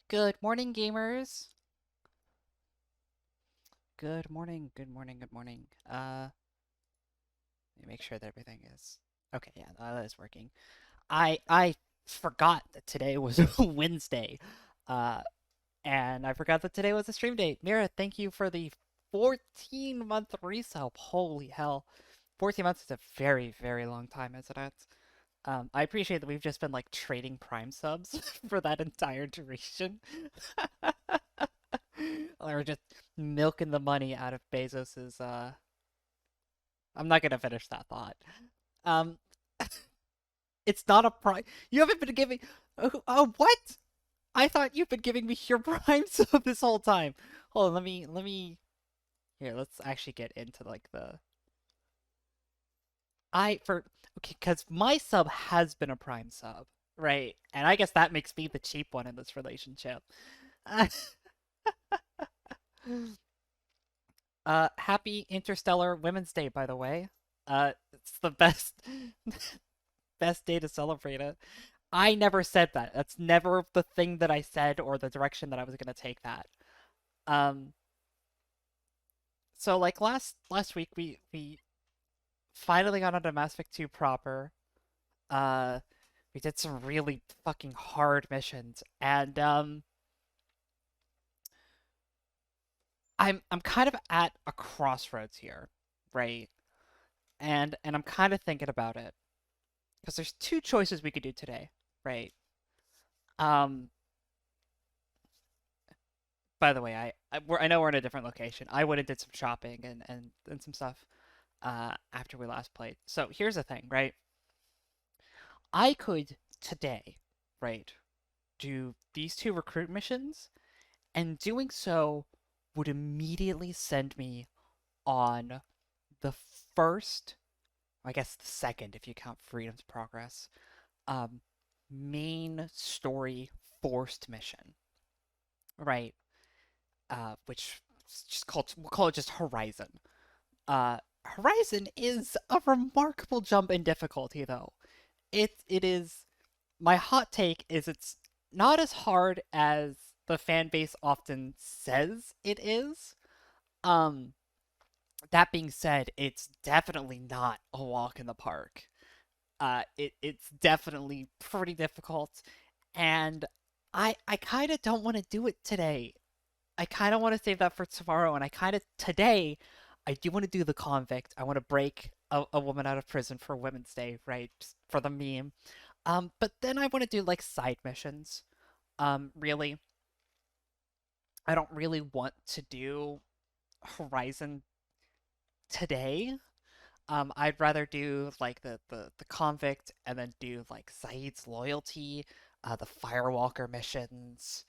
Good morning, gamers. Good morning, good morning, good morning. Let me make sure that everything is okay. Yeah, that is working. I forgot that today was Wednesday, uh, and I forgot that today was a stream date. Mira, thank you for the 14-month resub. Holy hell, 14 months is a very, very long time, isn't it? I appreciate that we've just been like trading Prime subs for that entire duration. Or just milking the money out of Bezos's I'm not gonna finish that thought. Um it's not a prime. You haven't been giving oh what? I thought you've been giving me your prime sub this whole time. Hold on, let me here, let's actually get into like the I for okay, because my sub has been a prime sub, right? And I guess that makes me the cheap one in this relationship. Happy Interstellar Women's Day, by the way. It's the best best day to celebrate it. I never said that. That's never the thing that I said or the direction that I was gonna take that. Um, so like last week we finally got onto Mass Effect 2 proper. Uh, we did some really fucking hard missions, and I'm kind of at a crossroads here, right? And I'm kind of thinking about it because there's two choices we could do today, right? Um, by the way, I know we're in a different location. I went and did some shopping and some stuff after we last played. So here's the thing, right? I could today, right, do these two recruit missions, and doing so would immediately send me on the first, I guess the second if you count Freedom's Progress, um, main story forced mission, right? Which is just called we'll call it just Horizon. Horizon is a remarkable jump in difficulty, though. It is my hot take is it's not as hard as the fan base often says it is. Um, that being said, it's definitely not a walk in the park. It's definitely pretty difficult, and I kind of don't want to do it today. I kind of want to save that for tomorrow, and I kind of today I do want to do the convict. I want to break a woman out of prison for Women's Day, right? Just for the meme. But then I want to do like side missions. Really, I don't really want to do Horizon today. I'd rather do like the convict and then do like Zaeed's loyalty, the Firewalker missions,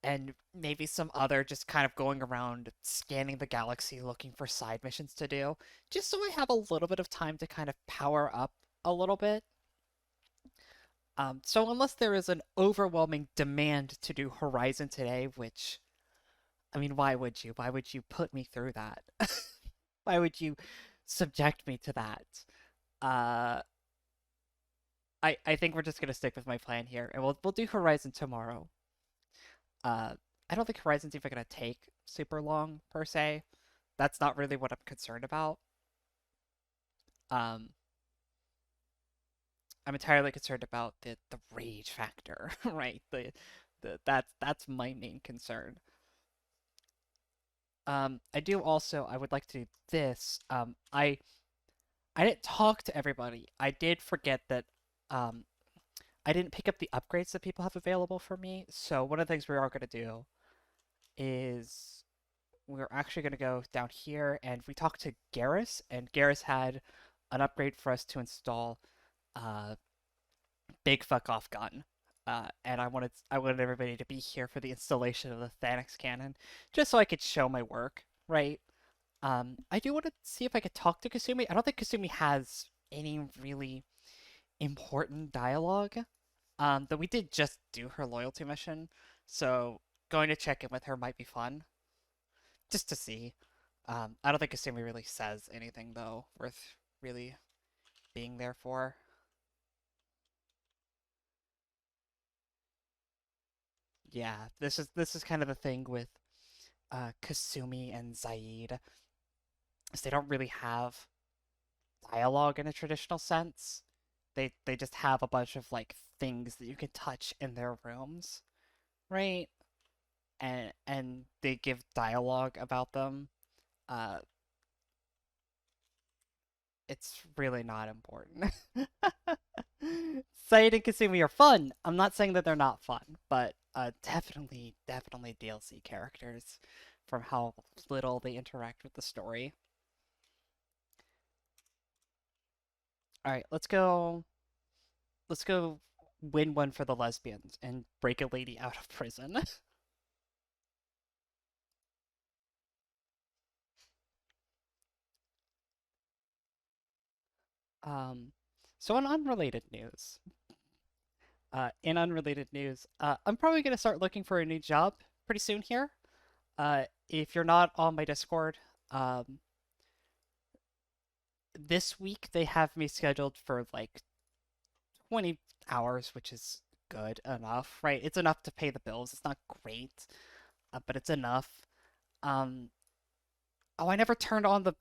and maybe some other just kind of going around scanning the galaxy looking for side missions to do, just so I have a little bit of time to kind of power up a little bit. So unless there is an overwhelming demand to do Horizon today, which, I mean, why would you? Why would you put me through that? Why would you subject me to that? Uh, I think we're just gonna stick with my plan here, and we'll do Horizon tomorrow. Uh, I don't think Horizon's even gonna take super long per se. That's not really what I'm concerned about. Um, I'm entirely concerned about the rage factor, right? The that's my main concern. I do also I would like to do this. I didn't talk to everybody. I did forget that um I didn't pick up the upgrades that people have available for me. So one of the things we are going to do is we're actually going to go down here and we talked to Garrus, and Garrus had an upgrade for us to install uh big fuck off gun. And I wanted everybody to be here for the installation of the Thanix cannon, just so I could show my work, right? I do want to see if I could talk to Kasumi. I don't think Kasumi has any really important dialogue. But we did just do her loyalty mission, so going to check in with her might be fun, just to see. I don't think Kasumi really says anything though worth really being there for. Yeah, this is kind of the thing with Kasumi and Zaeed, is they don't really have dialogue in a traditional sense. They just have a bunch of like things that you can touch in their rooms, right? And they give dialogue about them. Uh, it's really not important. Said and Kasumi are fun. I'm not saying that they're not fun, but definitely DLC characters from how little they interact with the story. All right, let's go win one for the lesbians and break a lady out of prison. um, so in unrelated news, I'm probably gonna start looking for a new job pretty soon here. If you're not on my Discord, um, this week they have me scheduled for like 20 hours, which is good enough, right? It's enough to pay the bills. It's not great, but it's enough. Um, oh, I never turned on the.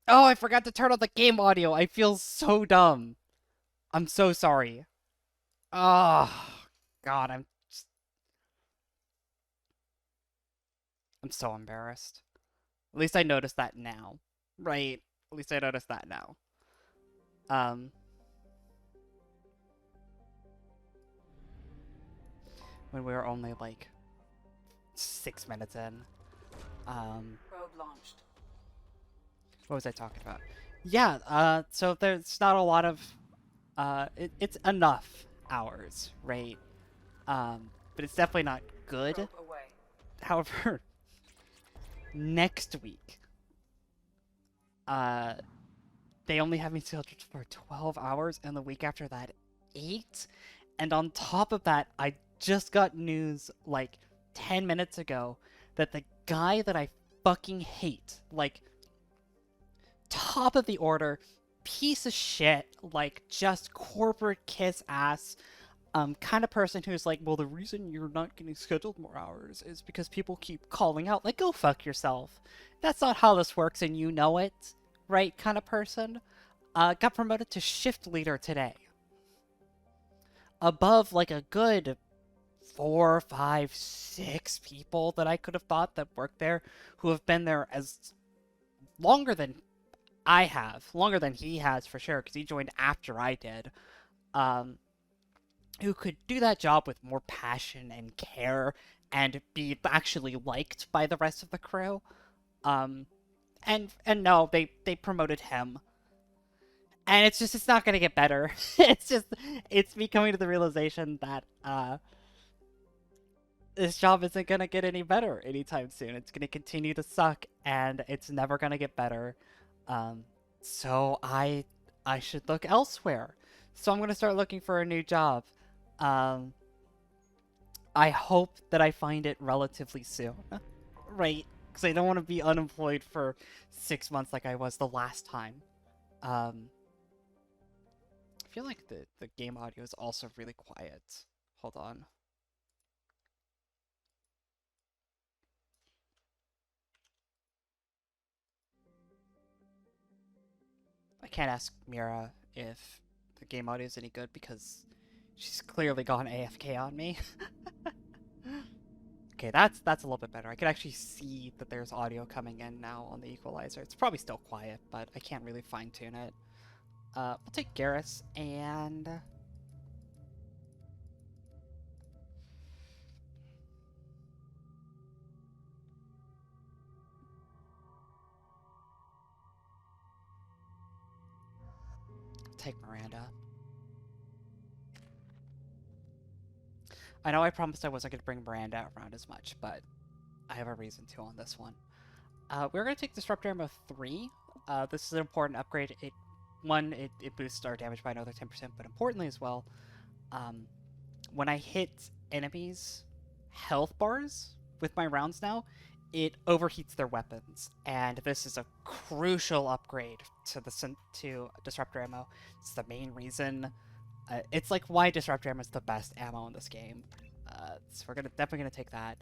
Oh, I forgot to turn on the game audio. I feel so dumb. I'm so sorry. Oh, God, I'm so embarrassed. At least I noticed that now, right? At least I noticed that now. Um, when we were only like 6 minutes in. Probe launched. What was I talking about? Yeah, so there's not a lot of, it's enough hours, right? But it's definitely not good. Probe away. However, next week, uh, they only have me scheduled for 12 hours, and the week after that, 8. And on top of that, I just got news like 10 minutes ago that the guy that I fucking hate, like top of the order, piece of shit, like just corporate kiss ass, kind of person who's like, well, the reason you're not getting scheduled more hours is because people keep calling out. Like, go fuck yourself. That's not how this works, and you know it, right? Kind of person. Got promoted to shift leader today. Above like a good 4, 5, 6 people that I could have thought that worked there, who have been there as longer than I have, longer than he has for sure, because he joined after I did. Um, who could do that job with more passion and care and be actually liked by the rest of the crew. Um, and no, they promoted him, and it's not gonna get better. It's me coming to the realization that this job isn't gonna get any better anytime soon. It's gonna continue to suck, and it's never gonna get better. Um, so I should look elsewhere. So I'm gonna start looking for a new job. Um, I hope that I find it relatively soon, right? Because I don't want to be unemployed for 6 months like I was the last time. Um, I feel like the game audio is also really quiet. Hold on. I can't ask Mira if the game audio is any good because she's clearly gone AFK on me. Okay, that's a little bit better. I can actually see that there's audio coming in now on the equalizer. It's probably still quiet, but I can't really fine tune it. We'll take Garrus and take Miranda. I know I promised I wasn't going to bring Miranda around as much, but I have a reason to on this one. We're going to take Disruptor Ammo 3. This is an important upgrade. It boosts our damage by another 10%, but importantly as well, um, when I hit enemies' health bars with my rounds now, it overheats their weapons, and this is a crucial upgrade to Disruptor Ammo. It's the main reason. It's like why Disruptor Ammo is the best ammo in this game. So we're definitely gonna take that.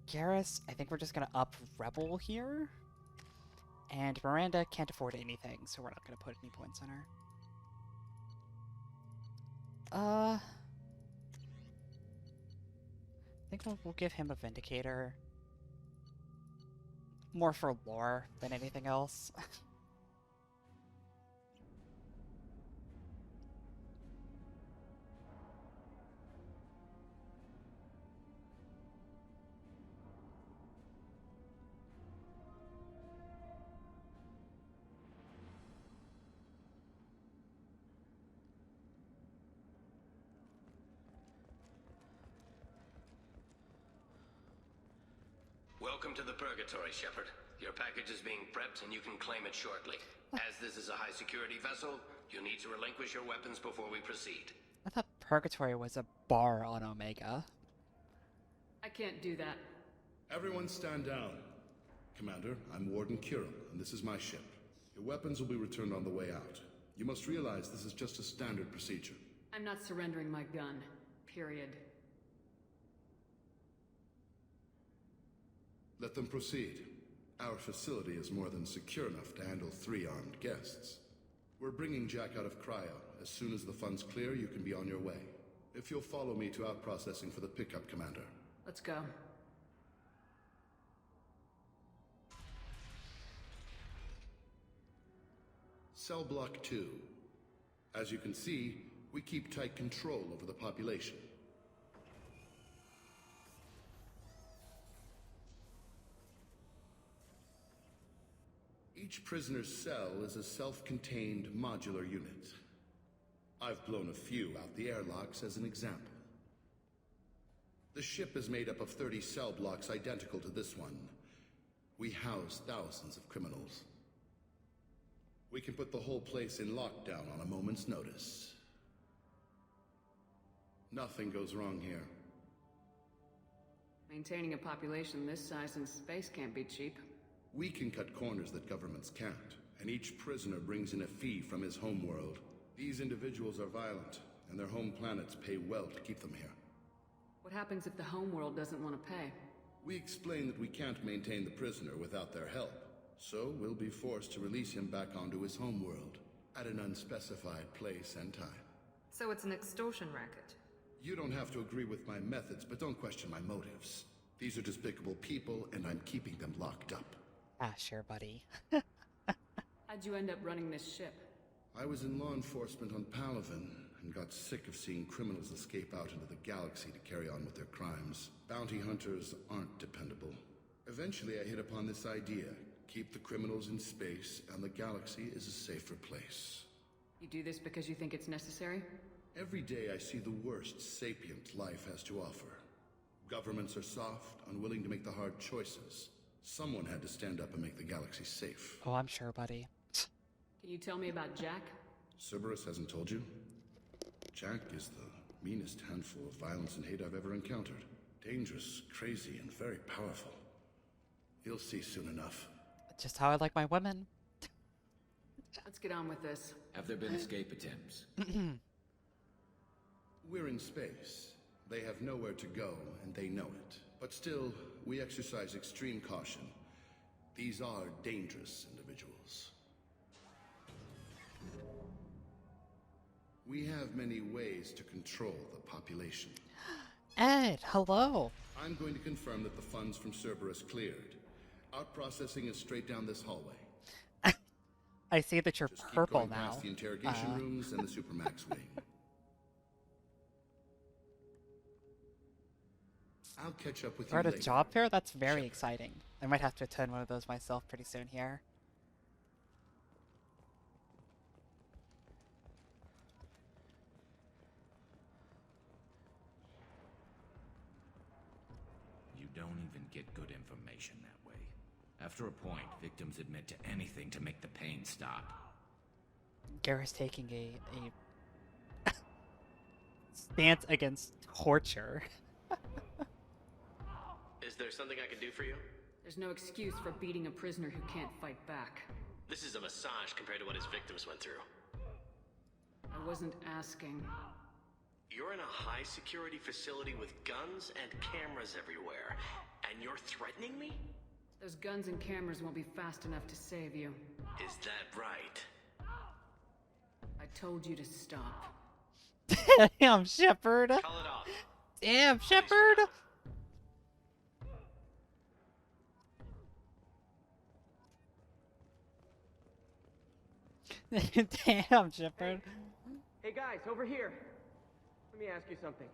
Garrus, I think we're just gonna up Rebel here. And Miranda can't afford anything, so we're not gonna put any points on her. I think we'll give him a Vindicator. More for lore than anything else. Welcome to the Purgatory, Shepard. Your package is being prepped and you can claim it shortly. As this is a high-security vessel, you'll need to relinquish your weapons before we proceed. I thought Purgatory was a bar on Omega. I can't do that. Everyone stand down. Commander, I'm Warden Kirill, and this is my ship. Your weapons will be returned on the way out. You must realize this is just a standard procedure. I'm not surrendering my gun. Period. Let them proceed. Our facility is more than secure enough to handle 3 armed guests. We're bringing Jack out of cryo. As soon as the funds clear, you can be on your way. If you'll follow me to out-processing for the pickup, Commander. Let's go. Cell Block 2. As you can see, we keep tight control over the population. Each prisoner's cell is a self-contained modular unit. I've blown a few out the airlocks as an example. The ship is made up of 30 cell blocks identical to this one. We house thousands of criminals. We can put the whole place in lockdown on a moment's notice. Nothing goes wrong here. Maintaining a population this size in space can't be cheap. We can cut corners that governments can't, and each prisoner brings in a fee from his homeworld. These individuals are violent, and their home planets pay well to keep them here. What happens if the homeworld doesn't want to pay? We explain that we can't maintain the prisoner without their help, so we'll be forced to release him back onto his homeworld, at an unspecified place and time. So it's an extortion racket. You don't have to agree with my methods, but don't question my motives. These are despicable people, and I'm keeping them locked up. Ah, sure, buddy. How'd you end up running this ship? I was in law enforcement on Palaven, and got sick of seeing criminals escape out into the galaxy to carry on with their crimes. Bounty hunters aren't dependable. Eventually I hit upon this idea. Keep the criminals in space, and the galaxy is a safer place. You do this because you think it's necessary? Every day I see the worst sapient life has to offer. Governments are soft, unwilling to make the hard choices. Someone had to stand up and make the galaxy safe. Oh, I'm sure, buddy. Can you tell me about Jack? Cerberus hasn't told you? Jack is the meanest handful of violence and hate I've ever encountered. Dangerous, crazy, and very powerful. You'll see soon enough. Just how I like my women. Let's get on with this. Have there been escape attempts? We're in space. They have nowhere to go, and they know it. But still, we exercise extreme caution. These are dangerous individuals. We have many ways to control the population. Ed, hello. I'm going to confirm that the funds from Cerberus cleared. Out processing is straight down this hallway. I see that you're Just keep purple going now. past the interrogation rooms and the Supermax wing. I'll catch up with We're you at a later. job fair? That's very Shepard. exciting. I might have to attend one of those myself pretty soon here. You don't even get good information that way. After a point, victims admit to anything to make the pain stop. Garrus taking a stance against torture. Is there something I can do for you? There's no excuse for beating a prisoner who can't fight back. This is a massage compared to what his victims went through. I wasn't asking. You're in a high-security facility with guns and cameras everywhere, and you're threatening me? Those guns and cameras won't be fast enough to save you. Is that right? I told you to stop. Damn, Shepard. Call it off. Damn, Shepard. Damn, Shepard. Hey guys, over here. Let me ask you something.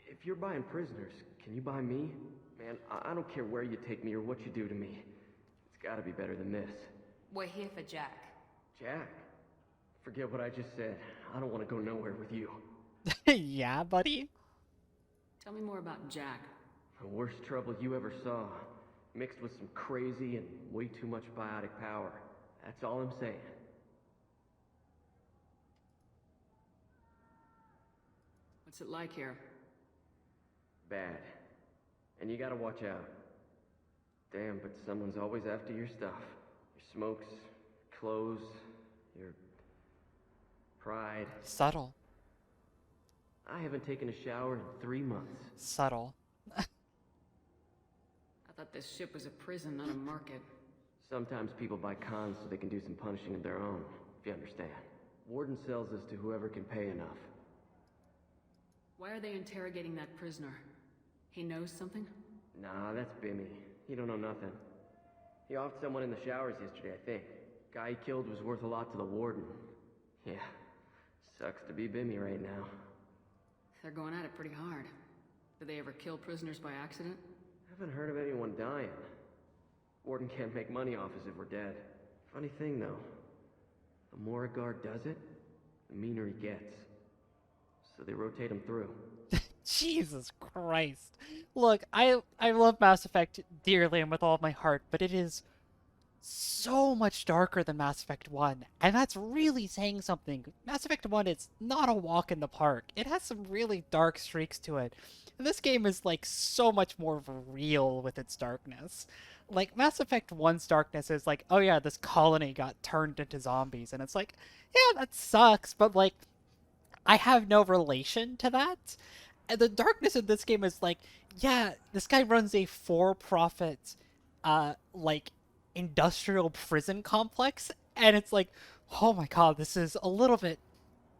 If you're buying prisoners, can you buy me? Man, I don't care where you take me or what you do to me. It's gotta be better than this. We're here for Jack. Jack? Forget what I just said. I don't want to go nowhere with you. Yeah, buddy. Tell me more about Jack. The worst trouble you ever saw. Mixed with some crazy and way too much biotic power. That's all I'm saying. What's it like here? Bad. And you gotta watch out. Damn, but someone's always after your stuff. Your smokes, clothes, your pride. Subtle. I haven't taken a shower in 3 months. Subtle. I thought this ship was a prison, not a market. Sometimes people buy cons so they can do some punishing of their own, if you understand. Warden sells this to whoever can pay enough. Why are they interrogating that prisoner? He knows something? Nah, that's Bimmy. He don't know nothing. He offed someone in the showers yesterday, I think. Guy he killed was worth a lot to the warden. Yeah, sucks to be Bimmy right now. They're going at it pretty hard. Do they ever kill prisoners by accident? Haven't heard of anyone dying. Warden can't make money off us if we're dead. Funny thing, though. The more a guard does it, the meaner he gets. So they rotate him through. Jesus Christ. Look, I love Mass Effect dearly and with all of my heart, but it is so much darker than Mass Effect 1, and that's really saying something. Mass Effect 1 is not a walk in the park. It has some really dark streaks to it. And this game is like so much more real with its darkness. Like Mass Effect 1's darkness is like, oh yeah, this colony got turned into zombies, and it's like, yeah, that sucks, but like I have no relation to that. And the darkness in this game is like, yeah, this guy runs a for-profit, like, industrial prison complex, and it's like, oh my god, this is a little bit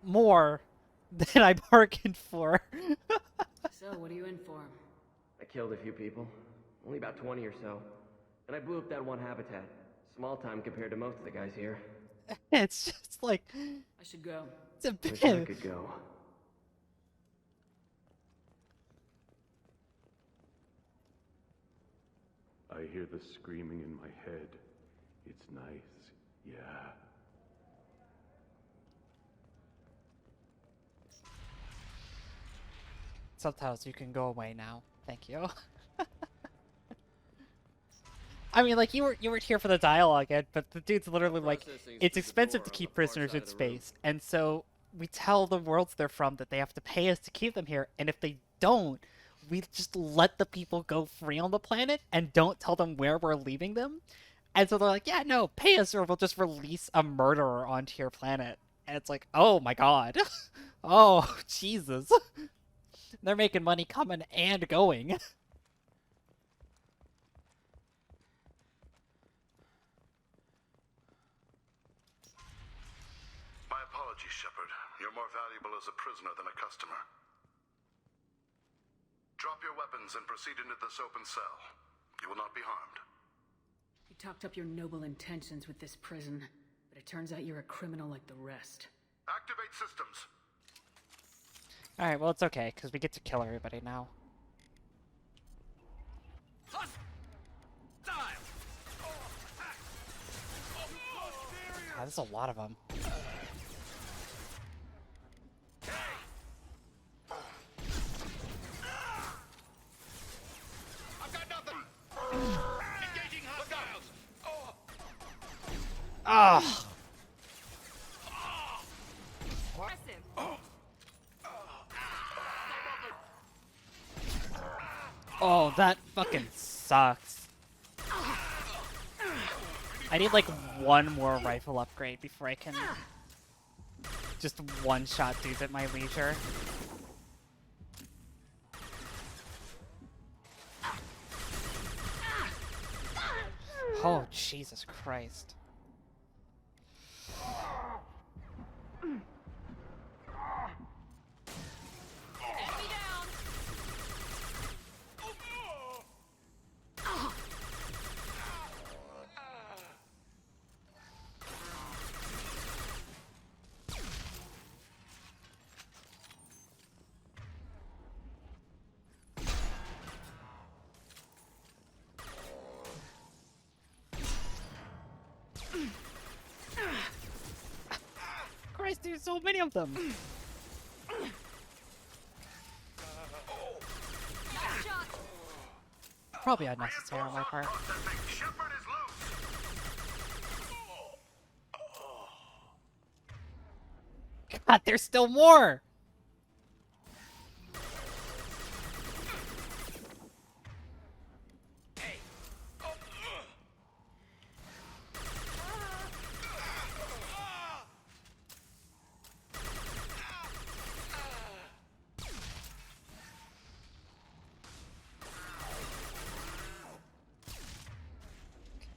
more than I bargained for. So, what are you in for? I killed a few people. Only about 20 or so. And I blew up that one habitat. Small time compared to most of the guys here. It's just like, I should go. it's a Wish I bit. could go. I hear the screaming in my head. It's nice, yeah. Subtitles, you can go away now. Thank you. I mean, like, you weren't here for the dialogue, Ed, but the dude's literally like, it's expensive to keep prisoners in space, and so we tell the worlds they're from that they have to pay us to keep them here, and if they don't, we just let the people go free on the planet and don't tell them where we're leaving them. And so they're like, yeah, no, pay us or we'll just release a murderer onto your planet. And it's like, oh my god. Oh, Jesus. They're making money coming and going. My apologies, Shepard. You're more valuable as a prisoner than a customer. Drop your weapons and proceed into this open cell. You will not be harmed. You talked up your noble intentions with this prison, but it turns out you're a criminal like the rest. Activate systems. Alright, well, it's okay, because we get to kill everybody now. God, there's a lot of them. Ah! Oh, that fucking sucks. I need like one more rifle upgrade before I can just one-shot dudes at my leisure. Jesus Christ. Christ, there's so many of them. Probably unnecessary on my part. Shepard is loose! God, there's still more!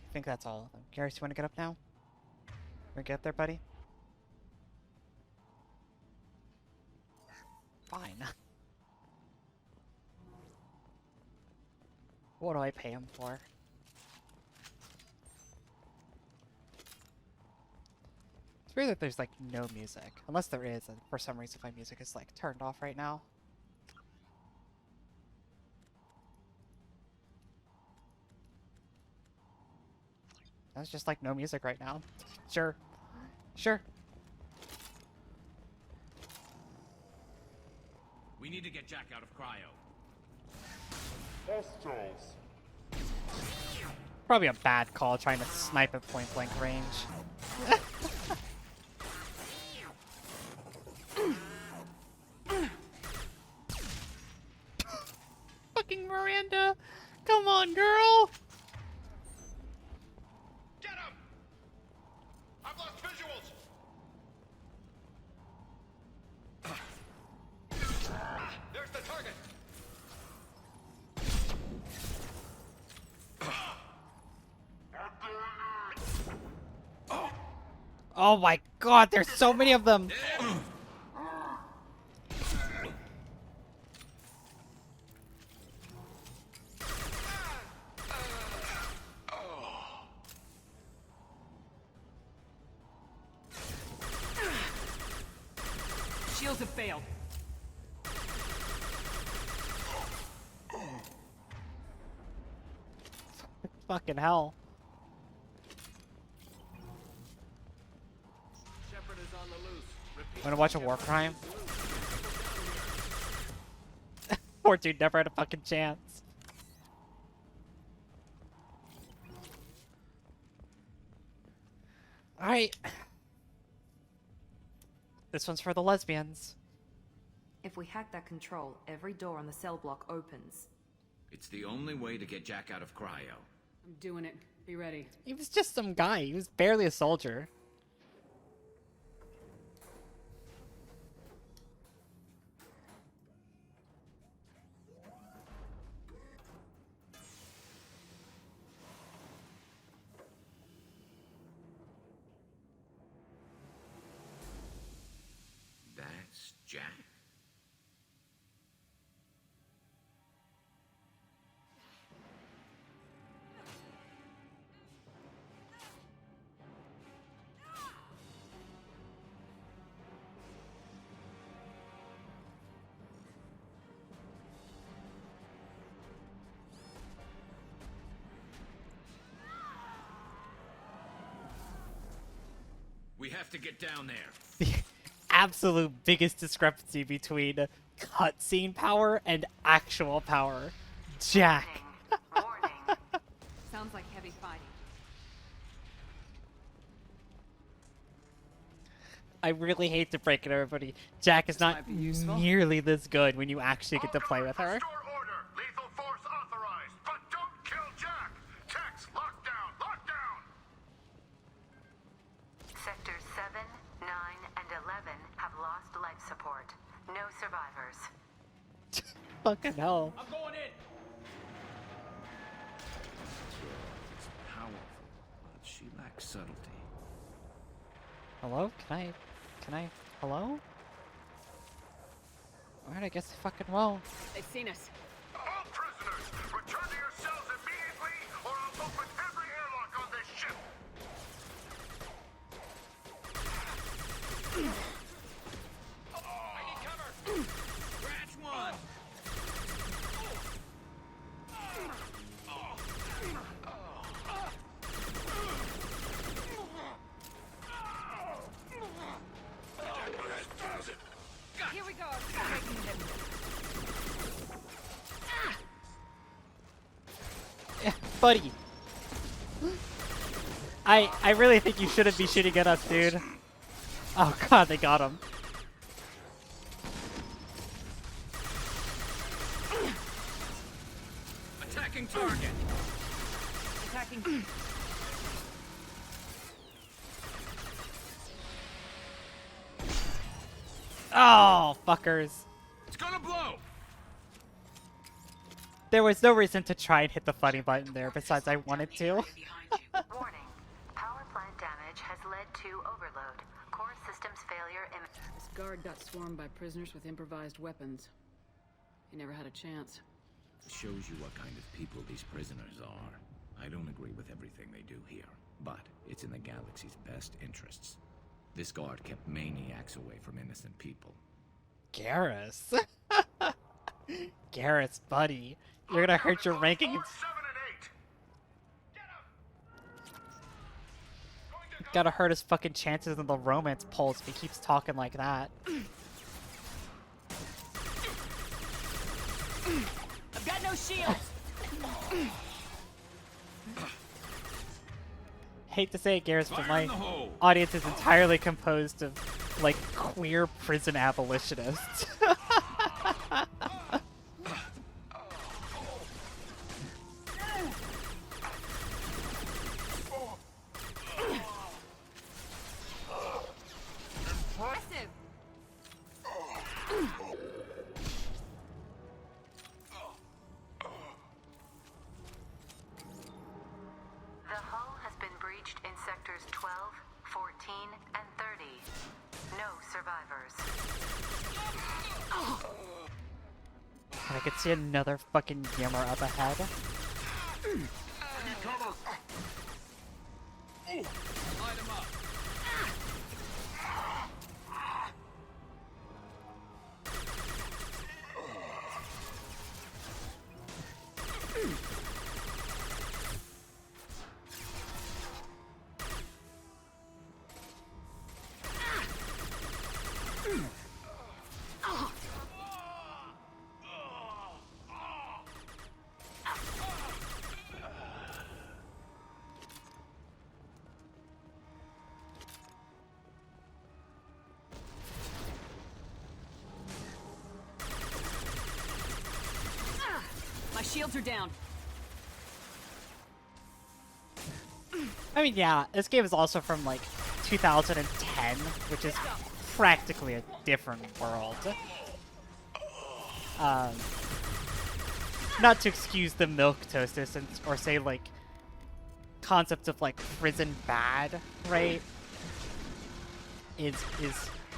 I think that's all of them. Garrus, you want to get up now? Want to get up there, buddy? Fine. What do I pay him for? It's weird that there's like no music. Unless there is, and for some reason my music is like turned off right now. That's just like no music right now. Sure. Sure. We need to get Jack out of cryo. Probably a bad call trying to snipe at point blank range. Fucking Miranda! Come on, girl! Get him! I've lost visuals! There's the target! Oh my god, there's so many of them! Shields have failed. Fucking hell. Shepard is on the loose. Repeat. Wanna watch a war crime? Poor dude never had a fucking chance. Alright. This one's for the lesbians. If we hack that control, every door on the cell block opens. It's the only way to get Jack out of cryo. I'm doing it. Be ready. He was just some guy. He was barely a soldier. That's Jack? We have to get down there. The absolute biggest discrepancy between cutscene power and actual power. Jack. Warning. Sounds like heavy fighting. I really hate to break it, everybody. Jack is not might be useful. nearly this good when you actually get to play with her. Restore order! Lethal force authorized! But don't kill Jack! Techs, lockdown! Lockdown! Sectors 7, 9, and 11 have lost life support. No survivors. Fucking hell. I'm going in. Powerful. She lacks subtlety. Hello? Can I? Hello? Alright, I guess I fucking won't. They've seen us. All prisoners, return to your cells immediately, or I'll open every airlock on this ship. I need cover! Scratch one! Here we go. Yeah, buddy. I really think you shouldn't be shooting at us, dude. Oh god, they got him. Attacking target! Attacking. Oh, fuckers. It's gonna blow! There was no reason to try and hit the funny button there, besides I wanted to. Warning. Power plant damage has led to overload. Core systems failure in... This guard got swarmed by prisoners with improvised weapons. He never had a chance. Shows you what kind of people these prisoners are. I don't agree with everything they do here, but it's in the galaxy's best interests. This guard kept maniacs away from innocent people. Garrus. Garrus, buddy. You're gonna hurt your rankings. 7 and 8. Gotta hurt his fucking chances in the romance polls if he keeps talking like that. I've got no shields. Hate to say it, Garrus, but my audience is entirely composed of, like, queer prison abolitionists. Impressive. The hull has been breached in sectors 12, 14, and 30. No survivors. And I could see another fucking yammer up ahead. Light him up! My shields are down. I mean, yeah, this game is also from, like, 2010, which is practically a different world. Not to excuse the milquetoasters or say, like, concepts of, like, prison bad, right? Is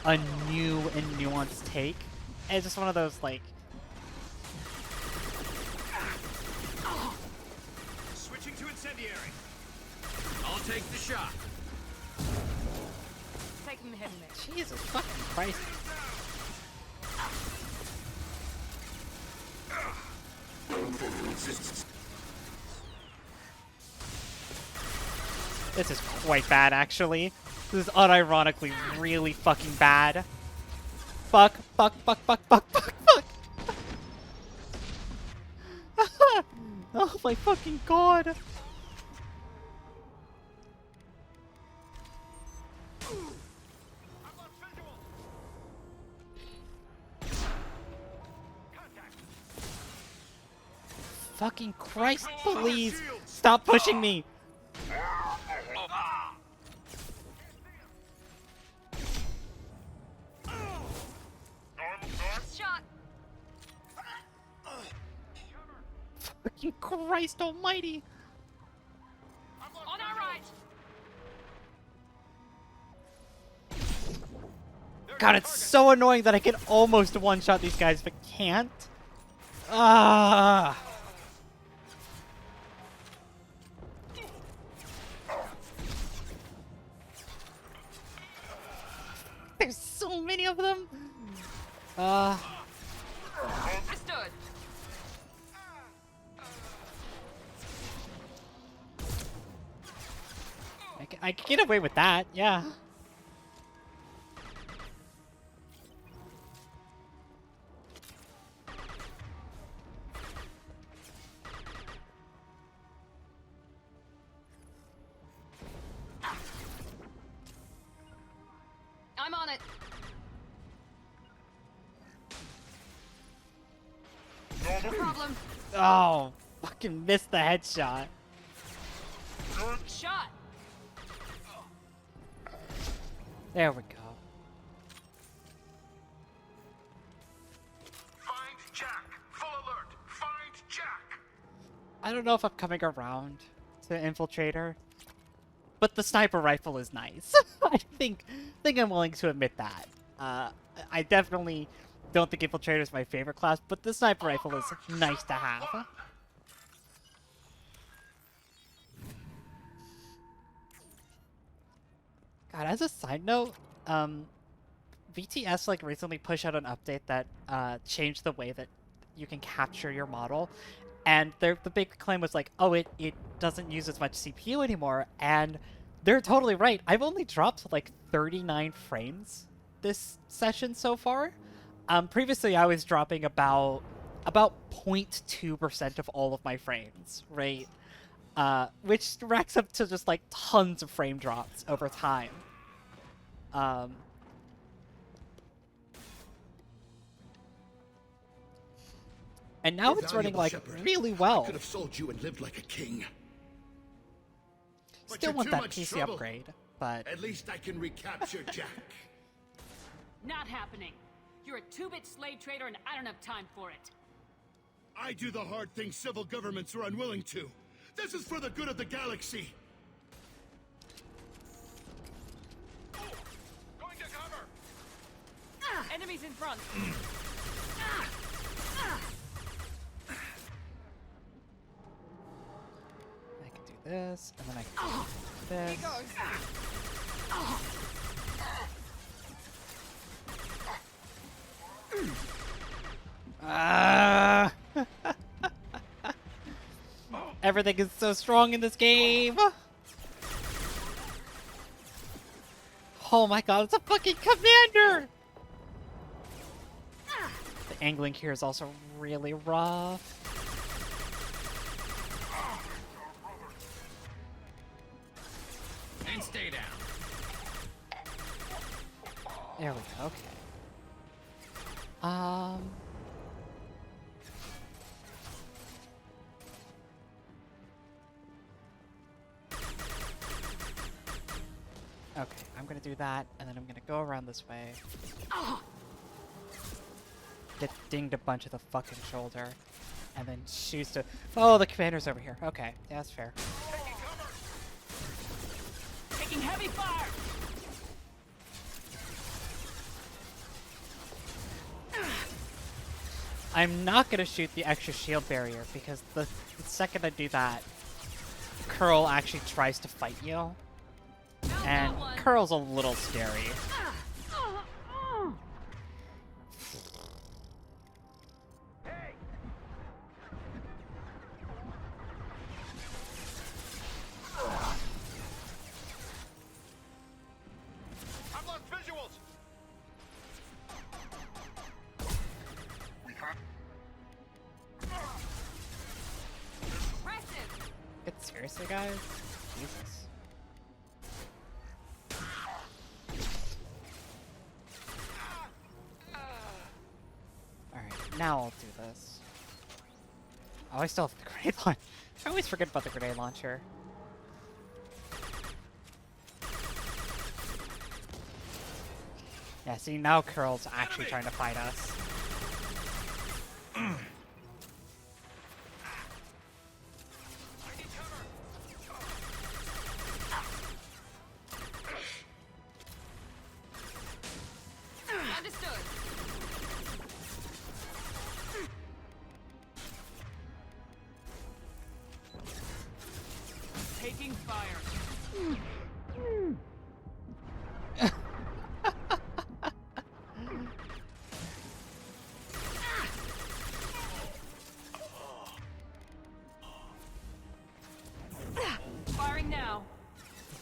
a new and nuanced take. And it's just one of those, like... Switching to incendiary. I'll take the shot. Taking the heavy mix. Jesus fucking Christ. This is quite bad, actually. This is unironically really fucking bad. Fuck, fuck, fuck, fuck, fuck, fuck, fuck! Oh my fucking god! Fucking Christ, please! Stop pushing me! Shot. Fucking Christ almighty! On our right. God, it's so annoying that I can almost one-shot these guys, but can't. Ah. There's so many of them. Understood. I can get away with that, yeah. I'm on it. No problem. Oh, fucking missed the headshot. Shot. There we go. Find Jack. Full alert. Find Jack. I don't know if I'm coming around to infiltrator, but the sniper rifle is nice. I think I'm willing to admit that. I definitely don't think infiltrator is my favorite class, but the sniper rifle is nice to have. God, as a side note, VTS like recently pushed out an update that changed the way that you can capture your model, and the big claim was like, oh, it doesn't use as much CPU anymore, and they're totally right. I've only dropped like 39 frames this session so far. Previously I was dropping about 0.2% of all of my frames, right? Which racks up to just like tons of frame drops over time. And now it's running like really well. I could have sold you and lived like a king. Still want that PC upgrade, but at least I can recapture Jack. Not happening. You're a 2-bit slave trader and I don't have time for it. I do the hard things civil governments are unwilling to. This is for the good of the galaxy. Going to cover. Enemies in front. I can do this, and then I can do this. Everything is so strong in this game. Oh my god, it's a fucking commander! The angling here is also really rough. And stay down. There we go, okay. Okay, I'm gonna do that, and then I'm gonna go around this way. Get dinged a bunch of the fucking shoulder, and then choose to... Oh, the commander's over here. Okay, yeah, that's fair. Taking heavy fire. I'm not gonna shoot the extra shield barrier, because the second I do that, Curl actually tries to fight you. And Curl's a little scary. I've lost visuals. We have. Impressive. Seriously, guys? Jesus. Alright, now I'll do this. Oh, I still have the grenade launcher. I always forget about the grenade launcher. Yeah, see, now Curl's actually trying to fight us.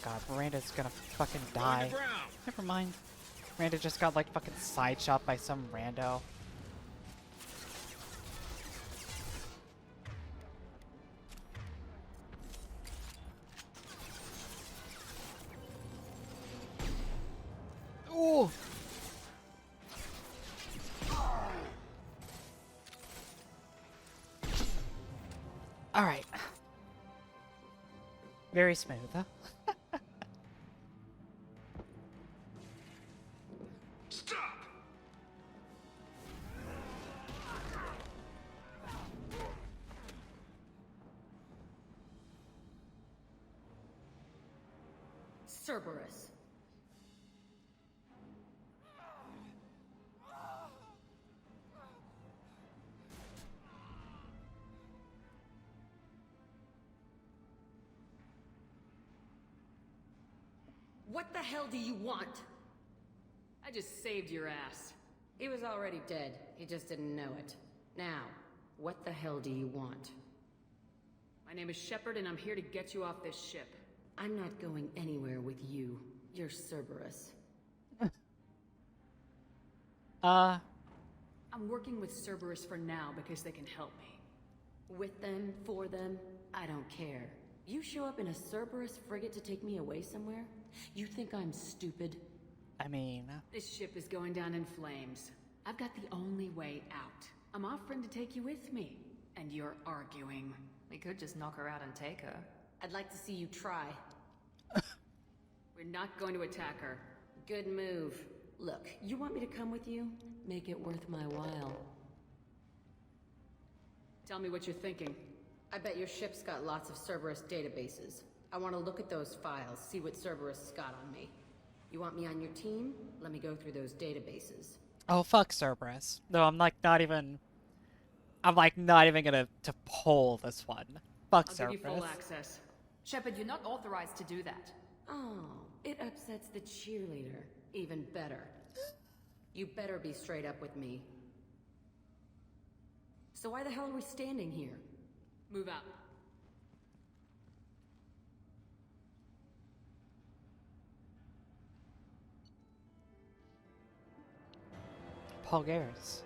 god, Miranda's gonna fucking die. Never mind. Miranda just got like fucking side shot by some rando. Ooh! Alright. Very smooth, huh? Stop! Cerberus. What the hell do you want? I just saved your ass. He was already dead. He just didn't know it. Now, what the hell do you want? My name is Shepard, and I'm here to get you off this ship. I'm not going anywhere with you. You're Cerberus. I'm working with Cerberus for now because they can help me. With them, for them, I don't care. You show up in a Cerberus frigate to take me away somewhere? You think I'm stupid? I mean... This ship is going down in flames. I've got the only way out. I'm offering to take you with me. And you're arguing. We could just knock her out and take her. I'd like to see you try. We're not going to attack her. Good move. Look, you want me to come with you? Make it worth my while. Tell me what you're thinking. I bet your ship's got lots of Cerberus databases. I want to look at those files, see what Cerberus has got on me. You want me on your team? Let me go through those databases. Oh, fuck Cerberus. No, I'm like not even gonna to pull this one. Fuck I'll Cerberus. give you full access. Shepard, you're not authorized to do that. Oh, it upsets the cheerleader. Even better. You better be straight up with me. So why the hell are we standing here? Move out. Paul Garris.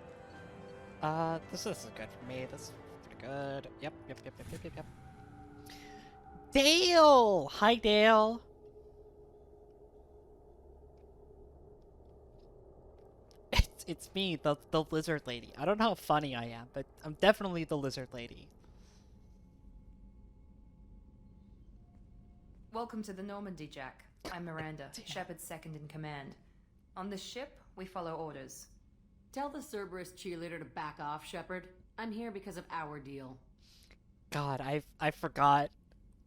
This is good for me. This is pretty good. Yep. Dale! Hi, Dale! It's me, the lizard lady. I don't know how funny I am, but I'm definitely the lizard lady. Welcome to the Normandy, Jack. I'm Miranda, Shepard's second in command. On this ship, we follow orders. Tell the Cerberus cheerleader to back off, Shepard. I'm here because of our deal. God, I forgot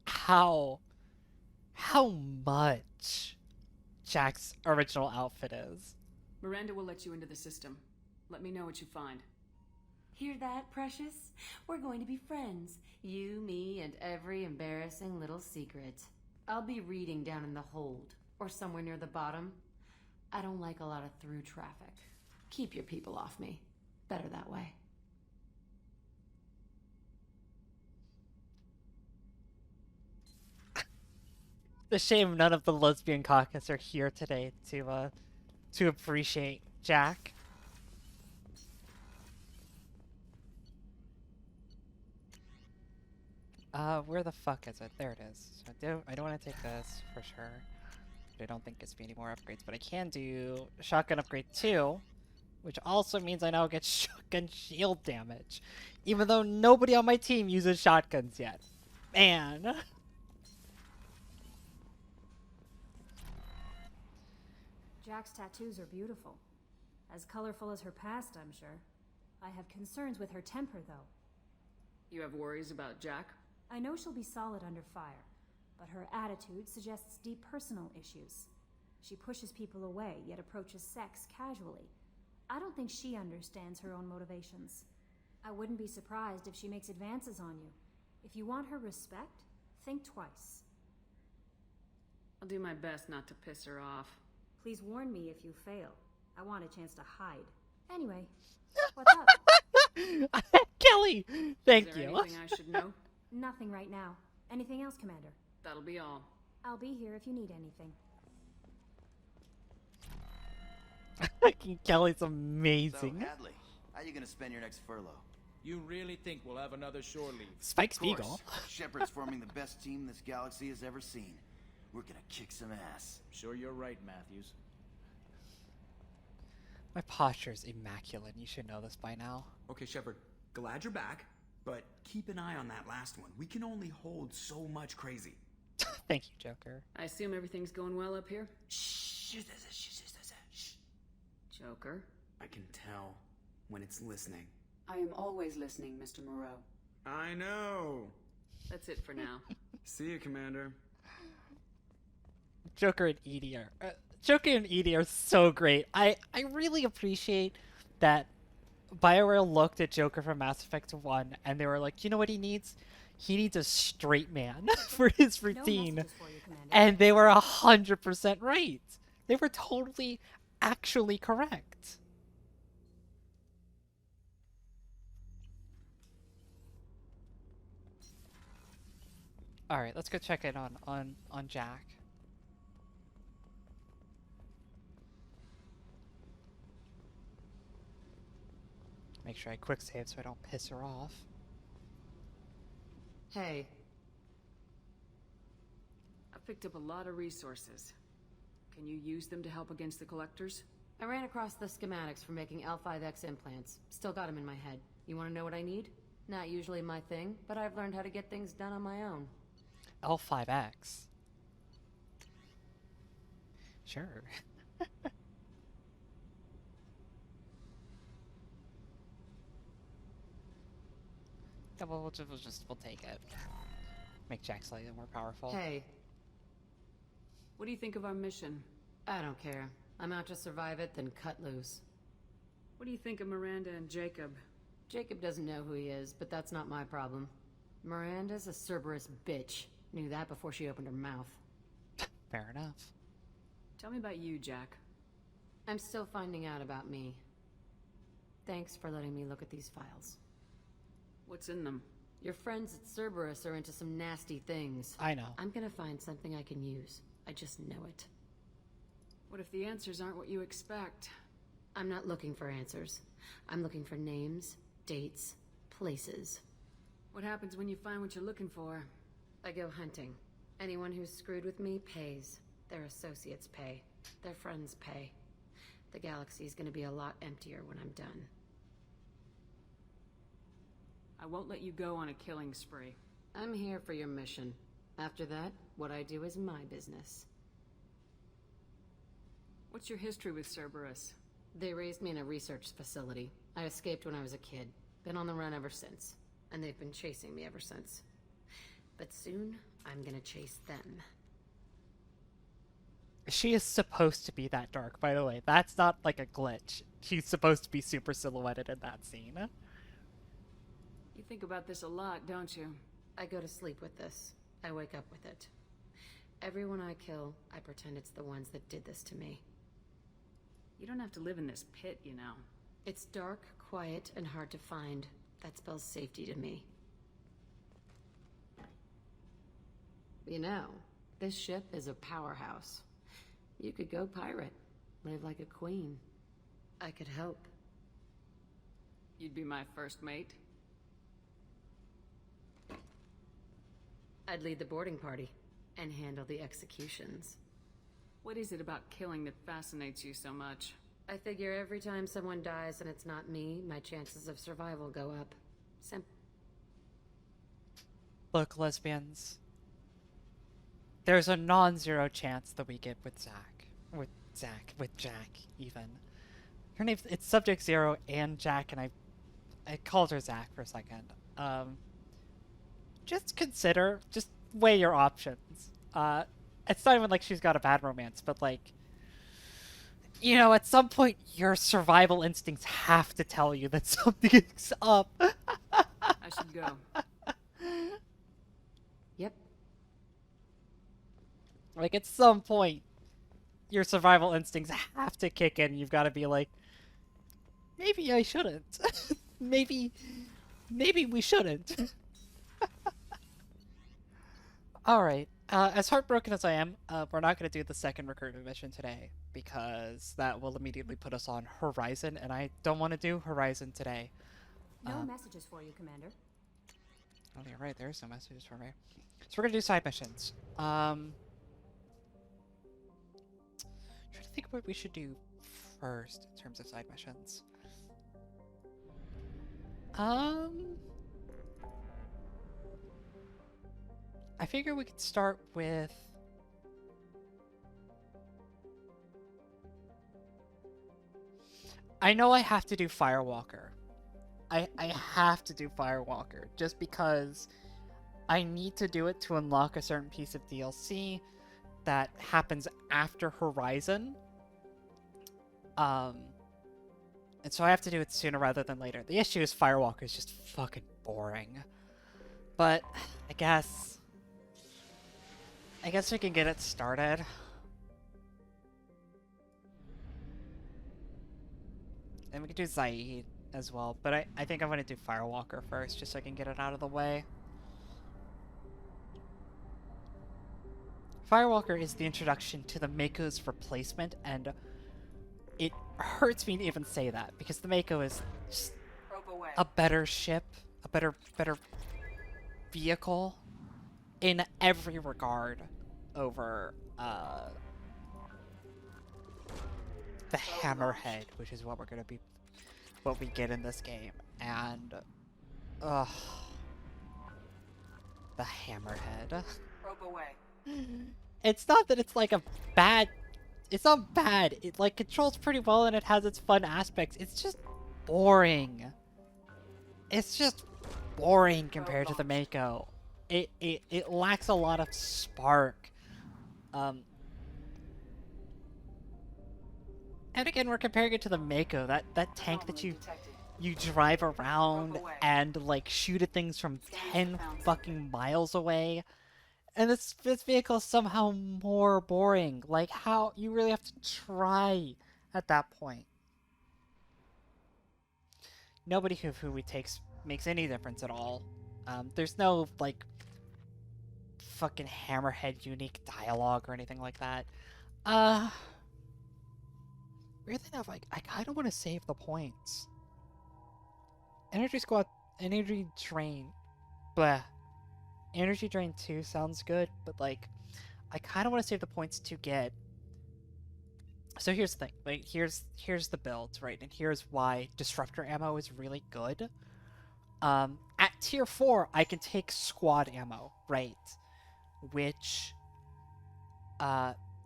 how much Jack's original outfit is. Miranda will let you into the system. Let me know what you find. Hear that, Precious? We're going to be friends. You, me, and every embarrassing little secret. I'll be reading down in the hold, or somewhere near the bottom. I don't like a lot of through traffic. Keep your people off me. Better that way. It's a shame none of the lesbian caucus are here today to appreciate Jack. Where the fuck is it? There it is. So I don't want to take this for sure. But I don't think it's me any more upgrades, but I can do shotgun upgrade 2, which also means I now get shotgun shield damage, even though nobody on my team uses shotguns yet. Man. Jack's tattoos are beautiful. As colorful as her past, I'm sure. I have concerns with her temper, though. You have worries about Jack? I know she'll be solid under fire, but her attitude suggests deep personal issues. She pushes people away, yet approaches sex casually. I don't think she understands her own motivations. I wouldn't be surprised if she makes advances on you. If you want her respect, think twice. I'll do my best not to piss her off. Please warn me if you fail. I want a chance to hide. Anyway, what's up? Kelly! Thank Is there you. anything I should know? Nothing right now. Anything else, Commander? That'll be all. I'll be here if you need anything. Kelly's amazing. So, Hadley, how you gonna spend your next furlough? You really think we'll have another shore leave? Spike Of course. Spiegel. Shepard's forming the best team this galaxy has ever seen. We're gonna kick some ass. Sure you're right, Matthews. My posture's immaculate. You should know this by now. Okay, Shepard, glad you're back, but keep an eye on that last one. We can only hold so much crazy. Thank you, Joker. I assume everything's going well up here? Shh. Joker? I can tell when it's listening. I am always listening, Mr. Moreau. I know. That's it for now. See you, Commander. Joker and Edie are so great. I really appreciate that BioWare looked at Joker from Mass Effect 1 and they were like, you know what he needs? He needs a straight man for his routine. No for you, and they were 100% right. They were totally, actually correct. Alright, let's go check in on Jack. Make sure I quick save so I don't piss her off. Hey. I picked up a lot of resources. Can you use them to help against the collectors? I ran across the schematics for making L5X implants. Still got them in my head. You want to know what I need? Not usually my thing, but I've learned how to get things done on my own. L5X? Sure. Yeah, we'll take it. Make Jack slightly more powerful. Hey. What do you think of our mission? I don't care. I'm out to survive it, then cut loose. What do you think of Miranda and Jacob? Jacob doesn't know who he is, but that's not my problem. Miranda's a Cerberus bitch. Knew that before she opened her mouth. Fair enough. Tell me about you, Jack. I'm still finding out about me. Thanks for letting me look at these files. What's in them? Your friends at Cerberus are into some nasty things. I know. I'm gonna find something I can use. I just know it. What if the answers aren't what you expect? I'm not looking for answers. I'm looking for names, dates, places. What happens when you find what you're looking for? I go hunting. Anyone who's screwed with me pays. Their associates pay. Their friends pay. The galaxy's gonna be a lot emptier when I'm done. I won't let you go on a killing spree. I'm here for your mission. After that, what I do is my business. What's your history with Cerberus? They raised me in a research facility. I escaped when I was a kid. Been on the run ever since. And they've been chasing me ever since. But soon, I'm gonna chase them. She is supposed to be that dark, by the way. That's not like a glitch. She's supposed to be super silhouetted in that scene. You think about this a lot, don't you? I go to sleep with this. I wake up with it. Everyone I kill, I pretend it's the ones that did this to me. You don't have to live in this pit, you know. It's dark, quiet, and hard to find. That spells safety to me. You know, this ship is a powerhouse. You could go pirate, live like a queen. I could help. You'd be my first mate? I'd lead the boarding party and handle the executions. What is it about killing that fascinates you so much? I figure every time someone dies and it's not me, my chances of survival go up. Look, lesbians. There's a non-zero chance that we get with Jack, even. Her name's, it's Subject Zero and Jack, and I called her Zach for a second. Just weigh your options. It's not even like she's got a bad romance, but like, you know, at some point your survival instincts have to tell you that something's up. I should go. Yep. Like, at some point, your survival instincts have to kick in. You've got to be like, maybe I shouldn't. maybe we shouldn't. Alright. As heartbroken as I am, we're not going to do the second recruitment mission today because that will immediately put us on Horizon, and I don't want to do Horizon today. No messages for you, Commander. Oh, you're right. There's no messages for me. So we're going to do side missions. Trying to think what we should do first in terms of side missions. I figure we could start with... I know I have to do Firewalker. I have to do Firewalker just because I need to do it to unlock a certain piece of DLC that happens after Horizon. And so I have to do it sooner rather than later. The issue is Firewalker is just fucking boring. But I guess we can get it started. And we can do Zaeed as well, but I think I'm going to do Firewalker first, just so I can get it out of the way. Firewalker is the introduction to the Mako's replacement, and it hurts me to even say that, because the Mako is just a better ship, a better vehicle in every regard over the Hammerhead, which is what we're gonna be, what we get in this game, and the Hammerhead. It's not that it's like a bad. It's not bad. It like controls pretty well and it has its fun aspects. It's just boring. It's just boring compared to the Mako. It lacks a lot of spark. And again, we're comparing it to the Mako, that tank that you drive around and like shoot at things from 10 fucking miles away. And this vehicle is somehow more boring. Like, how you really have to try at that point. Nobody who we take makes any difference at all. There's no like fucking Hammerhead unique dialogue or anything like that. Weirdly enough, I kind of want to save the points. Energy Drain, blah. Energy Drain 2 sounds good, but like, I kind of want to save the points to get. So here's the thing, like, here's the build, right? And here's why Disruptor ammo is really good. At tier 4, I can take squad ammo, right? Which,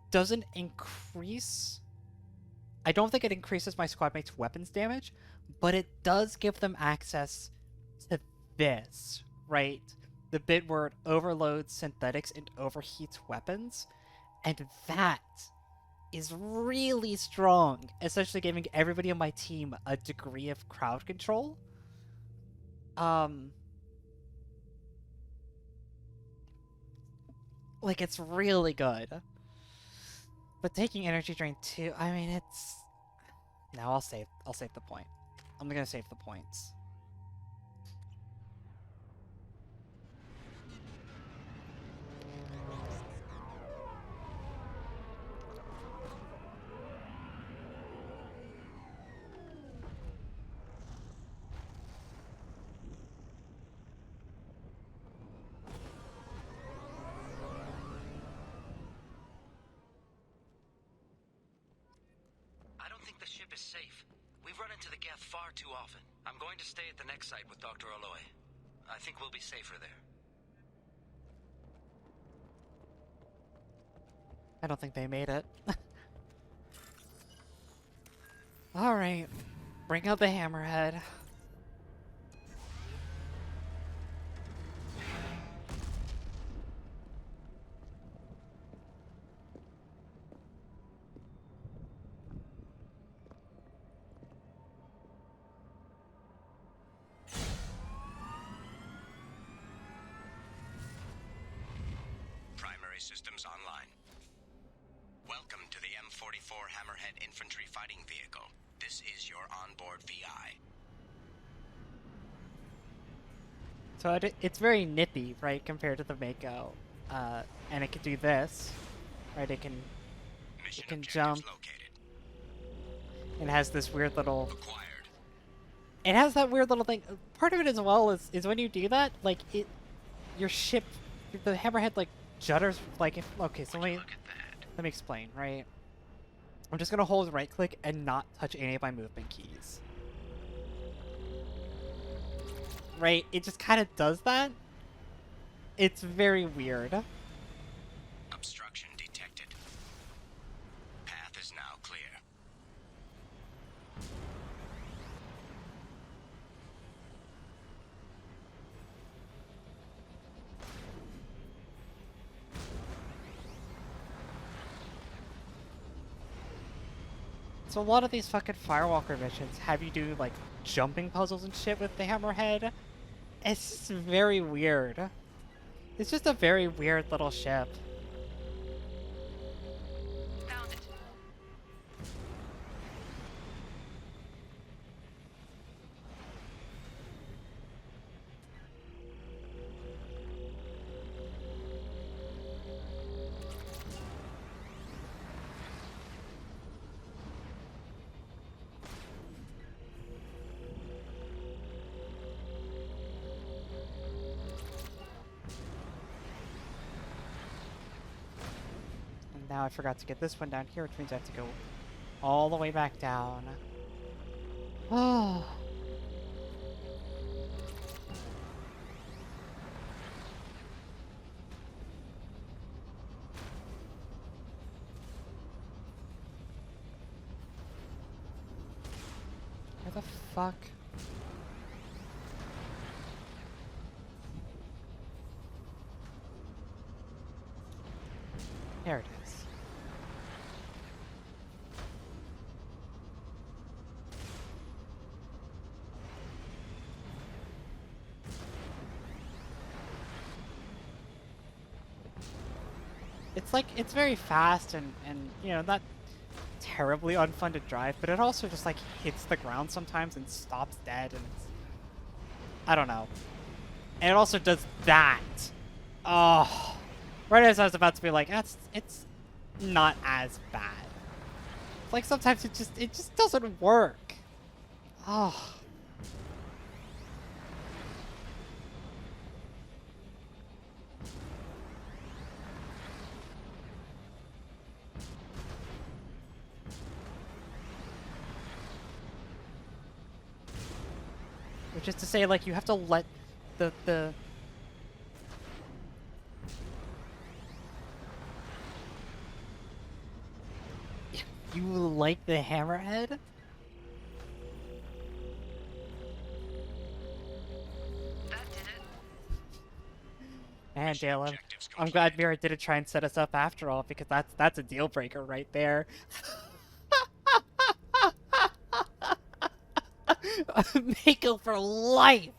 doesn't increase. I don't think it increases my squad mates' weapons damage, but it does give them access to this, right? The bit where it overloads synthetics and overheats weapons, and that is really strong, essentially giving everybody on my team a degree of crowd control. Like, it's really good. But taking Energy Drain 2, I mean, it's... No, I'll save the point. I'm gonna save the points. Safe. We've run into the Geth far too often. I'm going to stay at the next site with Dr. Aloy. I think we'll be safer there. I don't think they made it. Alright. Bring out the Hammerhead. Systems online. Welcome to the M44 Hammerhead Infantry Fighting Vehicle. This is your onboard VI. So it's very nippy, right, compared to the Mako. And it can do this, right? It can jump. It has this weird little. It has that weird little thing. Part of it as well is when you do that, like your ship, the hammerhead like judders. Like okay, so let me explain, right? I'm just gonna hold right click and not touch any of my movement keys. Right? It just kind of does that. It's very weird. Obstruction detected. Path is now clear. So a lot of these fucking Firewalker missions have you do like jumping puzzles and shit with the hammerhead. It's just very weird. It's just a very weird little ship. Found it. And now I forgot to get this one down here, which means I have to go all the way back down. Oh. Where the fuck? There it is. It's like, it's very fast and you know, not terribly unfun to drive, but it also just like hits the ground sometimes and stops dead, and it's, I don't know. And it also does that. Oh. Right as I was about to be like, it's not as bad. It's like sometimes it just doesn't work. Oh. Which is to say, like, you have to let the You like the hammerhead? That did it. Man, Jalen, I'm glad Mira didn't try and set us up after all, because that's a deal breaker right there. Mako for life.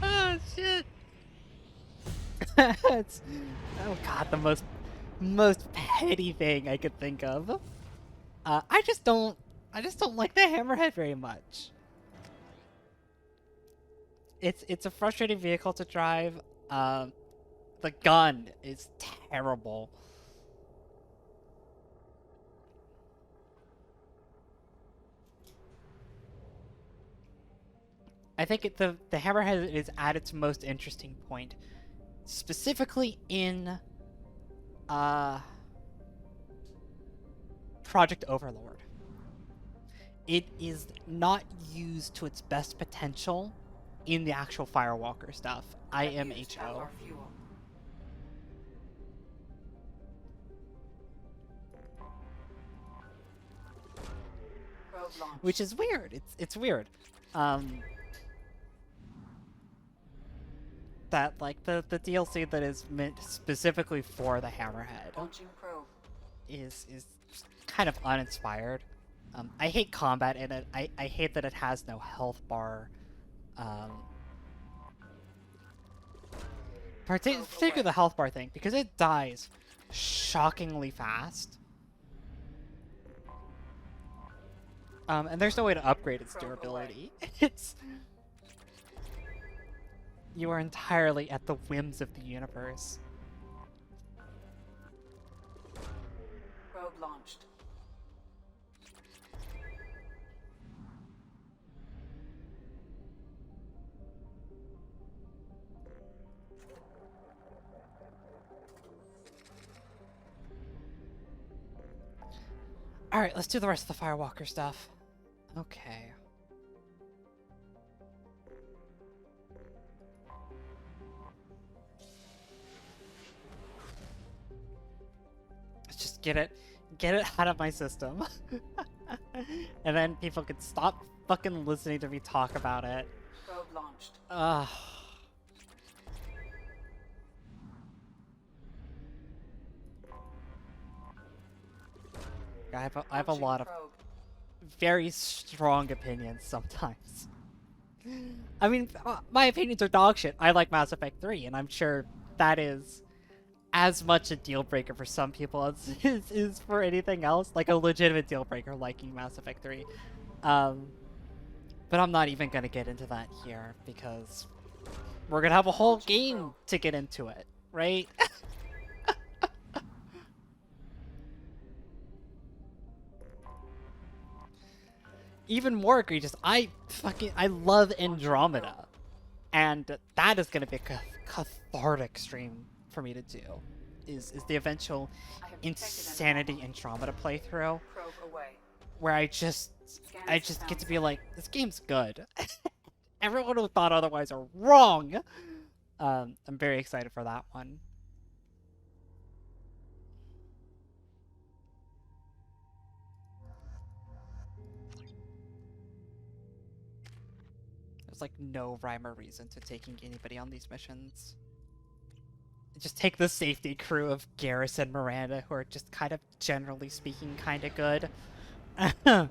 Oh shit. That's, oh god, the most petty thing I could think of. I just don't like the hammerhead very much. It's a frustrating vehicle to drive. The gun is terrible. I think the hammerhead is at its most interesting point, specifically in Project Overlord. It is not used to its best potential in the actual Firewalker stuff. IMHO. Which is weird. It's weird. That like the DLC that is meant specifically for the hammerhead is kind of uninspired. I hate combat in it. I hate that it has no health bar. Particularly the health bar thing, because it dies shockingly fast. And there's no way to upgrade its durability. You are entirely at the whims of the universe. Probe launched. Alright, let's do the rest of the Firewalker stuff. Okay. Let's just get it out of my system. And then people can stop fucking listening to me talk about it. Probe launched. Ugh. I have a lot of very strong opinions sometimes. I mean, my opinions are dog shit. I like Mass Effect 3, and I'm sure that is as much a deal breaker for some people as is for anything else. Like a legitimate deal breaker liking Mass Effect 3. But I'm not even gonna get into that here because we're gonna have a whole game to get into it, right? Even more egregious, I love Andromeda, and that is gonna be a cathartic stream for me to do. Is the eventual Insanity Andromeda playthrough, where I just get to be like, this game's good. Everyone who thought otherwise are wrong. I'm very excited for that one. There's like no rhyme or reason to taking anybody on these missions. Just take the safety crew of Garrus and Miranda, who are just kind of, generally speaking, kind of good. I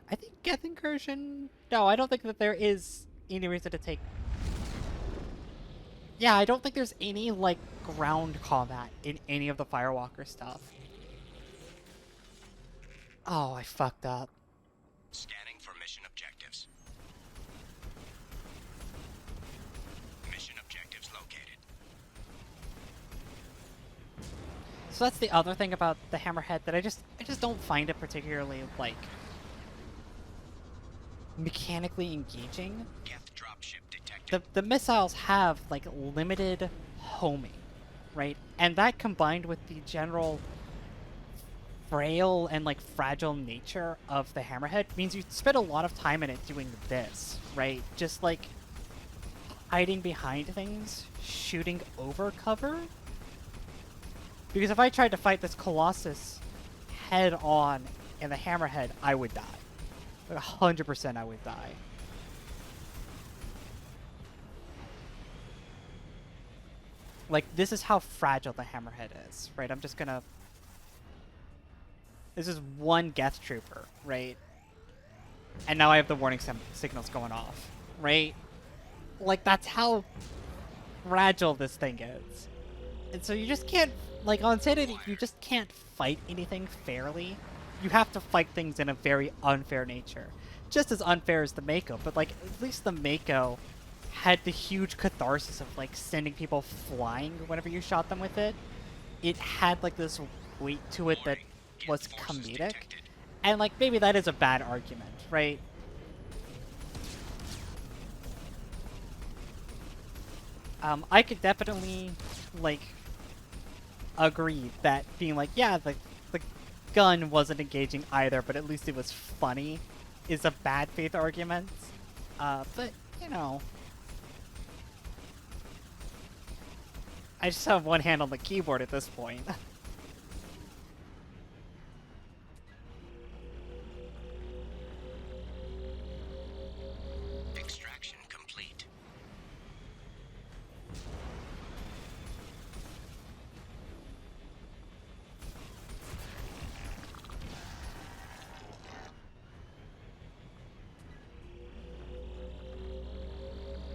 think Geth Incursion... No, I don't think that there is any reason to take... Yeah, I don't think there's any, like, ground combat in any of the Firewalker stuff. Oh, I fucked up. Scanning for mission objectives. Mission objectives located. So that's the other thing about the Hammerhead, that I just don't find it particularly, like, mechanically engaging. Geth dropship detected. The missiles have, like, limited homing, right? And that combined with the general frail and, like, fragile nature of the Hammerhead means you spend a lot of time in it doing this, right? Just, like, hiding behind things, shooting over cover. Because if I tried to fight this Colossus head on in the Hammerhead, I would die. Like 100% I would die. Like, this is how fragile the Hammerhead is, right? I'm just gonna... This is one Geth Trooper, right? And now I have the warning signals going off, right? Like, that's how fragile this thing is. And so you just can't... Like, on Insanity, you just can't fight anything fairly. You have to fight things in a very unfair nature. Just as unfair as the Mako, but, like, at least the Mako had the huge catharsis of, like, sending people flying whenever you shot them with it. It had, like, this weight to it that was comedic. And, like, maybe that is a bad argument, right? I could definitely, like, agree that being like, yeah, the gun wasn't engaging either, but at least it was funny, is a bad faith argument. But, you know, I just have one hand on the keyboard at this point. Extraction complete.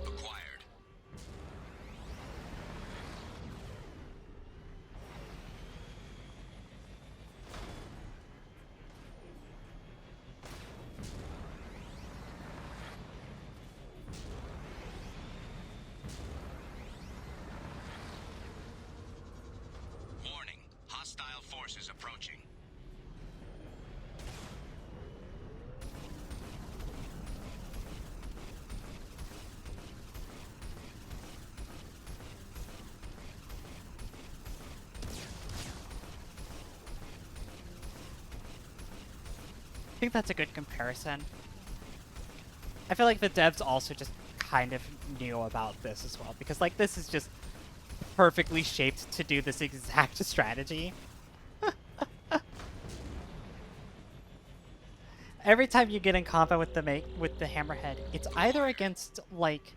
Acquired. think that's a good comparison. I feel like the devs also just kind of knew about this as well, because like this is just perfectly shaped to do this exact strategy. Every time you get in combat with the hammerhead, it's either against like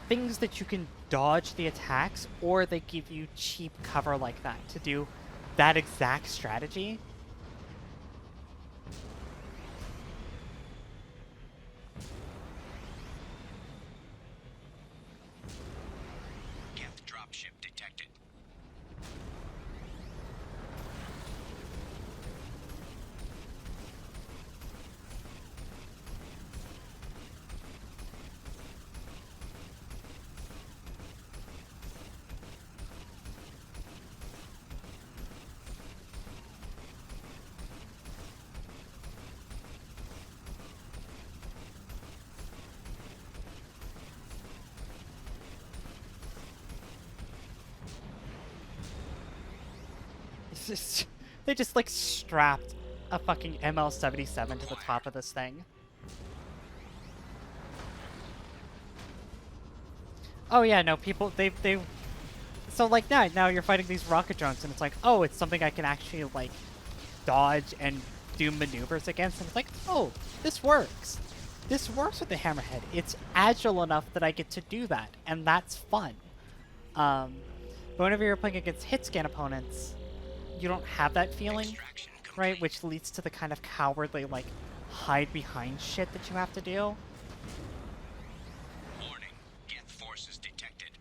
things that you can dodge the attacks, or they give you cheap cover like that to do that exact strategy. Geth dropship detected. They just like strapped a fucking ML77 to the top of this thing. Oh yeah, no, people, they so like now you're fighting these rocket drones and it's like, oh, it's something I can actually like dodge and do maneuvers against, and it's like, oh, this works. This works with the hammerhead. It's agile enough that I get to do that, and that's fun. But whenever you're playing against hit scan opponents, you don't have that feeling, right? Which leads to the kind of cowardly, like, hide behind shit that you have to do. Warning, Geth forces detected.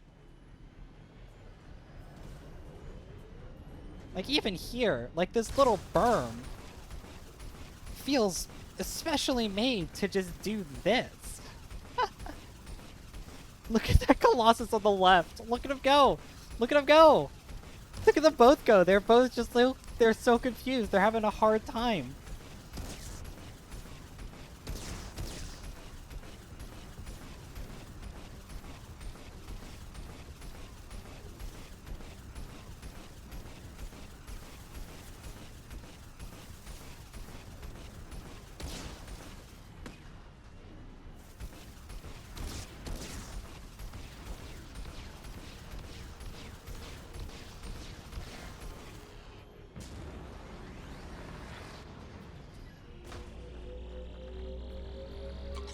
Like, even here, like, this little berm feels especially made to just do this. Look at that Colossus on the left. Look at him go. Look at him go. Look at them both go. They're both just so, they're so confused. They're having a hard time.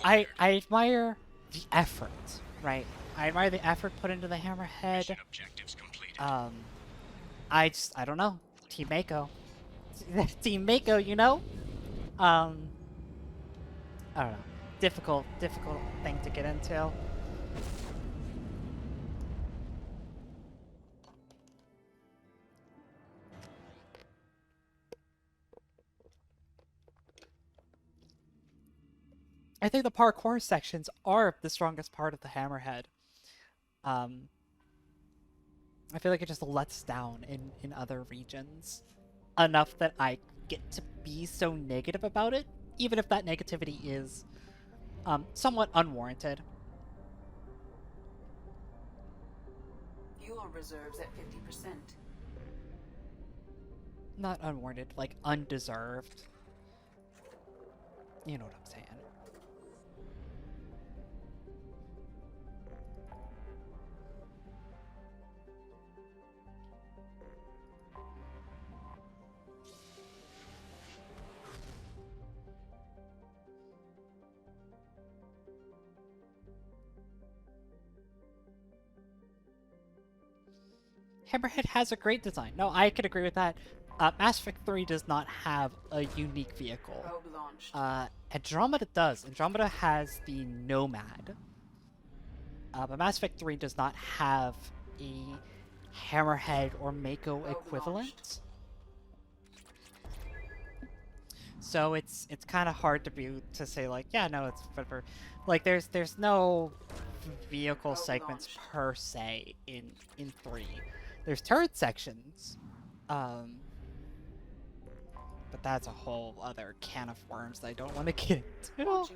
I admire the effort, right? I admire the effort put into the hammerhead. I don't know. Team Mako. Team Mako, you know? I don't know. Difficult thing to get into. I think the parkour sections are the strongest part of the hammerhead. I feel like it just lets down in other regions enough that I get to be so negative about it, even if that negativity is somewhat unwarranted. Fuel reserves at 50%. Not unwarranted, like undeserved. You know what I'm saying. Hammerhead has a great design. No, I could agree with that. Mass Effect 3 does not have a unique vehicle. Andromeda does. Andromeda has the Nomad. But Mass Effect 3 does not have a Hammerhead or Mako equivalent. So it's kind of hard to say like, yeah, no, it's for like there's no vehicle segments per se in 3. There's turret sections, but that's a whole other can of worms that I don't want to get into.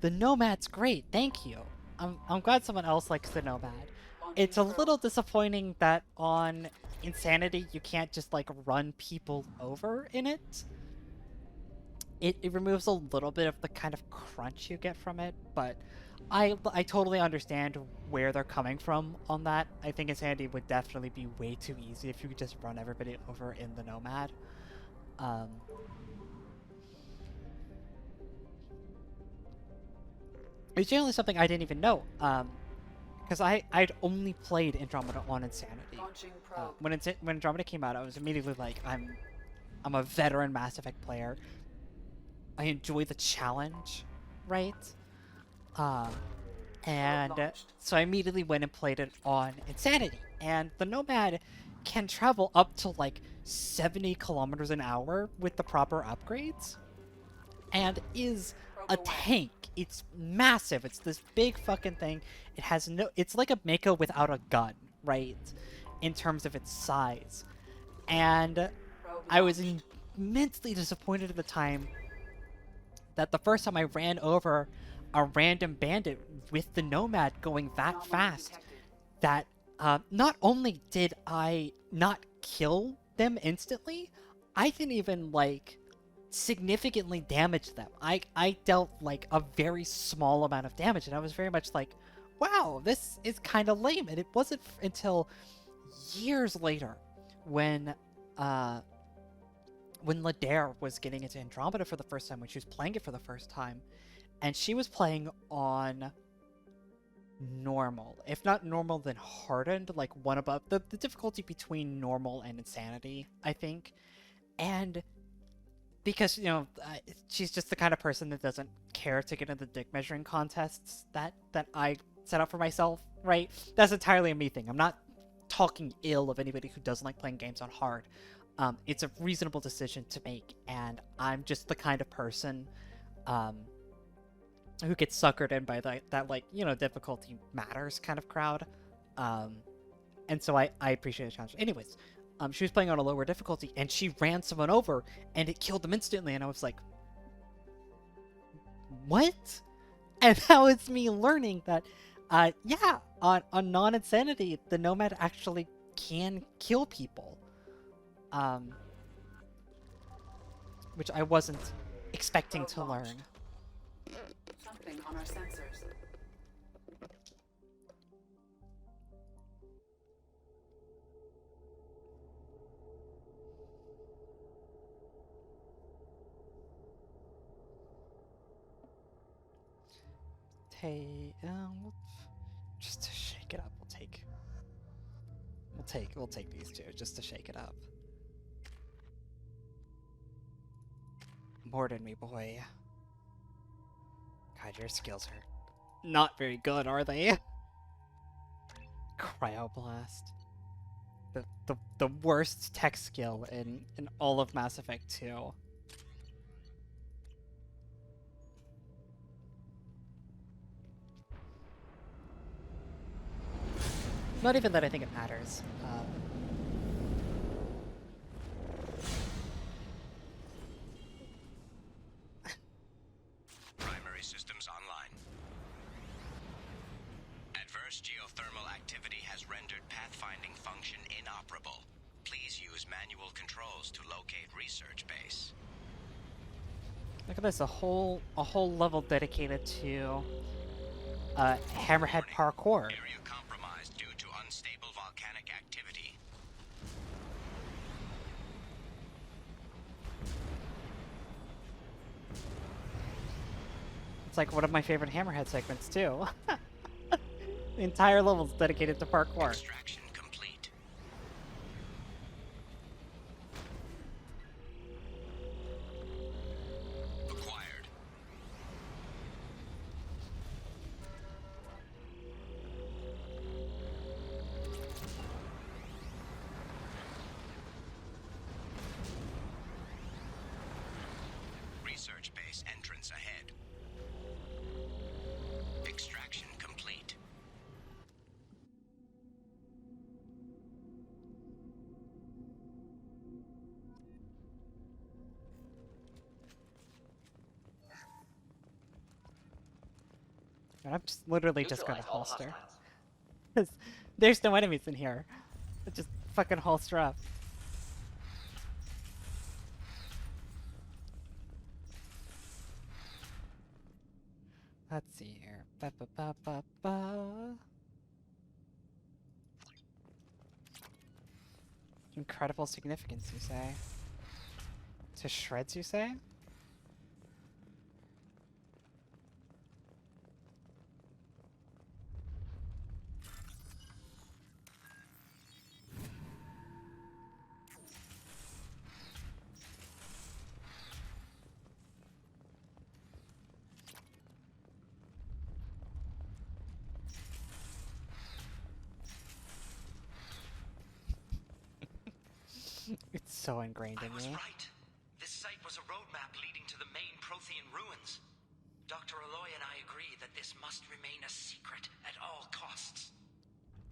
The Nomad's great, thank you. I'm glad someone else likes the Nomad. it's a little disappointing that on Insanity you can't just like run people over in it. It removes a little bit of the kind of crunch you get from it, but I totally understand where they're coming from on that. I think Insanity would definitely be way too easy if you could just run everybody over in the Nomad. It's generally something I didn't even know, because I'd only played Andromeda on Insanity. When Andromeda came out, I was immediately like, I'm a veteran Mass Effect player. I enjoy the challenge, right? And so I immediately went and played it on Insanity. And the Nomad can travel up to like 70 kilometers an hour with the proper upgrades. And is a tank. It's massive. It's this big fucking thing. It has no... It's like a Mako without a gun, right? In terms of its size. And I was immensely disappointed at the time that the first time I ran over a random bandit with the Nomad going that fast, that not only did I not kill them instantly, I didn't even, like, significantly damage them. I dealt, like, a very small amount of damage, and I was very much like, wow, this is kind of lame. And it wasn't until years later when Ladare was getting into Andromeda for the first time, when she was playing it for the first time, and she was playing on normal. If not normal, then hardened, like one above. The difficulty between normal and Insanity, I think. And because, you know, she's just the kind of person that doesn't care to get into the dick measuring contests that I set up for myself, right? That's entirely a me thing. I'm not talking ill of anybody who doesn't like playing games on hard. It's a reasonable decision to make, and I'm just the kind of person who gets suckered in by that like, you know, difficulty matters kind of crowd. And so I appreciate the challenge. Anyways, she was playing on a lower difficulty, and she ran someone over, and it killed them instantly, and I was like, what? And that was me learning that, yeah, on non-Insanity, the Nomad actually can kill people. Which I wasn't expecting to learn. Something on our sensors. Hey, just to shake it up, we'll take these two just to shake it up. More than me, boy. God, your skills are not very good, are they? Cryoblast. The worst tech skill in all of Mass Effect 2. Not even that I think it matters. Primary systems online. Adverse geothermal activity has rendered pathfinding function inoperable. Please use manual controls to locate research base. Look at this, a whole level dedicated to Hammerhead parkour. Area compromised due to unstable volcanic activity. It's like one of my favorite Hammerhead segments too. The entire level is dedicated to parkour. Extraction complete. Acquired. Research base entrance ahead. Extraction complete. And I'm just literally just gonna holster. Because There's no enemies in here. Just fucking holster up. Let's see here. Ba ba ba ba ba. Incredible significance, you say? To shreds, you say? It's so ingrained in I was me. right. This site was a roadmap leading to the main Prothean ruins. Dr. Aloy and I agree that this must remain a secret at all costs.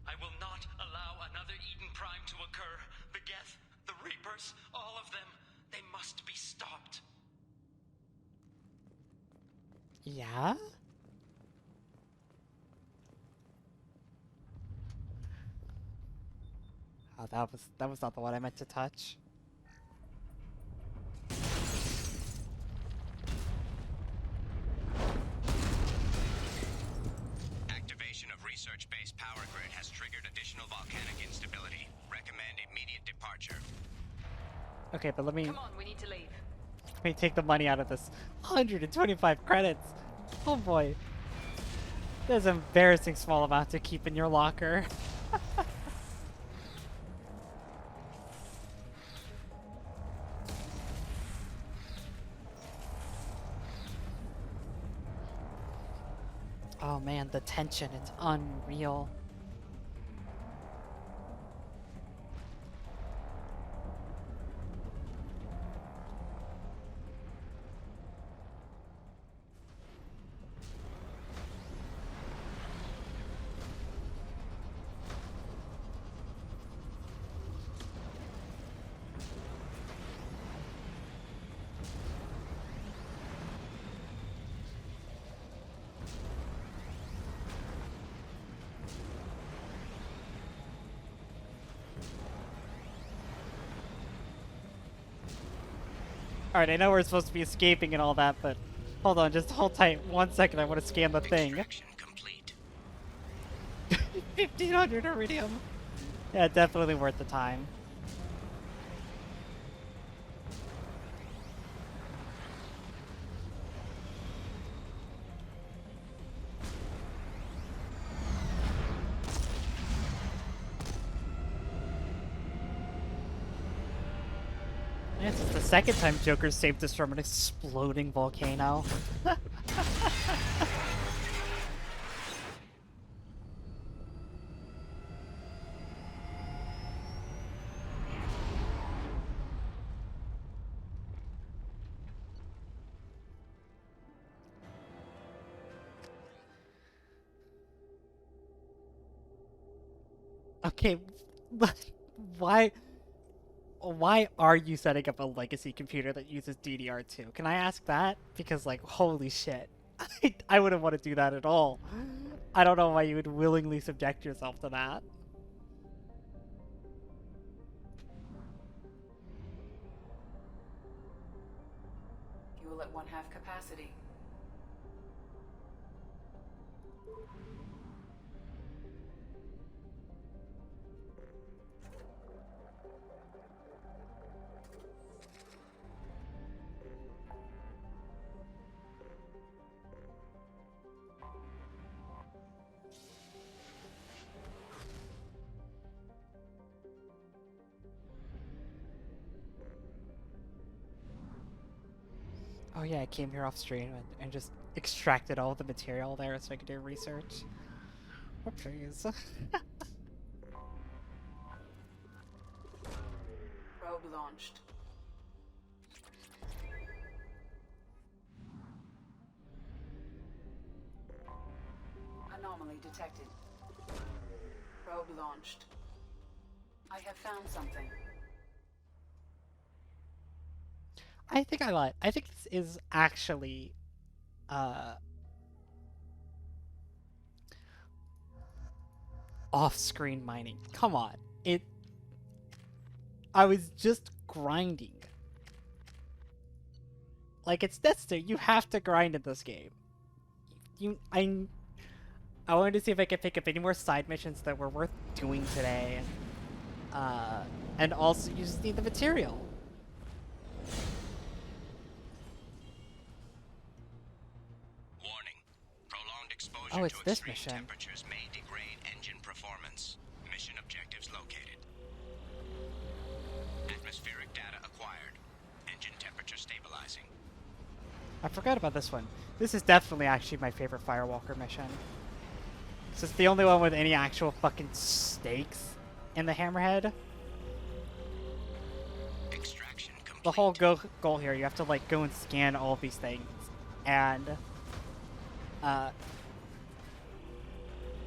I will not allow another Eden Prime to occur. The Geth, the Reapers, all of them, they must be stopped. Yeah? Oh, that was not the one I meant to touch. Activation of research-based power grid has triggered additional volcanic instability. Recommend immediate departure. Okay, but let me Come on, we need to leave. take the money out of this. 125 credits. Oh boy. There's an embarrassing small amount to keep in your locker. Oh man, the tension, it's unreal. Alright, I know we're supposed to be escaping and all that, but hold on, just hold tight 1 second, I want to scan the thing. 1500 iridium! Yeah, definitely worth the time. This is the second time Joker saved us from an exploding volcano. Okay, why are you setting up a legacy computer that uses DDR2? Can I ask that? Because, like, holy shit. I wouldn't want to do that at all. I don't know why you would willingly subject yourself to that. Fuel at 1/2 capacity. Oh yeah, I came here off stream and just extracted all the material there so I could do research. Oh please. Probe launched. Anomaly detected. Probe launched. I have found something. I think I lied. I think this is actually off-screen mining. Come on. I was just grinding. Like, it's necessary. You have to grind in this game. I wanted to see if I could pick up any more side missions that were worth doing today. And also, you just need the material. Warning. Prolonged exposure Oh, it's to this extreme mission. temperatures may degrade engine performance. Mission objectives located. Atmospheric data acquired. Engine temperature stabilizing. I forgot about this one. This is definitely actually my favorite Firewalker mission. It's the only one with any actual fucking stakes in the Hammerhead. Extraction complete. The whole goal here, you have to like go and scan all of these things, and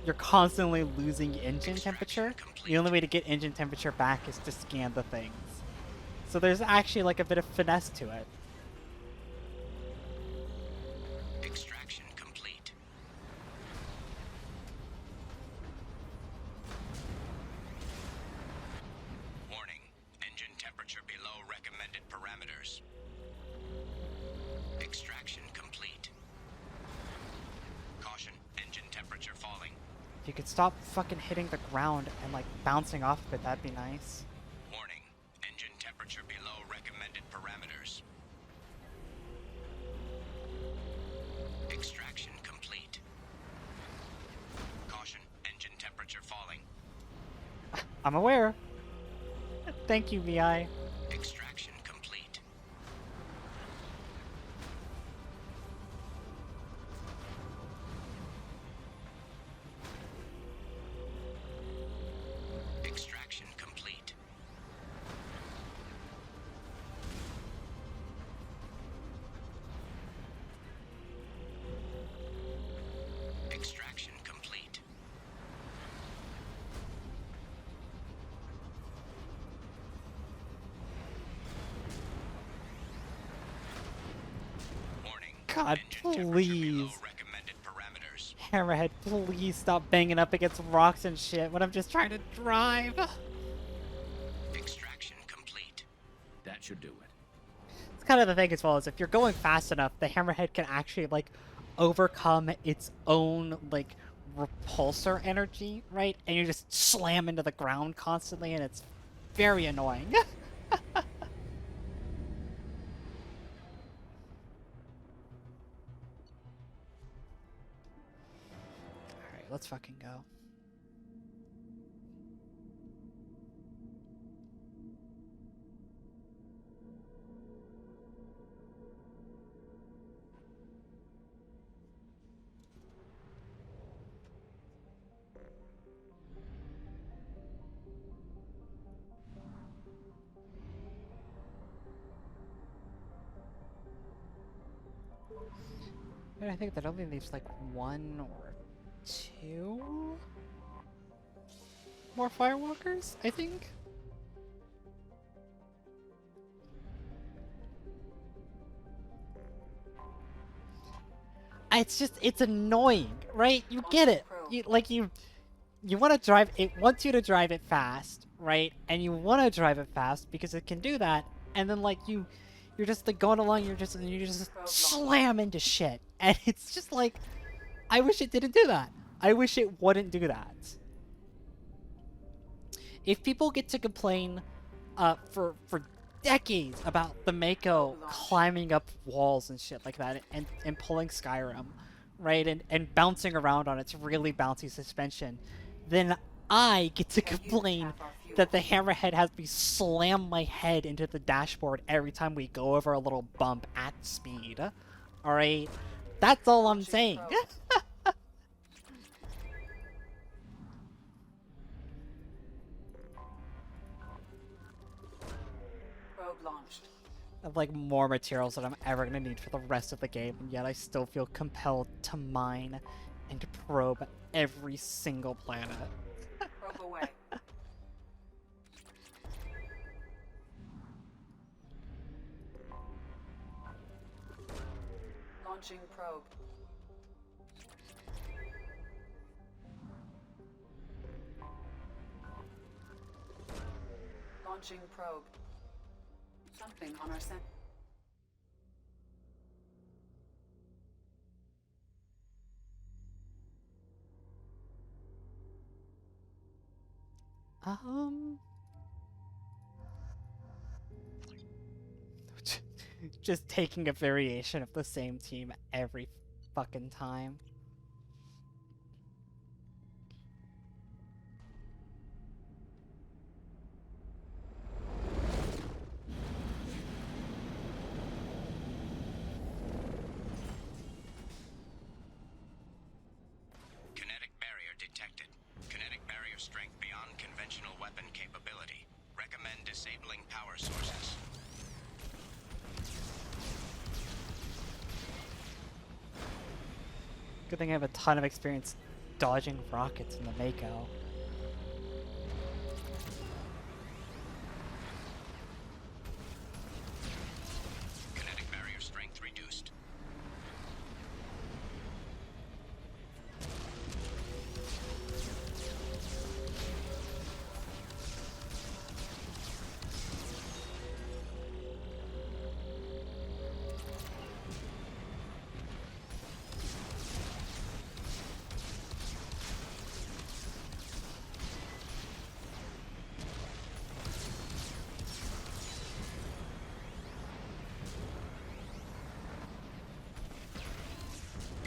you're constantly losing engine temperature. The only way to get engine temperature back is to scan the things. So there's actually like a bit of finesse to it. Extraction complete. Warning. Engine temperature below recommended parameters. Extraction complete. Caution. Engine temperature falling. If you could stop fucking hitting the ground and like bouncing off of it, that'd be nice. Warning. Engine temperature below recommended parameters. Extraction complete. Caution. Engine temperature falling. I'm aware. Thank you, VI. Extraction complete. Extraction complete. Extraction complete. Warning. God, Engine temperature below please. recommended parameters. Hammerhead, please stop banging up against rocks and shit when I'm just trying to drive. Extraction complete. That should do it. It's kind of the thing as well, is if you're going fast enough, the Hammerhead can actually, like, overcome its own, like, repulsor energy, right? And you just slam into the ground constantly, and it's very annoying. Alright, let's fucking go. And I think that only leaves like one or two more Firewalkers, I think. It's annoying, right? You get it. You want to drive it, wants you to drive it fast, right? And you want to drive it fast because it can do that. And then like you're just like going along, you just slam into shit. And it's just like, I wish it didn't do that. I wish it wouldn't do that. If people get to complain for decades about the Mako climbing up walls and shit like that and pulling Skyrim, right? And bouncing around on its really bouncy suspension, then I get to complain that the Hammerhead has me slam my head into the dashboard every time we go over a little bump at speed. Alright? That's all I'm saying. Probe launched. I have like more materials that I'm ever gonna need for the rest of the game, and yet I still feel compelled to mine and to probe every single planet. Probe away. Launching probe. Launching probe. Something on our scent. Just taking a variation of the same team every fucking time. Kinetic barrier detected. Kinetic barrier strength beyond conventional weapon capability. Recommend disabling power sources. Good thing I have a ton of experience dodging rockets in the Mako. Kinetic barrier strength reduced.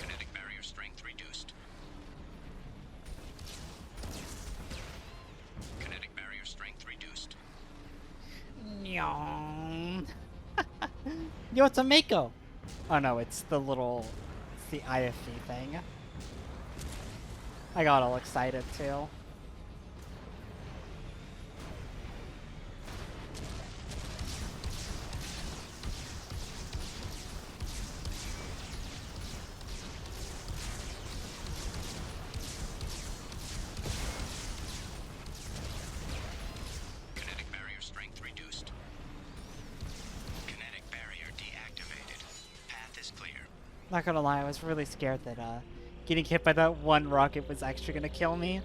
Kinetic barrier strength reduced. Kinetic barrier strength reduced. Nyong. Yo, it's a Mako! Oh no, it's the little... It's the IFV thing. I got all excited too. Kinetic barrier strength reduced. Kinetic barrier deactivated. Path is clear. Not gonna lie, I was really scared that getting hit by that one rocket was actually gonna kill me.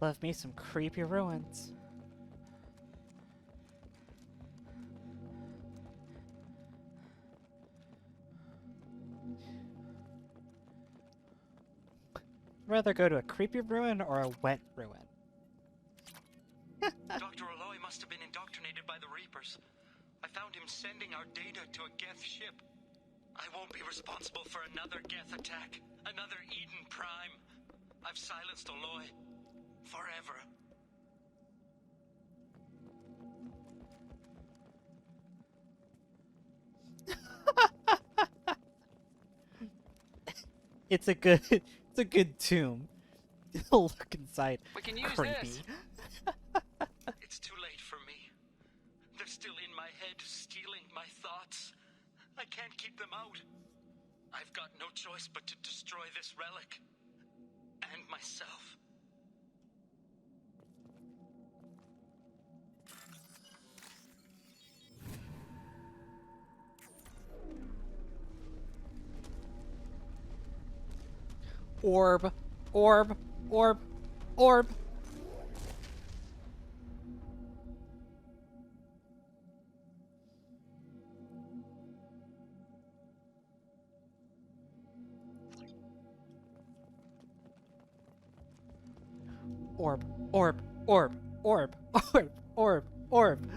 Love me some creepy ruins. Rather go to a creepy ruin or a wet ruin? Dr. Aloy must have been indoctrinated by the Reapers. I found him sending our data to a Geth ship. I won't be responsible for another Geth attack. Another Eden Prime. I've silenced Aloy. Forever. It's a good tomb. Look inside. We can use Creepy. this. It's too late for me. They're still in my head, stealing my thoughts. I can't keep them out. I've got no choice but to destroy this relic. And myself. Orb, orb, orb, orb. Orb, orb, orb, orb, orb, orb, orb.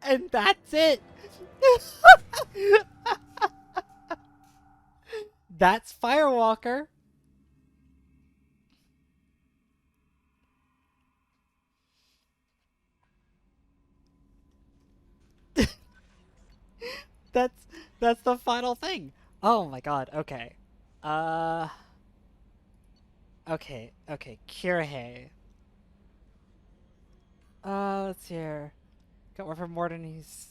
And that's it. That's Firewalker. that's that's the final thing. Oh my god. Okay. Uh. Okay. Kirihei. Let's see here. Got one from Morden. He's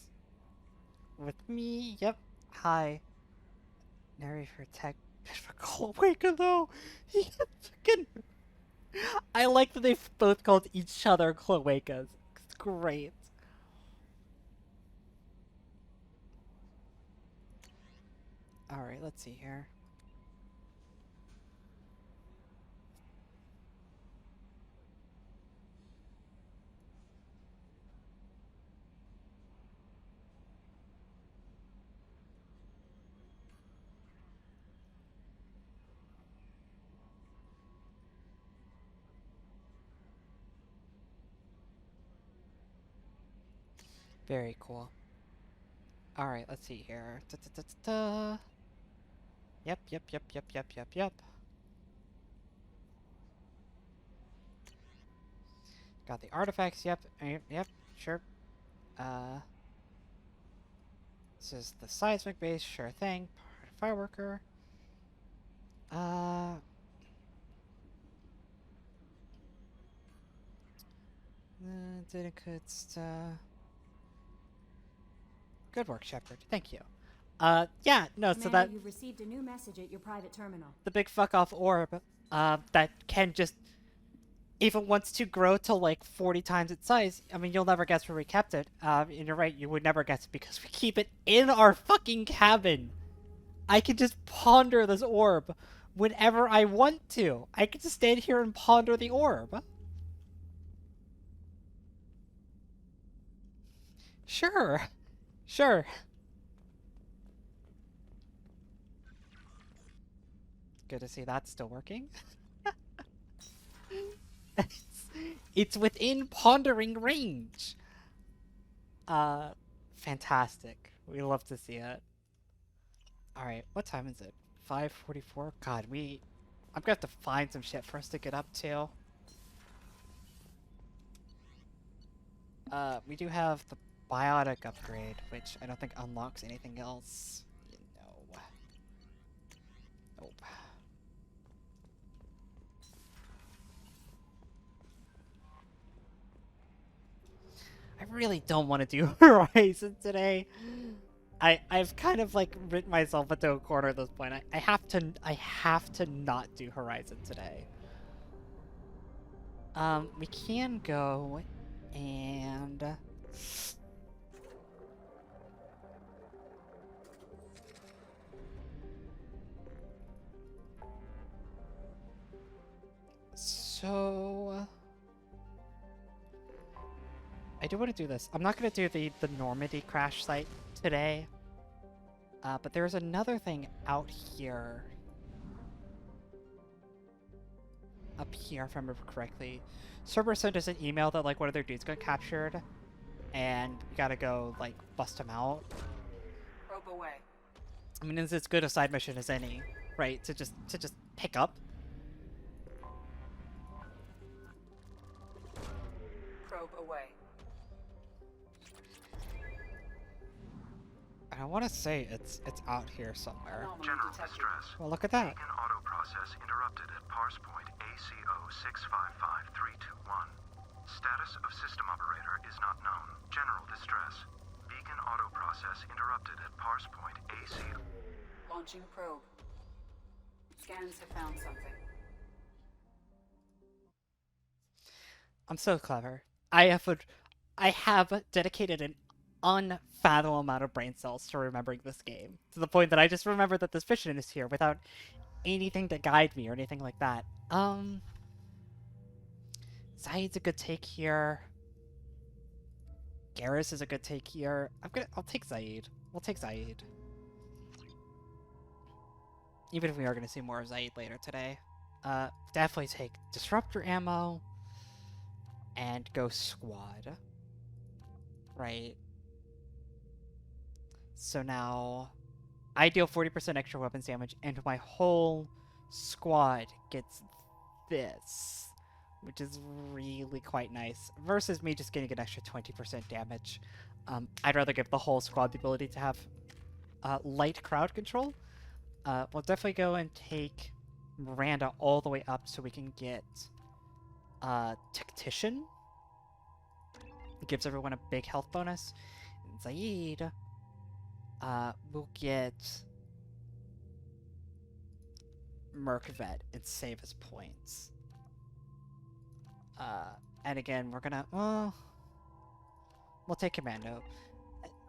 with me. Yep. Hi. Nary for tech. For Cloaca though. He fucking. I like that they've both called each other Cloacas. It's great. Alright, let's see here. Very cool. Alright, let's see here. Yep. Got the artifacts, yep, sure. This is the seismic base, sure thing. Fireworker. Data codes, Good work, Shepard. Thank you. Yeah, no, Commander, so that... you've received a new message at your private terminal. The big fuck-off orb, that can just... If it wants to grow to, like, 40 times its size, I mean, you'll never guess where we kept it. And you're right, you would never guess it because we keep it in our fucking cabin. I can just ponder this orb whenever I want to. I can just stand here and ponder the orb. Sure. Good to see that's still working. It's within pondering range. Fantastic. We love to see it. Alright, what time is it? 5:44? God, I'm gonna have to find some shit for us to get up to. We do have the biotic upgrade, which I don't think unlocks anything else. No. Nope. I really don't want to do Horizon today. I've kind of like written myself into a corner at this point. I have to not do Horizon today. We can go and so I do want to do this. I'm not going to do the Normandy crash site today. But there's another thing out here. Up here, if I remember correctly. Cerberus sent us an email that like one of their dudes got captured. And we gotta go like bust him out. Probe away. I mean, it's as good a side mission as any, right? To just pick up. Probe away. I want to say it's out here somewhere. General distress. Well, look at that. Beacon auto process interrupted at parse point ACO 655321. Status of system operator is not known. General distress. Beacon auto process interrupted at parse point ACO. Launching probe. Scans have found something. I'm so clever. I have dedicated an unfathomable amount of brain cells to remembering this game. To the point that I just remember that this mission is here without anything to guide me or anything like that. Zaeed's a good take here. Garrus is a good take here. I'll take Zaeed. We'll take Zaeed. Even if we are gonna see more of Zaeed later today. Definitely take Disruptor ammo and go squad. Right. So now I deal 40% extra weapons damage, and my whole squad gets this, which is really quite nice, versus me just getting an extra 20% damage. I'd rather give the whole squad the ability to have light crowd control. We'll definitely go and take Miranda all the way up so we can get Tactician. It gives everyone a big health bonus. And Zaeed, we'll get Merc Vet and save his points. And again, we're gonna, well, we'll take Commando.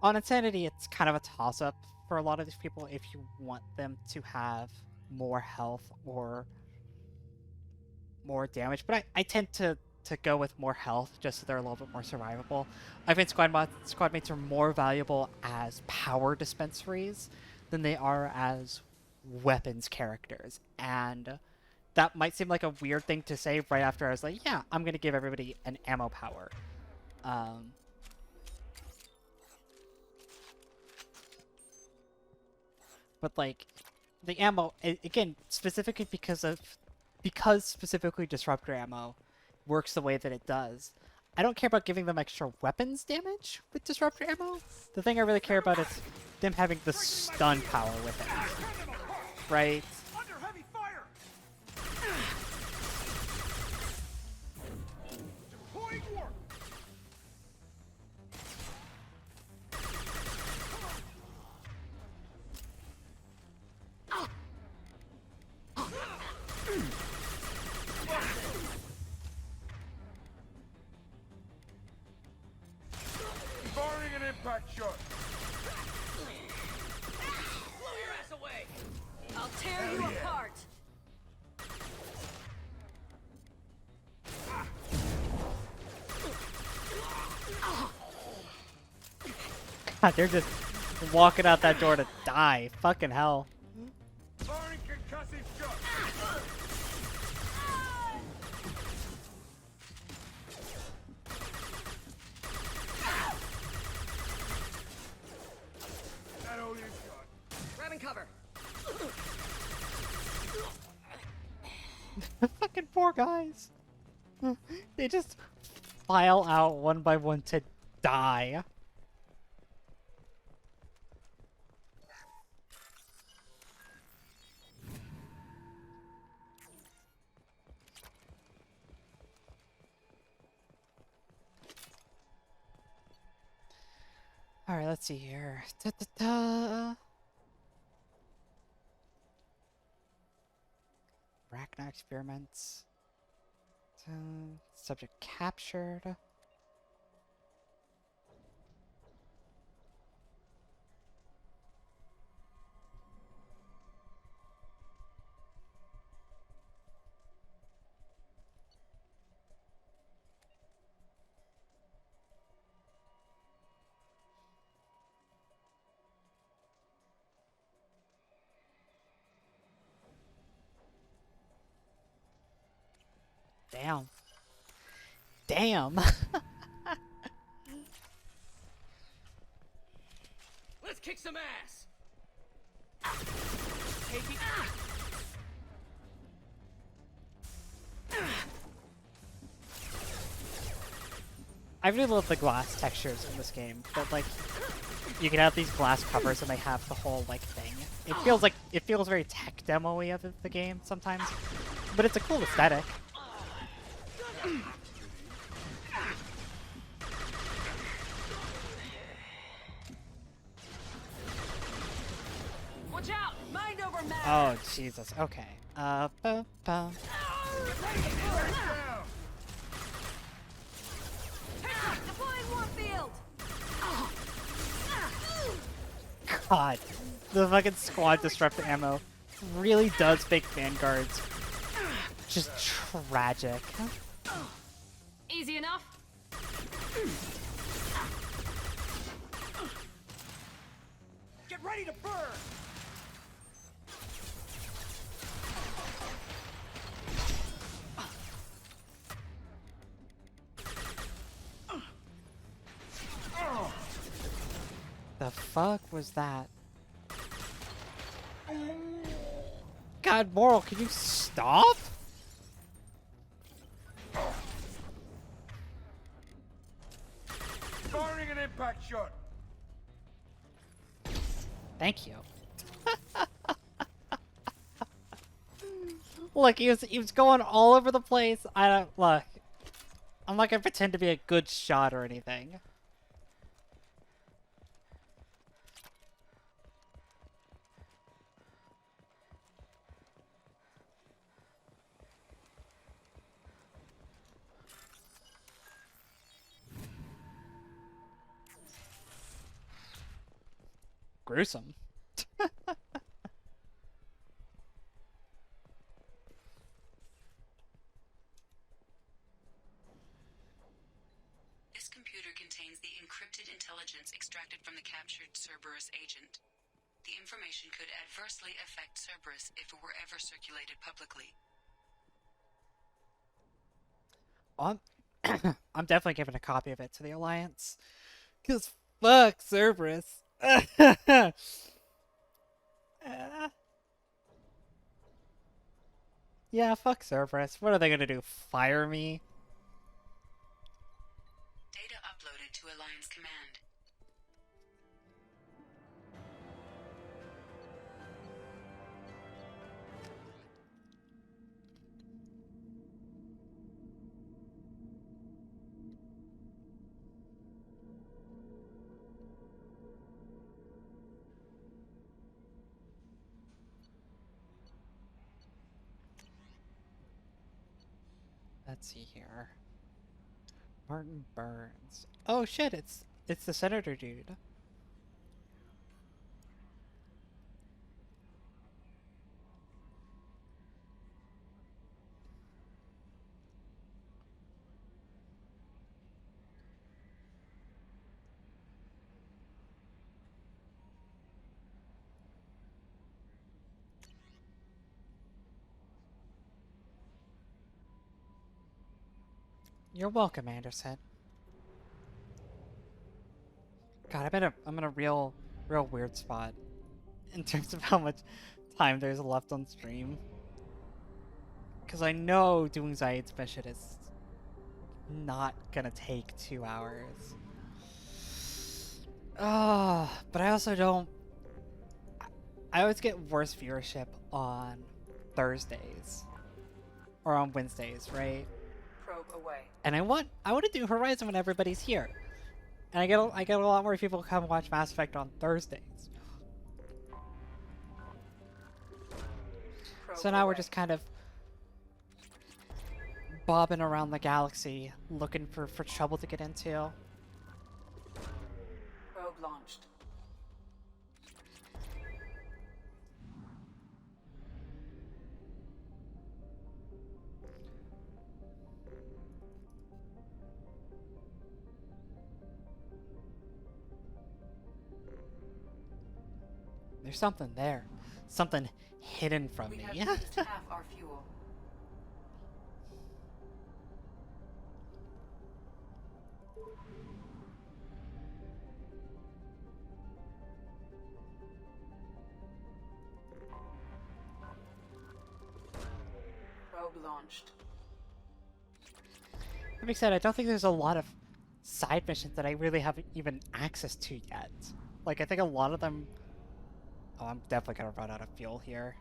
On Insanity, it's kind of a toss-up for a lot of these people if you want them to have more health or more damage, but I tend to go with more health just so they're a little bit more survivable. I think squad mates are more valuable as power dispensaries than they are as weapons characters, and that might seem like a weird thing to say right after I was like, yeah, I'm gonna give everybody an ammo power. But like, the ammo, again, specifically because specifically Disruptor ammo works the way that it does, I don't care about giving them extra weapons damage with Disruptor ammo. The thing I really care about is them having the stun power with it. Right? Firing an impact shot. Blow your ass away! I'll tear you apart! God, they're just walking out that door to die. Fucking hell. Firing concussive shot. That only a shot. Grabbing cover. Fucking poor guys. They just file out one by one to die. Alright, let's see here. Rachna experiments. Subject captured. Damn. Damn. Let's kick some ass! I really love the glass textures in this game, but like, you can have these glass covers and they have the whole like thing. It feels very tech demo-y of the game sometimes, but it's a cool aesthetic. Watch out! Mind over matter! Oh Jesus. Okay. Deploying Warfield! God, the fucking squad disruptor ammo really does make Vanguards just tragic. Easy enough? Get ready to burn! The fuck was that? God, Moral, can you stop? Firing an impact shot. Thank you. Look, he was going all over the place. I don't look. I'm not gonna pretend to be a good shot or anything. Gruesome. This computer contains the encrypted intelligence extracted from the captured Cerberus agent. The information could adversely affect Cerberus if it were ever circulated publicly. I'm definitely giving a copy of it to the Alliance. Cause fuck Cerberus. Yeah, fuck Cerberus. What are they gonna do? Fire me? Data uploaded to Alliance Command. Let's see here. Martin Burns. Oh shit, it's the senator dude. You're welcome, Anderson. God, I'm in a real weird spot in terms of how much time there's left on stream. Because I know doing Zaeed's mission is not gonna take 2 hours. But I also don't. I always get worse viewership on Thursdays or on Wednesdays, right? Probe away. And I want to do Horizon when everybody's here, and I get a lot more people come watch Mass Effect on Thursdays. Probe So now away. we're just kind of bobbing around the galaxy looking for trouble to get into. Probe launched. There's something there, something hidden from We me. have used half our fuel. Probe launched. That being said, I don't think there's a lot of side missions that I really have even access to yet. Like, I think a lot of them... Oh, I'm definitely gonna run out of fuel here.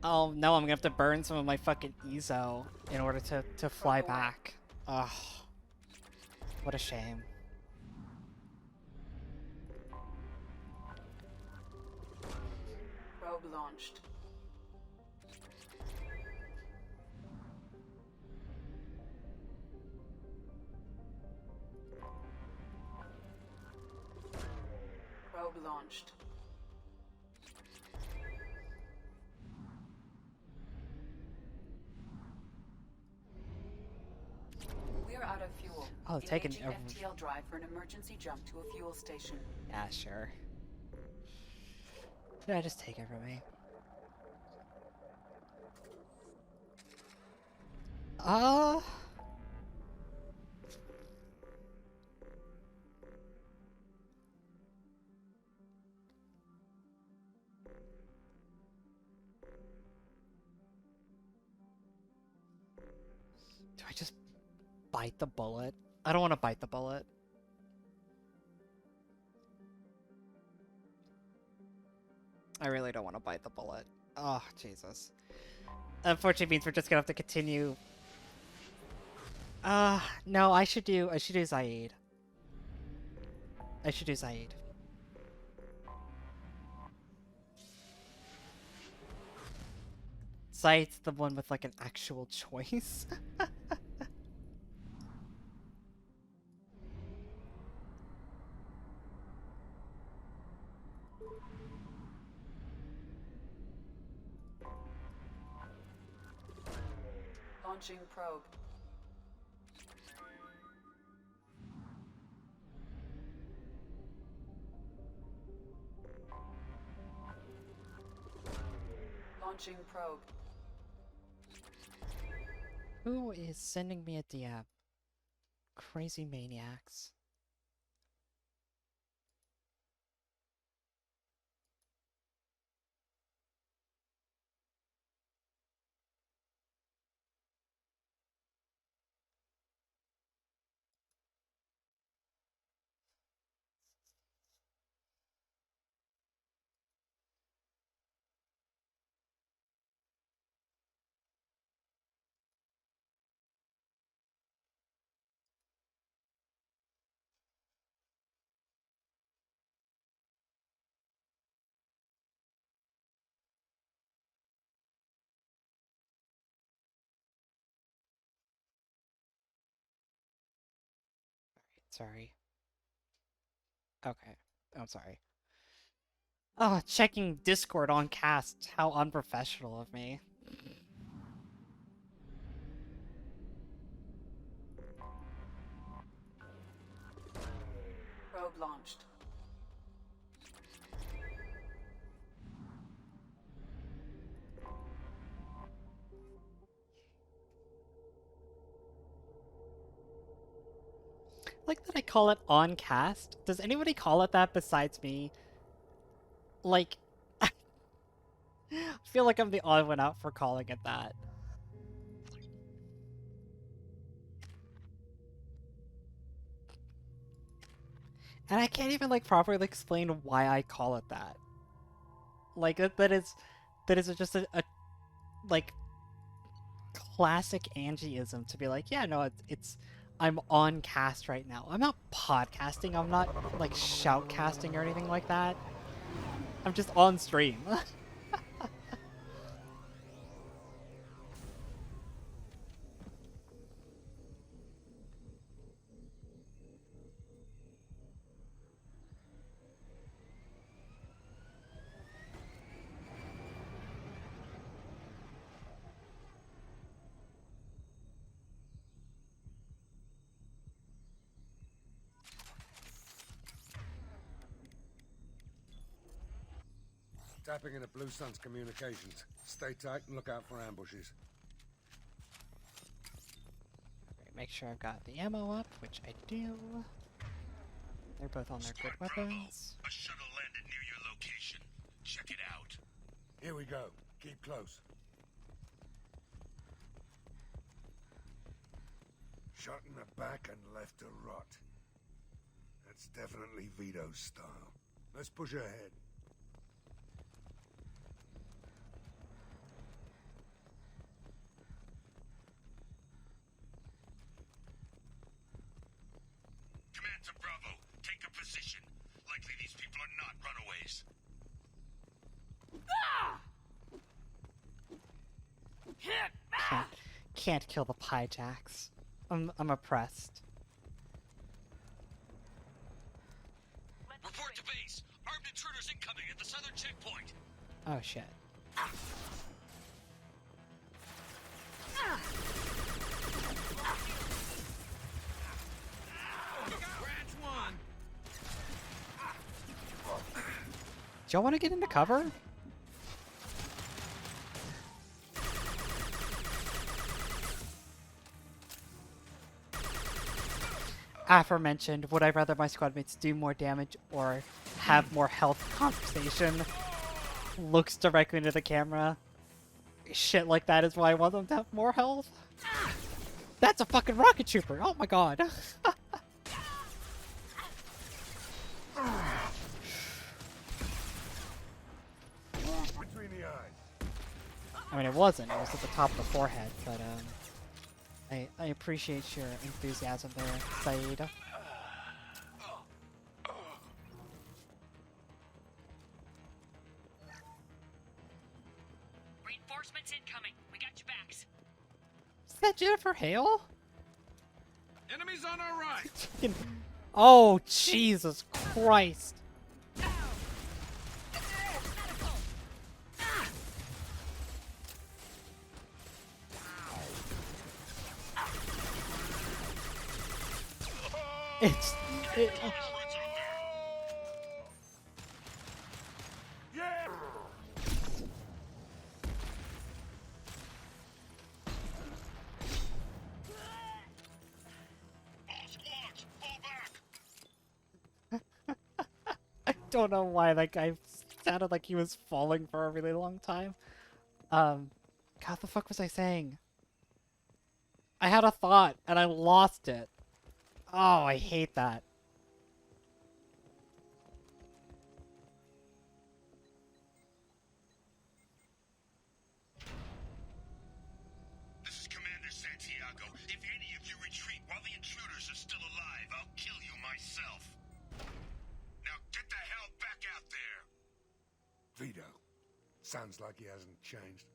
Oh, no, I'm gonna have to burn some of my fucking Ezo in order to fly back. Ugh. What a shame. Probe launched. Probe launched. We are out of fuel. Oh, taking Engaging FTL drive for an emergency jump to a fuel station. Yeah, sure. Did I just take it from me? bite the bullet. I don't want to bite the bullet. I really don't want to bite the bullet. Oh, Jesus. Unfortunately means we're just gonna have to continue. No, I should do Zaeed. I should do Zaeed. Zaeed's the one with like an actual choice. Launching probe. Launching probe. Who is sending me a DM? Crazy maniacs. Sorry. Okay. I'm sorry. Oh, checking Discord on cast. How unprofessional of me. Probe launched. Like that I call it on cast. Does anybody call it that besides me? Like, I feel like I'm the odd one out for calling it that. And I can't even like properly explain why I call it that. Like that is just a like classic Angieism to be like, yeah, no, it's I'm on cast right now. I'm not podcasting. I'm not like shoutcasting or anything like that. I'm just on stream. Tapping into Blue Sun's communications. Stay tight and look out for ambushes. Okay, make sure I've got the ammo up, which I do. They're both on their good weapons. A shuttle landed near your location. Check it out. Here we go. Keep close. Shot in the back and left to rot. That's definitely Vito's style. Let's push ahead. Command to Bravo. Take a position. Likely these people are not runaways. Can't kill the Pyjacks. I'm oppressed. Report to base. Armed intruders incoming at the southern checkpoint. Oh shit. Do y'all want to get into cover? Aforementioned, would I rather my squad mates do more damage or have more health compensation? Looks directly into the camera. Shit like that is why I want them to have more health. That's a fucking rocket trooper. Oh my god. Between the eyes. I mean, it wasn't. It was at the top of the forehead, but I appreciate your enthusiasm there, Zaeed. Reinforcements incoming. We got your backs. Is that Jennifer Hale? Enemies on our right. Oh, Jesus Christ. It's... I don't know why that guy sounded like he was falling for a really long time. God, the fuck was I saying? I had a thought and I lost it. Oh, I hate that. This is Commander Santiago. If any of you retreat while the intruders are still alive, I'll kill you myself. Now get the hell back out there! Vito. Sounds like he hasn't changed.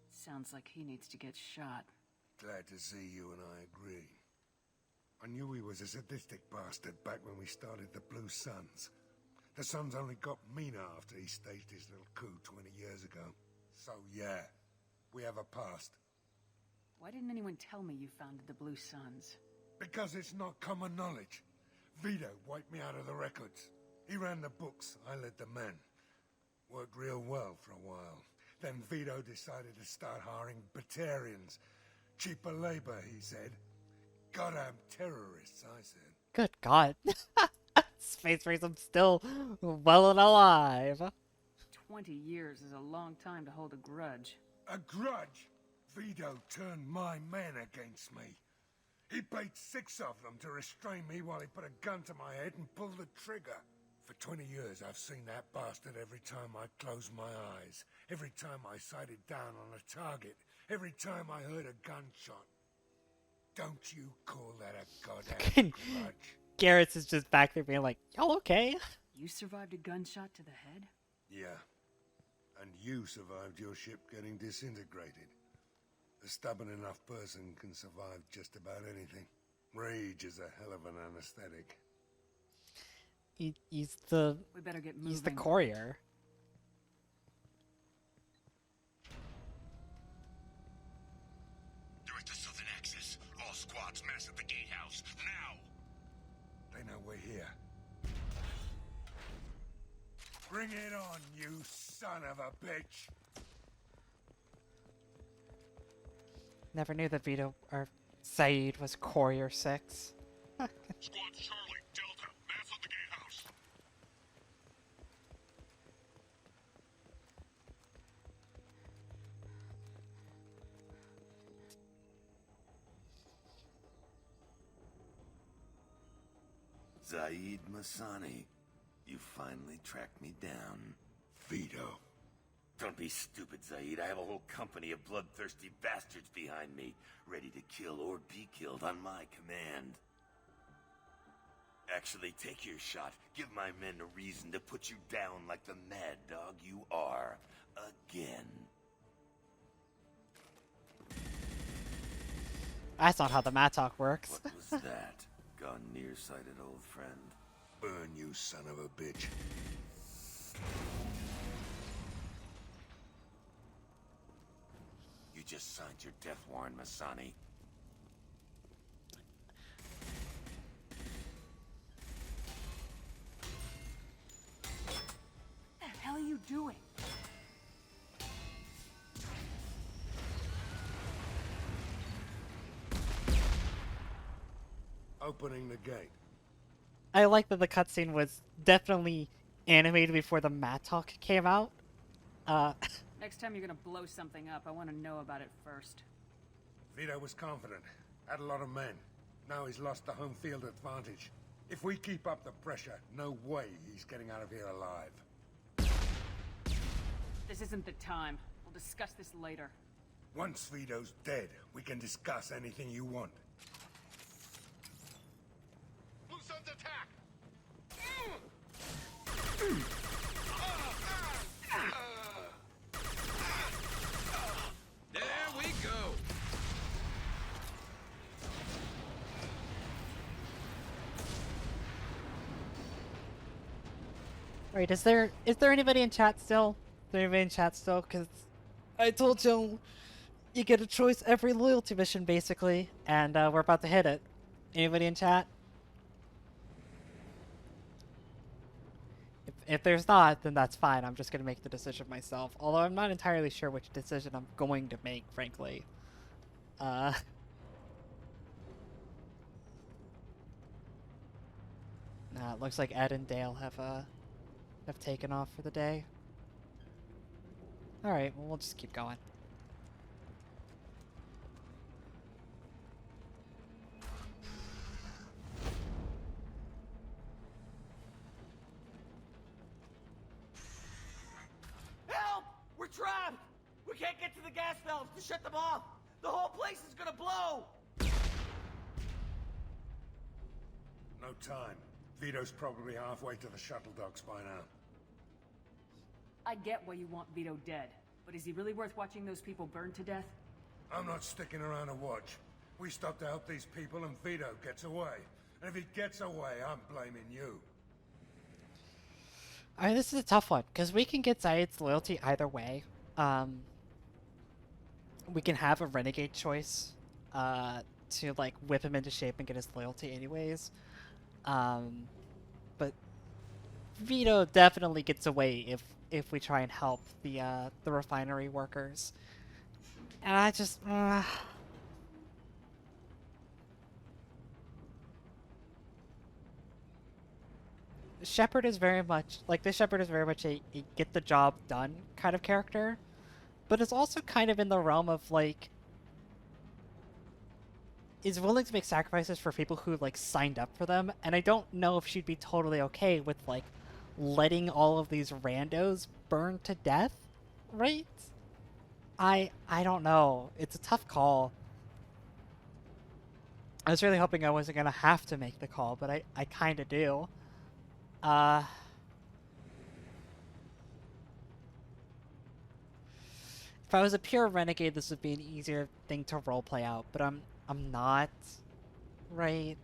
Sounds like he needs to get shot. Glad to see you and I agree. I knew he was a sadistic bastard back when we started the Blue Suns. The Suns only got meaner after he staged his little coup 20 years ago. So yeah, we have a past. Why didn't anyone tell me you founded the Blue Suns? Because it's not common knowledge. Vito wiped me out of the records. He ran the books, I led the men. Worked real well for a while. Then Vito decided to start hiring Batarians. Cheaper labor, he said. Goddamn terrorists, I said. Good God. Space Race, I'm still well and alive. 20 years is a long time to hold a grudge. A grudge? Vito turned my men against me. He paid 6 of them to restrain me while he put a gun to my head and pulled the trigger. For 20 years, I've seen that bastard every time I closed my eyes. Every time I sighted down on a target. Every time I heard a gunshot. Don't you call that a goddamn grudge? Garrett's is just back there being like, y'all okay? You survived a gunshot to the head? Yeah. And you survived your ship getting disintegrated. A stubborn enough person can survive just about anything. Rage is a hell of an anesthetic. He's the... We better get moving. He's the courier. Direct to Southern Access. All squads mass at the gatehouse. Now! They know we're here. Bring it on, you son of a bitch! Never knew that Vito or Zaeed was Courier 6. Squad Charlie, Delta, mass at the gatehouse. Zaeed Masani, you finally tracked me down. Vito. Don't be stupid, Zaeed. I have a whole company of bloodthirsty bastards behind me, ready to kill or be killed on my command. Actually, take your shot. Give my men a reason to put you down like the mad dog you are. Again. That's not how the Mattock works. What was that? Gone nearsighted, old friend. Burn, you son of a bitch. You just signed your death warrant, Masani. What the hell are you doing? Opening the gate. I like that the cutscene was definitely animated before the Mattock came out. Next time you're gonna blow something up, I want to know about it first. Vito was confident. Had a lot of men. Now he's lost the home field advantage. If we keep up the pressure, no way he's getting out of here alive. This isn't the time. We'll discuss this later. Once Vito's dead, we can discuss anything you want. Blue Sun's attack! There we go. Right, is there anybody in chat still? Is there anybody in chat still? Because I told you you get a choice every loyalty mission, basically, and we're about to hit it. Anybody in chat? If there's not, then that's fine. I'm just going to make the decision myself. Although I'm not entirely sure which decision I'm going to make, frankly. Nah, it looks like Ed and Dale have taken off for the day. Alright, well, we'll just keep going. Help! We're trapped! We can't get to the gas valves to shut them off! The whole place is gonna blow! No time. Vito's probably halfway to the shuttle docks by now. I get why you want Vito dead, but is he really worth watching those people burn to death? I'm not sticking around to watch. We stop to help these people and Vito gets away. And if he gets away, I'm blaming you. Alright, this is a tough one, because we can get Zaeed's loyalty either way. We can have a renegade choice to, like, whip him into shape and get his loyalty anyways. But Vito definitely gets away if we try and help the refinery workers. And I just... Shepard is very much, like, this Shepard is very much a get the job done kind of character, but it's also kind of in the realm of, like, is willing to make sacrifices for people who, like, signed up for them, and I don't know if she'd be totally okay with, like, letting all of these randos burn to death, right? I don't know. It's a tough call. I was really hoping I wasn't gonna have to make the call, but I kinda do. If I was a pure renegade, this would be an easier thing to roleplay out, but I'm not, right?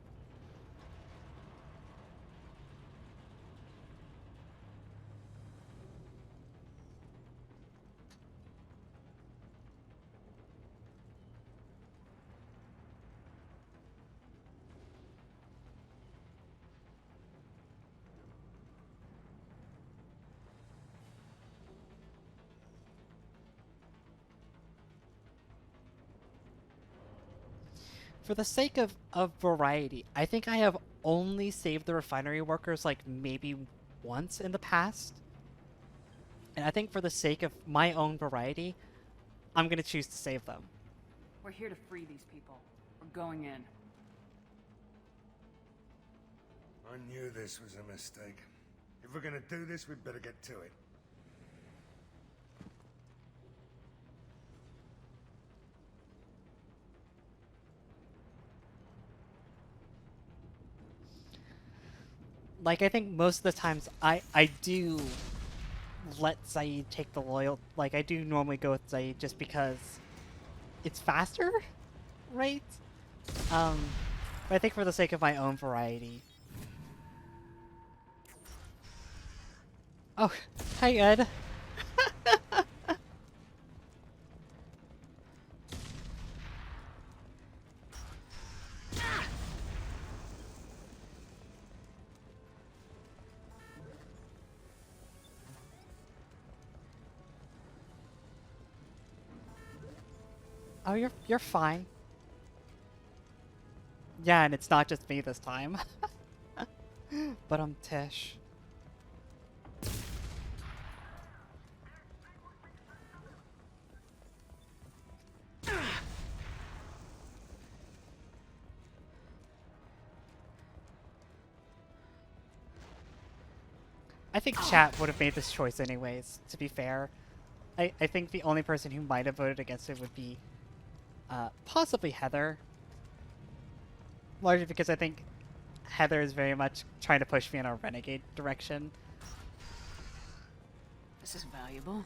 For the sake of variety, I think I have only saved the refinery workers like maybe once in the past. And I think for the sake of my own variety, I'm going to choose to save them. We're here to free these people. We're going in. I knew this was a mistake. If we're gonna do this, we'd better get to it. Like, I think most of the times I do let Zaeed take the loyal... Like, I do normally go with Zaeed just because it's faster, right? But I think for the sake of my own variety... Oh, hi Ed. Oh, you're fine. Yeah, and it's not just me this time. But I'm Tish. I think chat would have made this choice anyways, to be fair. I think the only person who might have voted against it would be possibly Heather. Largely because I think Heather is very much trying to push me in a renegade direction. This is valuable.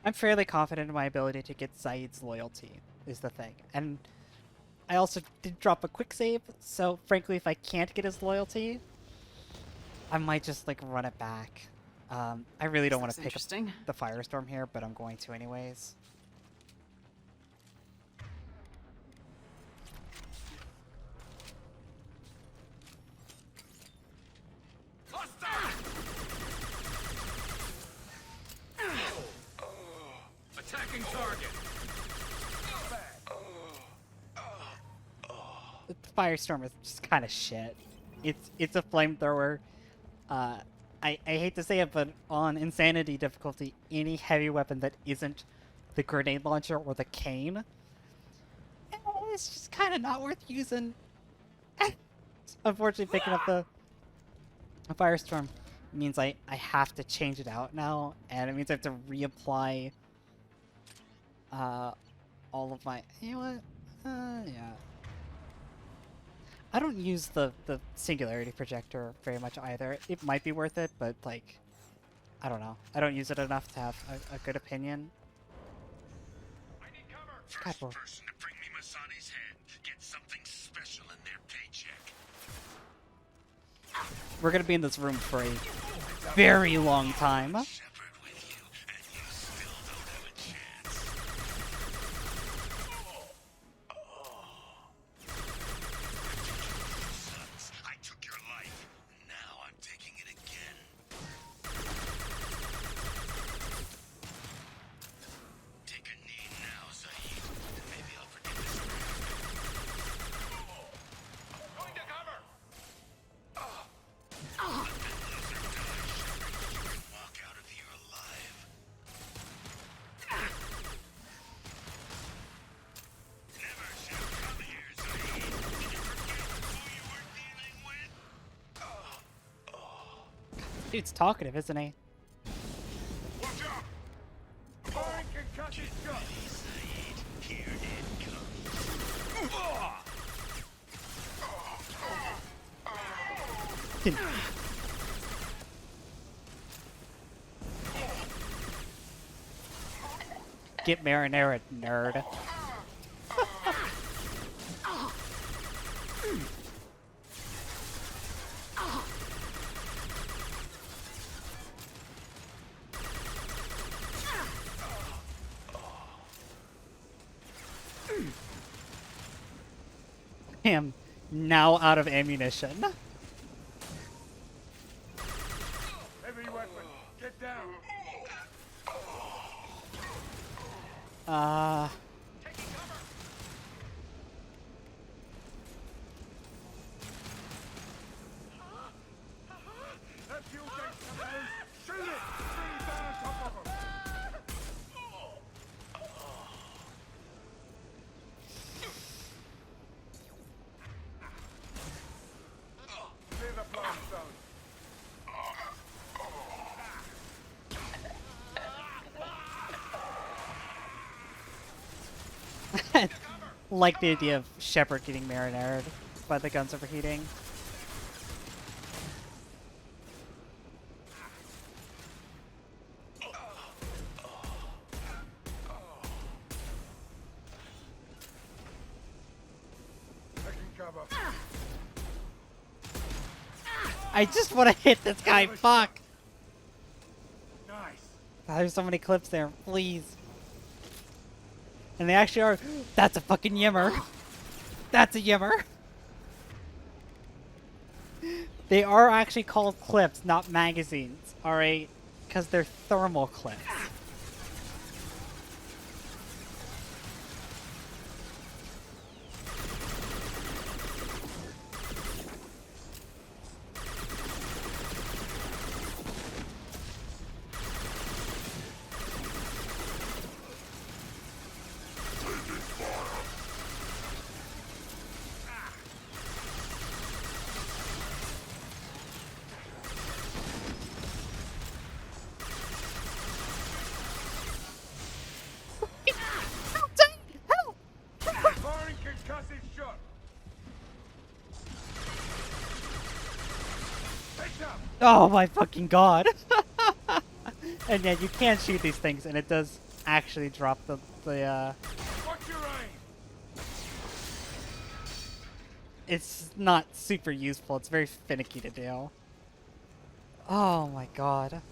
I'm fairly confident in my ability to get Zaeed's loyalty, is the thing. And I also did drop a quick save, so frankly, if I can't get his loyalty, I might just, like, run it back. I really don't want to pick up the Firestorm here, but I'm going to anyways. Attacking target. The Firestorm is just kind of shit. It's a flamethrower. I hate to say it, but on Insanity difficulty, any heavy weapon that isn't the grenade launcher or the cane, it's just kind of not worth using. Unfortunately, picking up the Firestorm means I have to change it out now, and it means I have to reapply all of my... You know what? Yeah. I don't use the Singularity Projector very much either. It might be worth it, but, like, I don't know. I don't use it enough to have a good opinion. First person to bring me Masani's head gets something special in their paycheck. We're gonna be in this room for a very long time. Dude's talkative, isn't he? Watch out! Firing concussion shot! Here it comes. Get marinara, nerd. I am now out of ammunition. Heavy weapon, get down. That fuel tank's coming loose. Shoot it! Bring it down on top of him. Clear the blast zone. Like the idea of Shepard getting marinated by the guns overheating. I just want to hit this guy. Fuck. Nice. There's so many clips there. Please. And they actually are. That's a fucking yimmer. That's a yimmer. They are actually called clips, not magazines. Alright? Because they're thermal clips. Oh my fucking god! And yeah, you can shoot these things, and it does actually drop the What's your aim? It's not super useful. It's very finicky to do. Oh my god.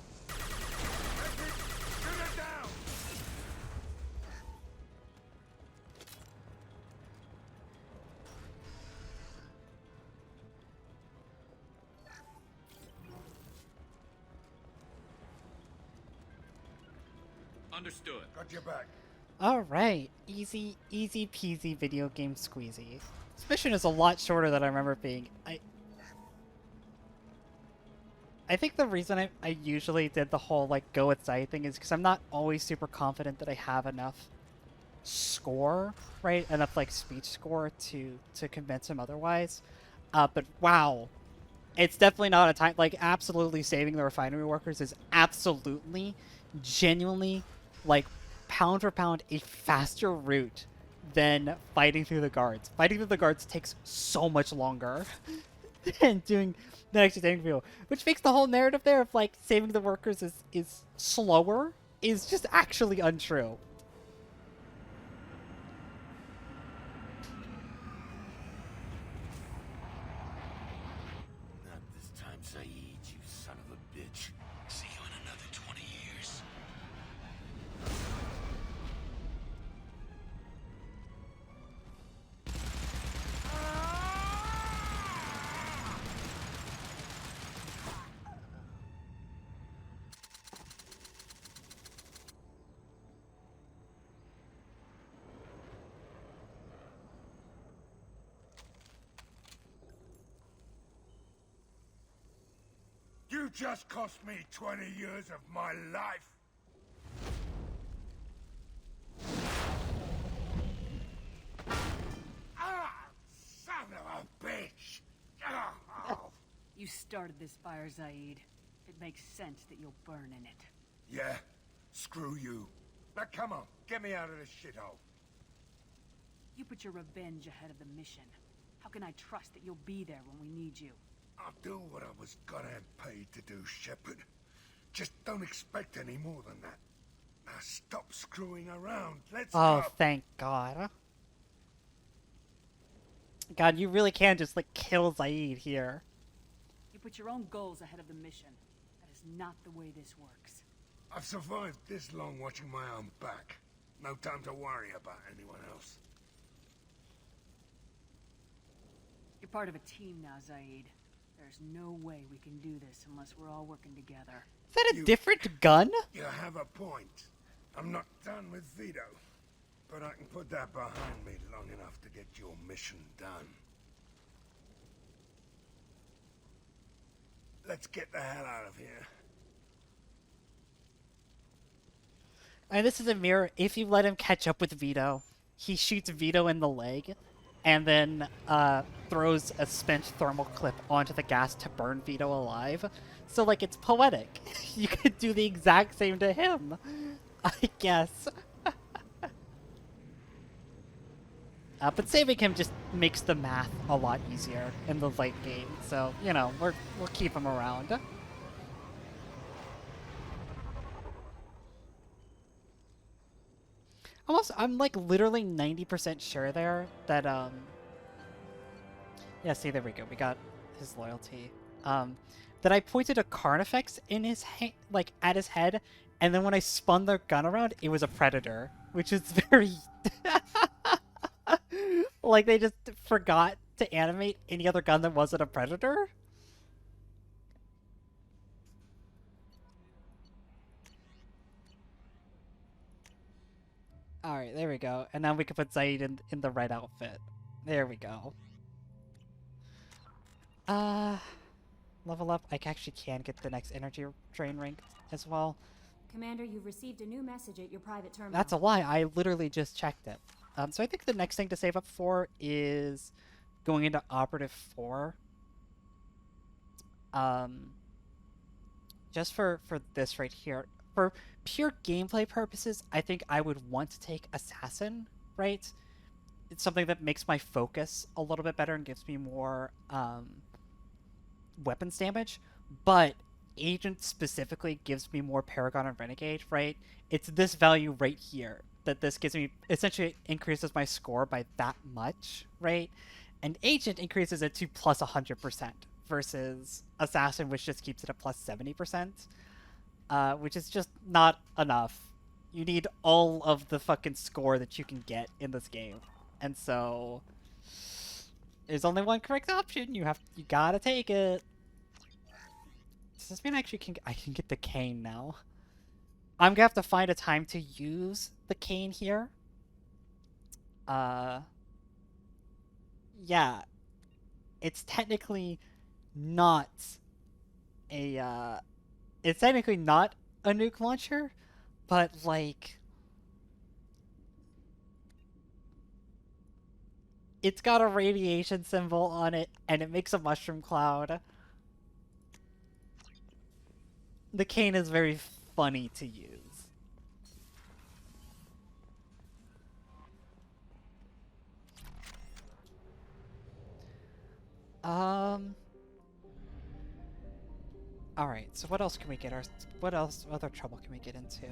Understood. Got your back. Alright. Easy peasy video game squeezy. This mission is a lot shorter than I remember it being. I think the reason I usually did the whole, like, go with Zaeed thing is because I'm not always super confident that I have enough score, right? Enough, like, speech score to convince him otherwise. But wow. It's definitely not a time, like, absolutely saving the refinery workers is absolutely, genuinely, like, pound for pound, a faster route than fighting through the guards. Fighting through the guards takes so much longer than doing the next saving people, which makes the whole narrative there of, like, saving the workers is slower is just actually untrue. Not this time, Zaeed, you son of a bitch. See you in another 20 years. You just cost me 20 years of my life. Ah, son of a bitch! Oh. You started this fire, Zaeed. It makes sense that you'll burn in it. Yeah? Screw you. Now come on, get me out of this shithole. You put your revenge ahead of the mission. How can I trust that you'll be there when we need you? I'll do what I was goddamn paid to do, Shepard. Just don't expect any more than that. Now stop screwing around. Let's Oh, go. thank God. God, you really can just, like, kill Zaeed here. You put your own goals ahead of the mission. That is not the way this works. I've survived this long watching my own back. No time to worry about anyone else. You're part of a team now, Zaeed. There's no way we can do this unless we're all working together. Is that a different gun? You have a point. I'm not done with Vito. But I can put that behind me long enough to get your mission done. Let's get the hell out of here. And this is a mirror. If you let him catch up with Vito, he shoots Vito in the leg and then throws a spent thermal clip onto the gas to burn Vito alive. So, like, it's poetic. You could do the exact same to him, I guess. But saving him just makes the math a lot easier in the late game. So, you know, we'll keep him around. I'm like literally 90% sure there that, yeah, see, there we go. We got his loyalty. That I pointed a Carnifex in his like, at his head, and then when I spun the gun around, it was a Predator, which is very... like, they just forgot to animate any other gun that wasn't a Predator? Alright, there we go. And now we can put Zaeed in the red outfit. There we go. Level up. I actually can get the next energy drain rank as well. Commander, you've received a new message at your private terminal. That's a lie. I literally just checked it. So I think the next thing to save up for is going into Operative 4. Just for this right here. For pure gameplay purposes, I think I would want to take Assassin, right? It's something that makes my focus a little bit better and gives me more weapons damage. But Agent specifically gives me more Paragon and Renegade, right? It's this value right here that this gives me, essentially increases my score by that much, right? And Agent increases it to plus 100% versus Assassin, which just keeps it at plus 70%, which is just not enough. You need all of the fucking score that you can get in this game. And so there's only one correct option. You gotta take it. Does this mean I can get the cane now? I'm gonna have to find a time to use the cane here. Yeah. It's technically not a it's technically not a nuke launcher, but like it's got a radiation symbol on it and it makes a mushroom cloud. The cane is very funny to use. Alright, so what else can we get what other trouble can we get into?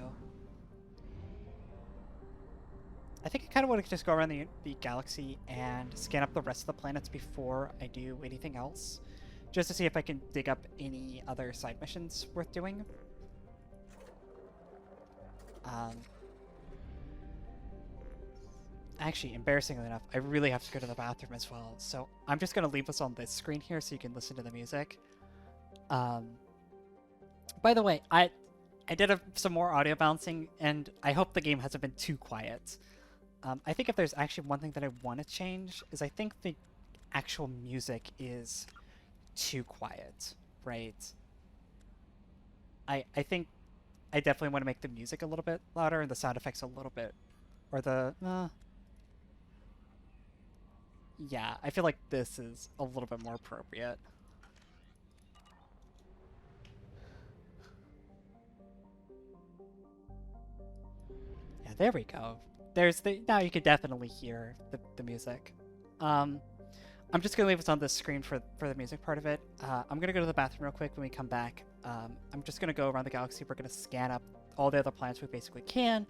I think I kind of want to just go around the galaxy and scan up the rest of the planets before I do anything else. Just to see if I can dig up any other side missions worth doing. Actually, embarrassingly enough, I really have to go to the bathroom as well. So I'm just going to leave this on this screen here so you can listen to the music. By the way, I did some more audio balancing, and I hope the game hasn't been too quiet. I think if there's actually one thing that I want to change is I think the actual music is too quiet, right? I think I definitely want to make the music a little bit louder and the sound effects a little bit, or the yeah, I feel like this is a little bit more appropriate. Yeah, there we go. Now you can definitely hear the music. I'm just gonna leave this on this screen for the music part of it. I'm gonna go to the bathroom real quick when we come back. I'm just gonna go around the galaxy. We're gonna scan up all the other planets we basically can,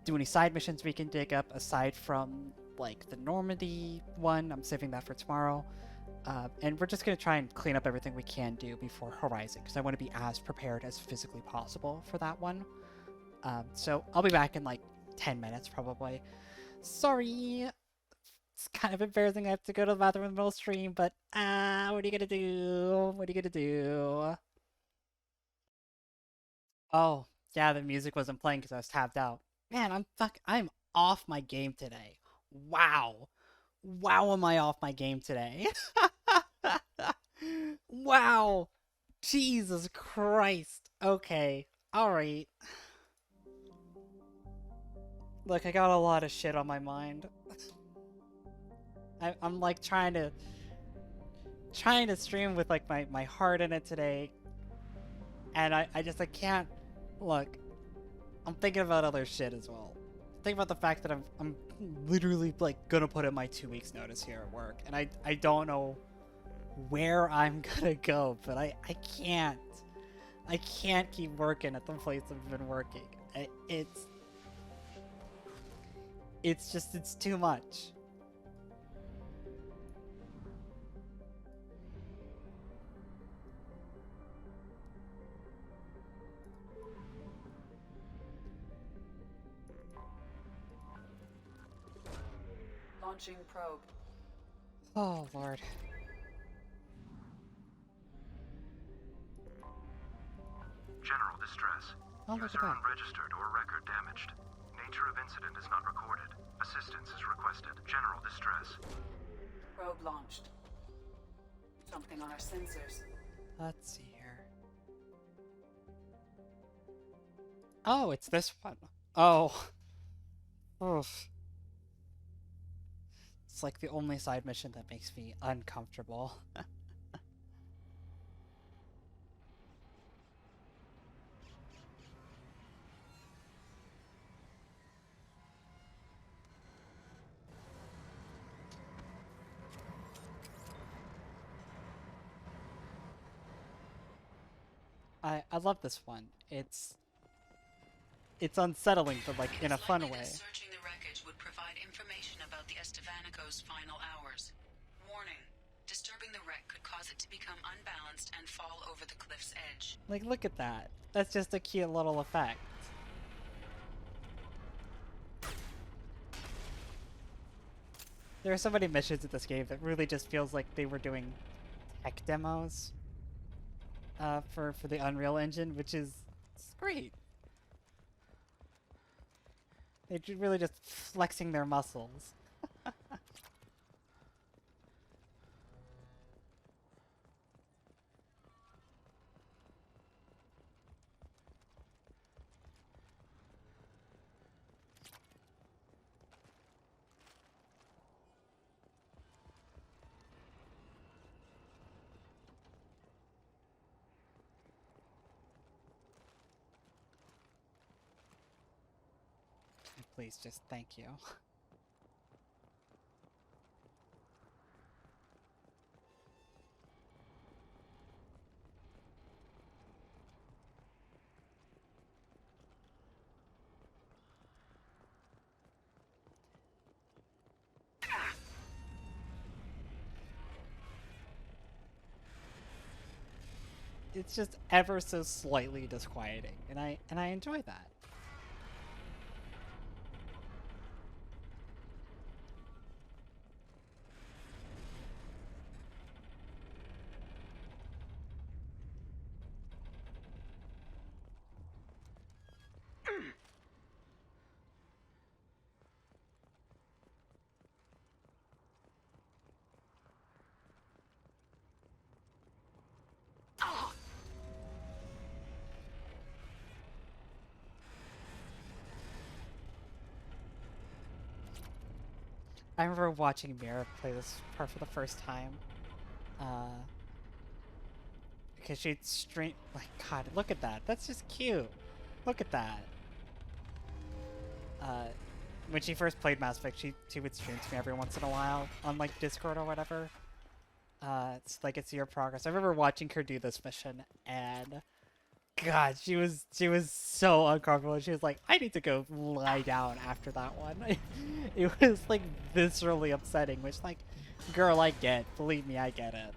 do any side missions we can dig up aside from like the Normandy one. I'm saving that for tomorrow. And we're just gonna try and clean up everything we can do before Horizon, because I want to be as prepared as physically possible for that one. So I'll be back in like 10 minutes probably. Sorry, it's kind of embarrassing I have to go to the bathroom in the middle of the stream, but what are you gonna do? What are you gonna do? Oh, yeah, the music wasn't playing because I was tapped out. Man, I'm off my game today. Wow. Wow, am I off my game today? Wow. Jesus Christ. Okay. Alright. Look, I got a lot of shit on my mind. I'm like trying to stream with like my heart in it today. And I can't. Look, I'm thinking about other shit as well. Think about the fact that I'm literally like gonna put in my 2 weeks notice here at work, and I don't know where I'm gonna go, but I can't keep working at the place I've been working. It's too much. Launching probe. Oh, Lord. General distress. Oh, look at User that. unregistered or record damaged. Nature of incident is not recorded. Assistance is requested. General distress. Probe launched. Something on our sensors. Let's see here. Oh, it's this one. Oh. Oof. It's like the only side mission that makes me uncomfortable. I love this one. It's unsettling, but like in a fun way. Searching the wreckage would provide information about the Estevanico's final hours. Warning: disturbing the wreck could cause it to become unbalanced and fall over the cliff's edge. Like, look at that. That's just a cute little effect. There are so many missions in this game that really just feels like they were doing tech demos for the Unreal Engine, which is great. They're really just flexing their muscles. Please, just thank you. It's just ever so slightly disquieting, and I enjoy that. I remember watching Mira play this part for the first time. Because she'd stream, like, God, look at that. That's just cute. Look at that. When she first played Mass Effect, she would stream to me every once in a while on, like, Discord or whatever. It's like, it's your progress. I remember watching her do this mission, and God, she was so uncomfortable. She was like, I need to go lie down after that one. It was like viscerally upsetting, which, like, girl, I get. Believe me, I get it.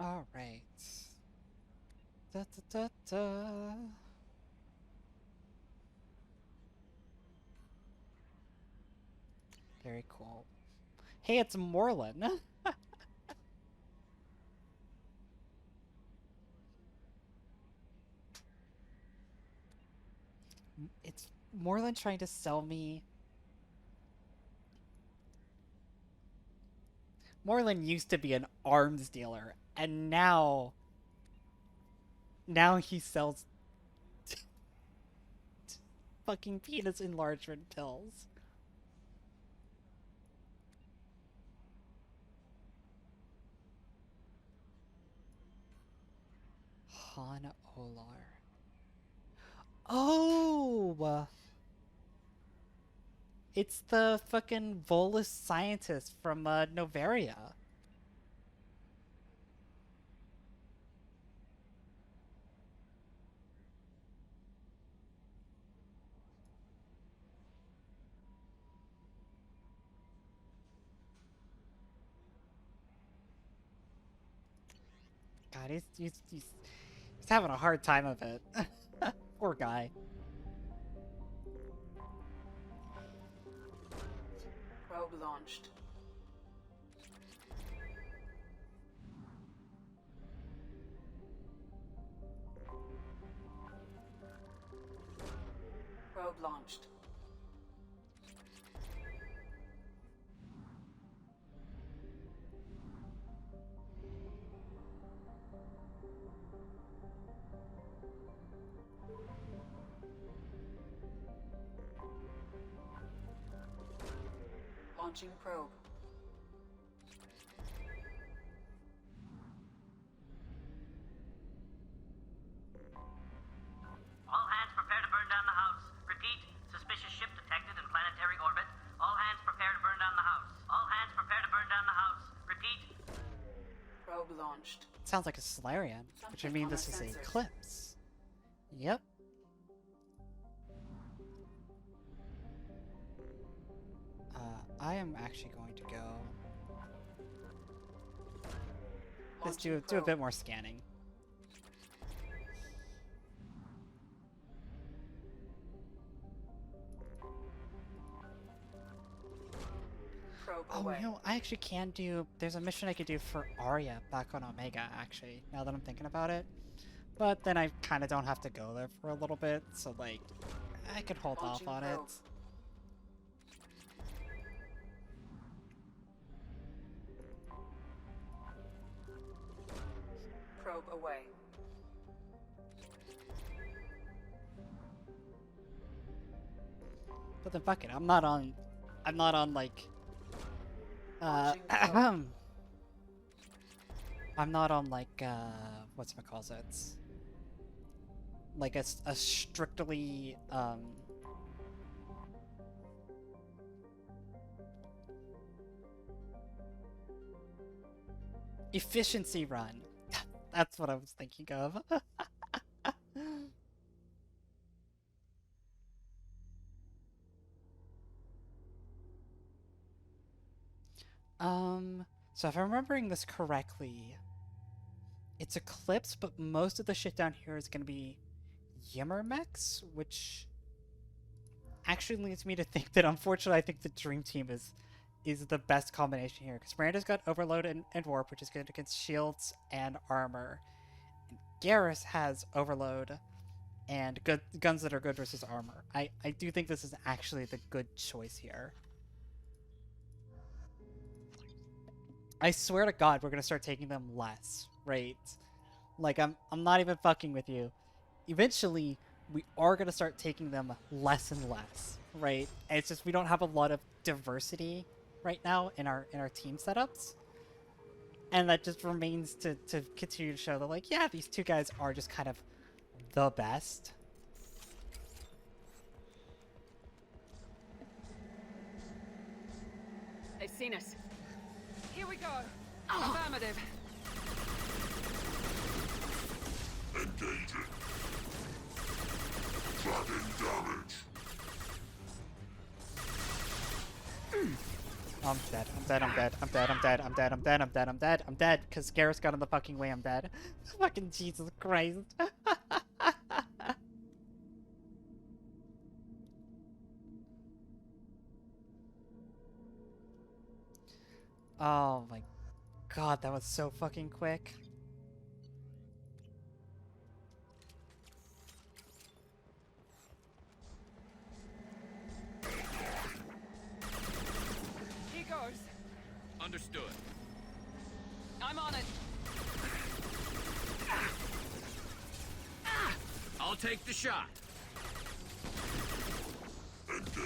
All right. Da, da, da, da. Very cool. Hey, it's Morlin. It's Morlin trying to sell me. Morlin used to be an arms dealer, and now he sells fucking penis enlargement pills. Han Olar. Oh! It's the fucking Volus scientist from Novaria. God, he's having a hard time of it. Poor guy. Probe launched. Probe launched. Launching probe. All hands prepare to burn down the house. Repeat, suspicious ship detected in planetary orbit. All hands prepare to burn down the house. All hands prepare to burn down the house. Repeat. Probe launched. Sounds like a Solarian, which would mean this is a Eclipse. Yep. I am actually going to go. Let's do a bit more scanning. Oh, you know, I actually can do. There's a mission I could do for Arya back on Omega, actually, now that I'm thinking about it. But then I kind of don't have to go there for a little bit, so, like, I could hold off on it. Probe away. But then fuck it, I'm not on, like, I'm not on, like, whatchamacallit, like a strictly, efficiency run. That's what I was thinking of. So if I'm remembering this correctly, it's Eclipse, but most of the shit down here is going to be Yimmer mechs, which actually leads me to think that, unfortunately, I think the Dream Team is the best combination here, because Miranda's got Overload and Warp, which is good against shields and armor. And Garrus has Overload and guns that are good versus armor. I do think this is actually the good choice here. I swear to God, we're gonna start taking them less, right? Like, I'm not even fucking with you. Eventually, we are gonna start taking them less and less, right? And it's just we don't have a lot of diversity right now in our team setups, and that just remains to continue to show that, like, yeah, these two guys are just kind of the best. They've seen us. Here we go. Affirmative. Engaging. Tracking damage. I'm dead. I'm dead. I'm dead. I'm dead. I'm dead. I'm dead. I'm dead. I'm dead. I'm dead. I'm dead. Because Garrus got in the fucking way. I'm dead. Fucking Jesus Christ. Oh my God, that was so fucking quick. Here goes. Understood. I'm on it. I'll take the shot. Engaging.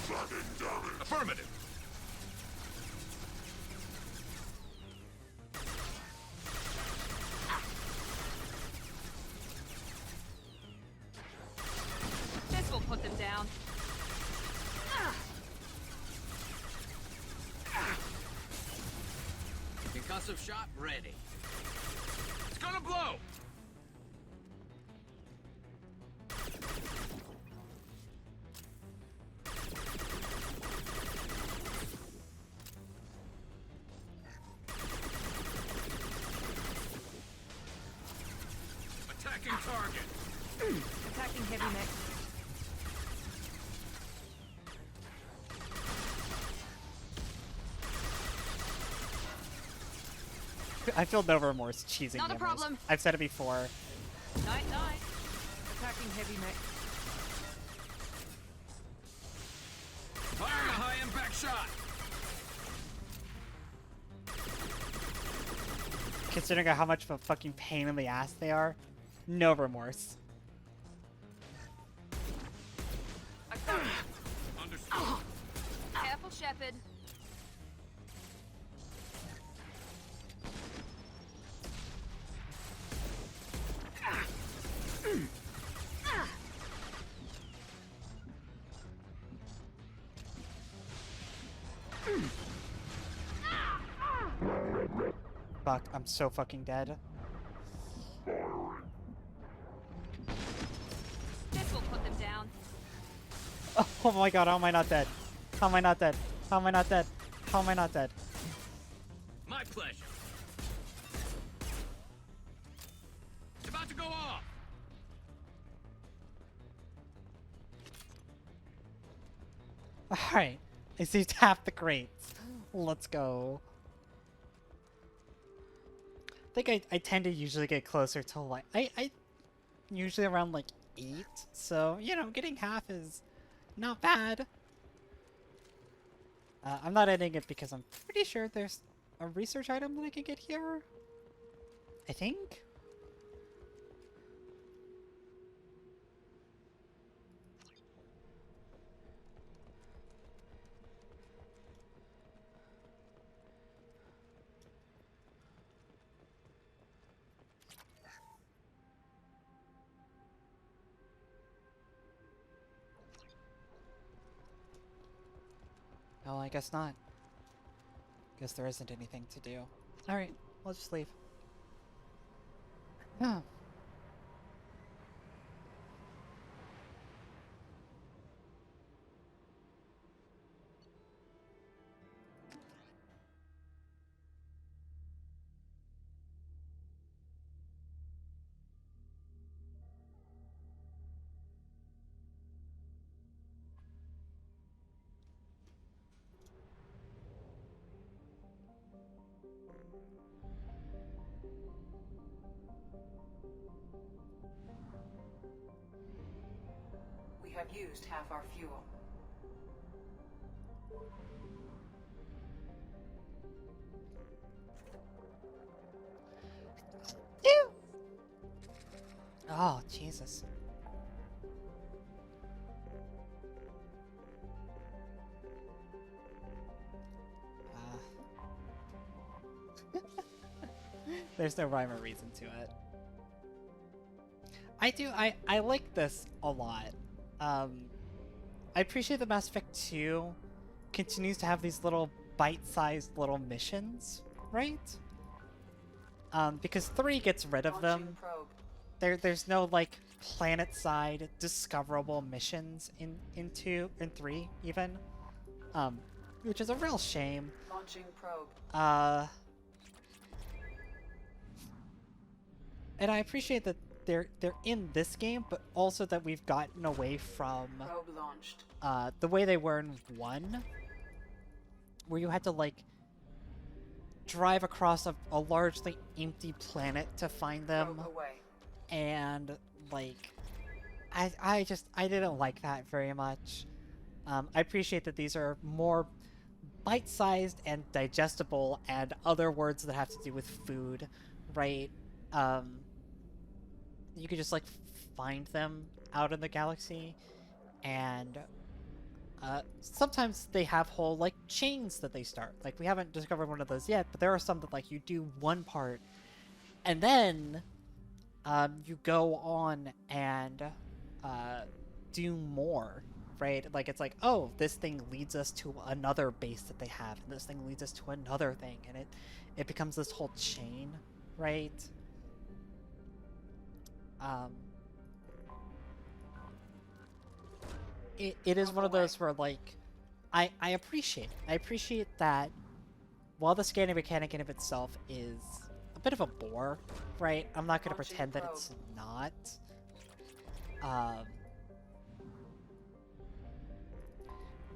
Tracking damage. Affirmative. This will put them down. Concussive shot ready. It's gonna blow! Attacking target! Attacking heavy mech. I feel no remorse cheesing Not a Yimmers. problem. I've said it before. Night, night. Attacking heavy mech. Firing a high-impact shot! Considering how much of a fucking pain in the ass they are, no remorse. Understood. Careful, Shepard. Fuck, I'm so fucking dead. This will put them down. Oh my god, how am I not dead? How am I not dead? How am I not dead? How am I not dead? My pleasure. It's about to go off. Alright, I see tap the crates. Let's go. I think I tend to usually get closer to like I usually around like 8, so you know, getting half is not bad. I'm not ending it because I'm pretty sure there's a research item that I can get here. I think. Oh, I guess not. Guess there isn't anything to do. Alright, I'll just leave. Huh. We have used half our fuel. Oh, Jesus. There's no rhyme or reason to it. I like this a lot. I appreciate that Mass Effect 2 continues to have these little bite-sized little missions, right? Because 3 gets rid of them. There's no like planet-side discoverable missions in 2 and 3 even. Which is a real shame. Launching probe. And I appreciate that they're in this game, but also that we've gotten away from Probe launched. the way they were in 1, where you had to like drive across a largely empty planet to find them. Probe away. And like I didn't like that very much. I appreciate that these are more bite-sized and digestible, and other words that have to do with food, right? You could just like find them out in the galaxy, and sometimes they have whole like chains that they start. Like we haven't discovered one of those yet, but there are some that like you do one part and then you go on and do more, right? Like it's like, oh, this thing leads us to another base that they have, and this thing leads us to another thing, and it becomes this whole chain, right? It is one of those where like I appreciate that while the scanning mechanic in of itself is a bit of a bore, right? I'm not going to pretend that it's not.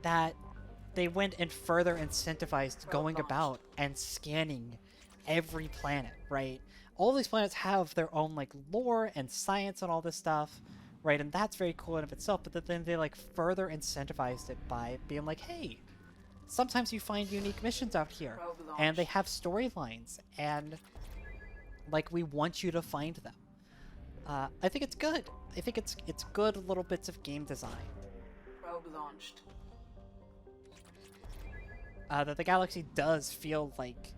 That they went and further incentivized going about and scanning every planet, right? All these planets have their own like lore and science and all this stuff, right? And that's very cool in of itself, but then they like further incentivized it by being like, hey, sometimes you find unique missions out here, and they have storylines, and like we want you to find them. I think it's good. I think it's good little bits of game design. Probe launched. That the galaxy does feel like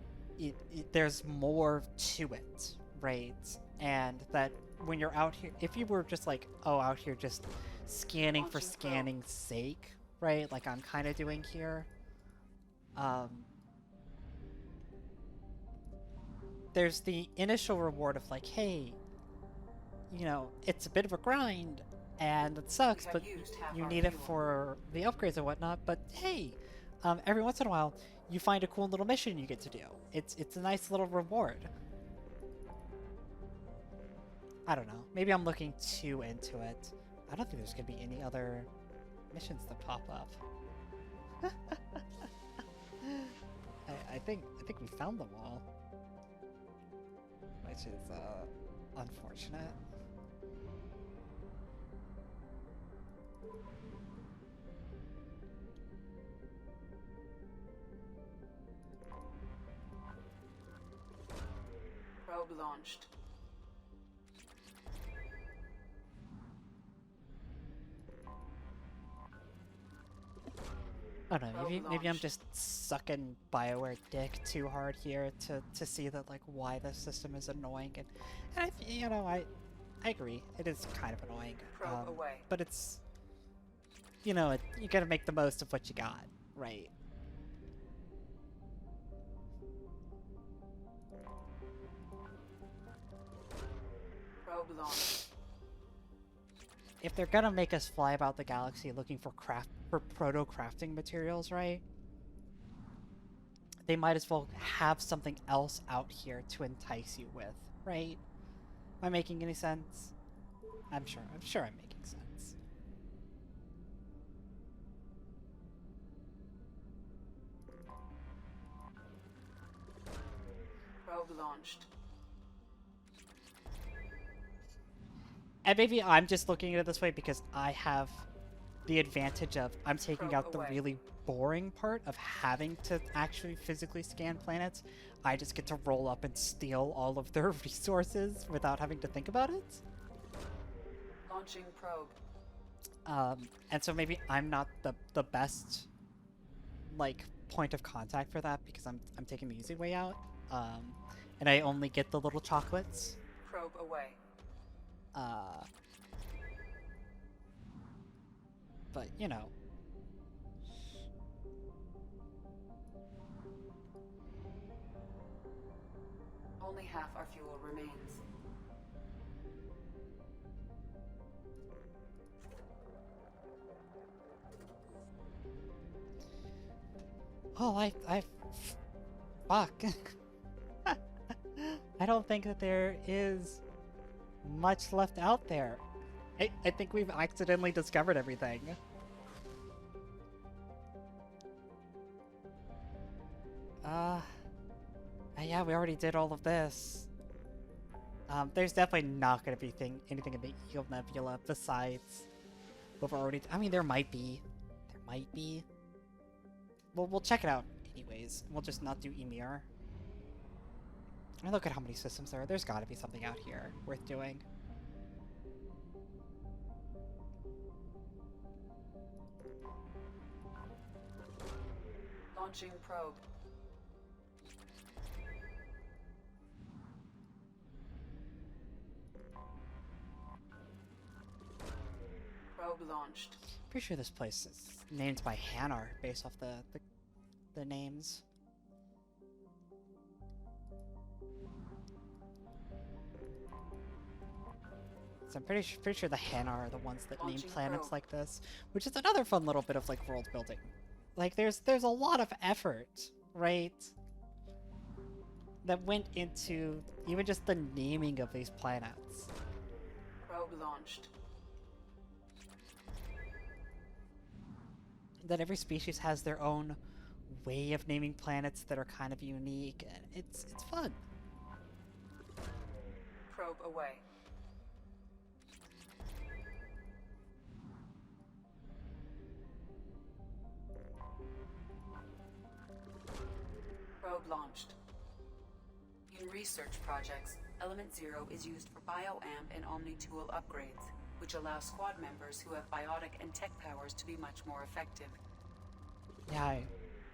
there's more to it, right? And that when you're out here, if you were just like, oh, out here just scanning for scanning's sake, right? Like I'm kind of doing here. There's the initial reward of like, hey, you know, it's a bit of a grind and it sucks, but you need it for the upgrades and whatnot. But hey, every once in a while, you find a cool little mission you get to do. It's a nice little reward. I don't know. Maybe I'm looking too into it. I don't think there's gonna be any other missions that pop up. I think we found them all, which is unfortunate. Probe launched. I don't know, maybe I'm just sucking BioWare dick too hard here to see that like why this system is annoying, and I agree, it is kind of annoying. But it's, you know, you gotta make the most of what you got, right? Probe launched. If they're gonna make us fly about the galaxy looking for proto-crafting materials, right? They might as well have something else out here to entice you with, right? Am I making any sense? I'm sure I'm making sense. Probe launched. And maybe I'm just looking at it this way because I have the advantage of I'm taking out the really boring part of having to actually physically scan planets. I just get to roll up and steal all of their resources without having to think about it. Launching probe. And so maybe I'm not the best like point of contact for that because I'm taking the easy way out. And I only get the little chocolates. Probe away. But, you know. Only half our fuel remains. Oh, fuck. I don't think that there is much left out there. I think we've accidentally discovered everything. Yeah, we already did all of this. There's definitely not going to be anything in the Eagle Nebula besides what we're already... I mean, there might be. There might be. Well, we'll check it out anyways. We'll just not do Emir. I mean, look at how many systems there are. There's got to be something out here worth doing. Launching probe. Probe launched. Pretty sure this place is named by Hanar based off the names. So I'm pretty sure the Hanar are the ones that name planets like this, which is another fun little bit of like world building. Like there's a lot of effort, right, that went into even just the naming of these planets. Probe launched. That every species has their own way of naming planets that are kind of unique, and it's fun. Probe away. Probe launched. In research projects, Element Zero is used for bioamp and Omni-tool upgrades, which allow squad members who have biotic and tech powers to be much more effective. Yeah,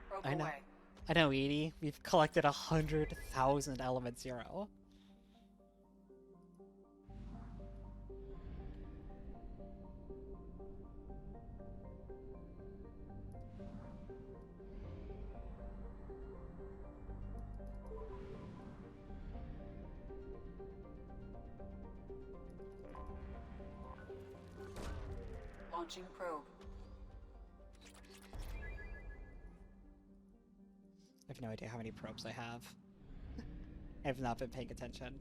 Probe I know. away. I know, Edie. We've collected 100,000 Element Zero. Launching probe. I have no idea how many probes I have. I have not been paying attention.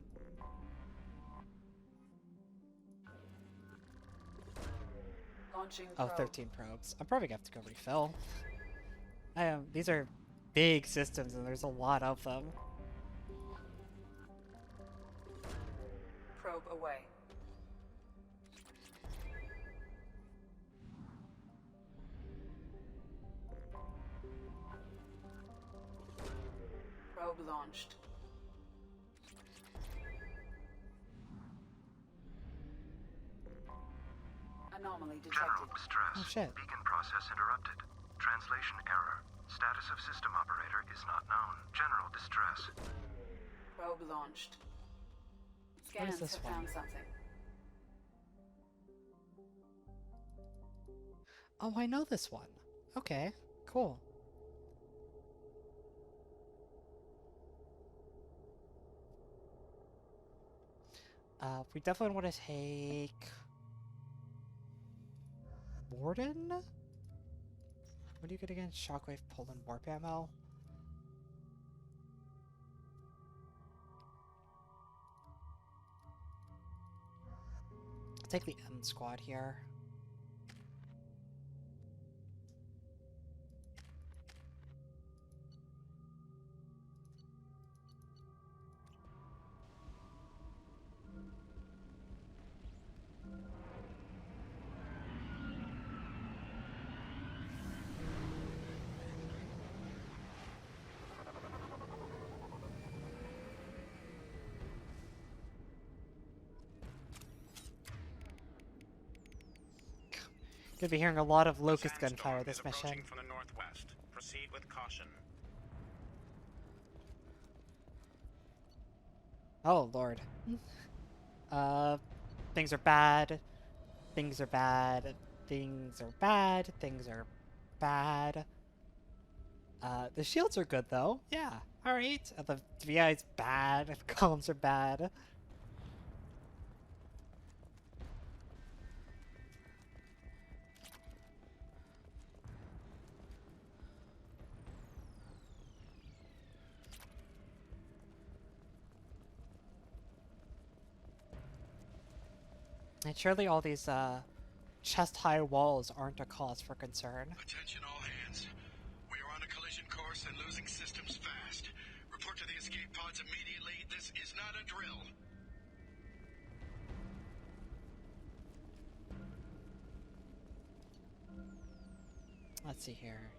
Launching Oh, probe. 13 probes. I'm probably gonna have to go refill. These are big systems and there's a lot of them. Probe away. Probe launched. Anomaly detected. General distress. Oh, shit. Beacon process interrupted. Translation error. Status of system operator is not known. General distress. Probe launched. What is Scans this have one? found something. Oh, I know this one. Okay, cool. We definitely want to take Warden? What do you get again? Shockwave, pull, and warp ammo? I'll take the M squad here. Gonna be hearing a lot of locust gunfire this mission. From the northwest. Proceed with caution. Oh, Lord. Things are bad. Things are bad. Things are bad. Things are bad. The shields are good, though. Yeah. Alright. The VI's bad. The columns are bad. And surely all these, chest-high walls aren't a cause for concern. Attention all hands. We are on a collision course and losing systems fast. Report to the escape pods immediately. This is not a drill. Let's see here.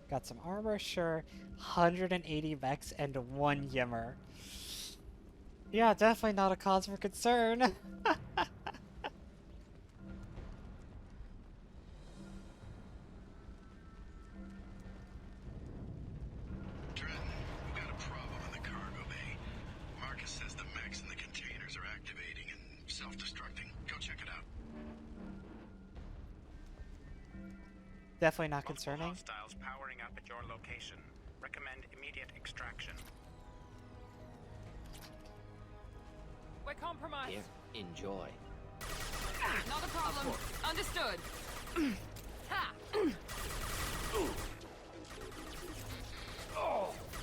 Got some armor, sure. 180 mechs and 1 Yimmer. Yeah, definitely not a cause for concern. Definitely not concerning. Hostiles powering up at your location. Recommend immediate extraction. We're compromised. Here, enjoy. Not a problem. Understood. Ha!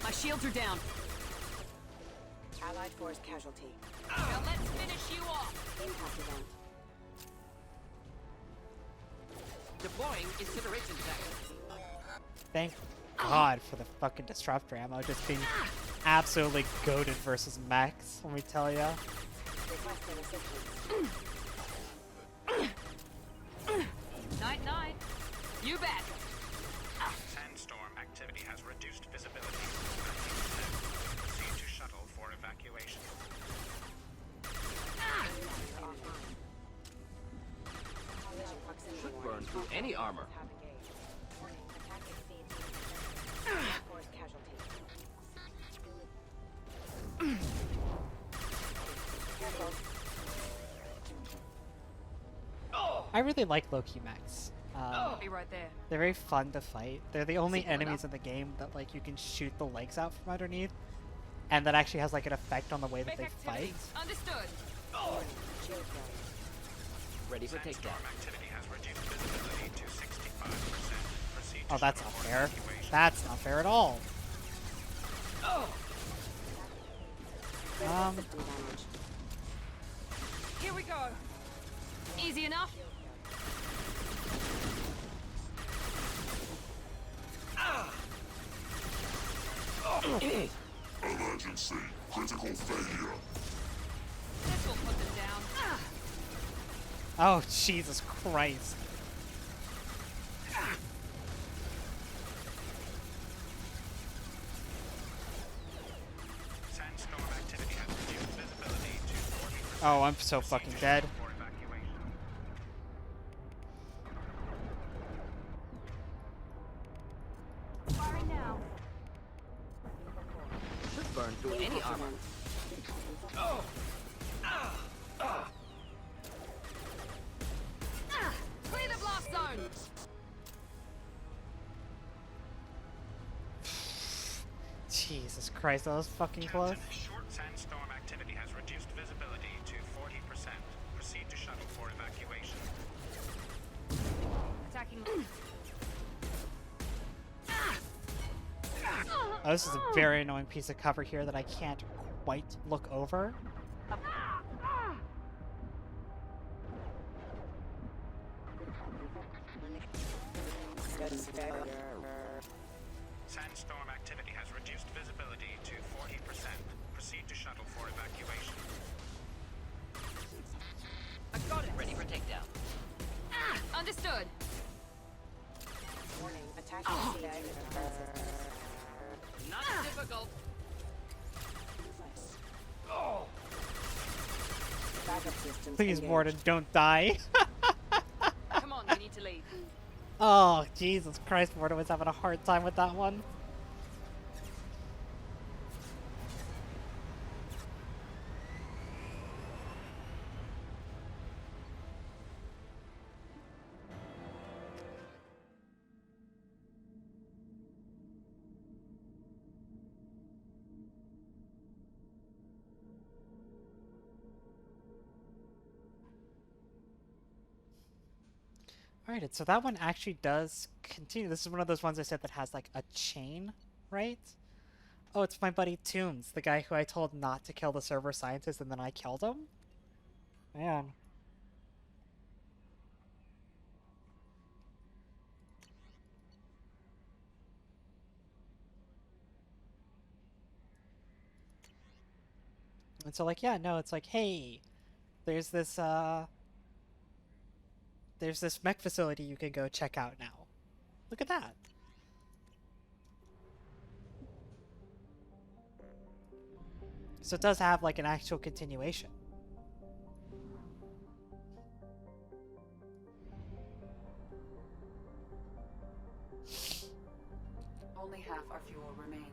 My shields are down. Allied force casualty. Now let's finish you off. Impact event. Deploying incineration tech. Thank God for the fucking disruptor ammo just being absolutely goated versus mechs, let me tell ya. Night-night. You bet. Sandstorm activity has reduced visibility. through any armor. I really like low-key mechs. I'll be right there. They're very fun to fight. They're the only Signal enemies in the game that like you can shoot the legs out from underneath, and that actually has like an effect on the way that Make they activity. fight. Understood. Ready for takedown. Activity has reduced visibility to 65%. Proceed to Oh, that's shuttle not for fair. evacuation. That's not fair at all. Here we go. Easy enough. Emergency. Critical failure. This will put them down. Oh, Jesus Christ. Sandstorm activity has reduced visibility to 40%. Oh, I'm so fucking dead. For evacuation. Firing now. Should burn through any armor. Clear the blast zone. Jesus Christ, that was fucking close. Short sandstorm activity has reduced visibility to 40%. Proceed to shuttle for evacuation. Attacking. Oh, this is a very annoying piece of cover here that I can't quite look over. Sandstorm activity has reduced visibility to 40%. Proceed to shuttle for evacuation. I got it. Ready for takedown. Understood. Warning, attack Not difficult. Backup systems Please, engaged. Morden, don't die. Come on, we need to leave. Oh, Jesus Christ, Morden was having a hard time with that one. Alright, so that one actually does continue. This is one of those ones I said that has like a chain, right? Oh, it's my buddy Toombs, the guy who I told not to kill the server scientist and then I killed him? Man. And so like, yeah, no, it's like, hey, there's this mech facility you can go check out now. Look at that. So it does have like an actual continuation. Only half our fuel remains.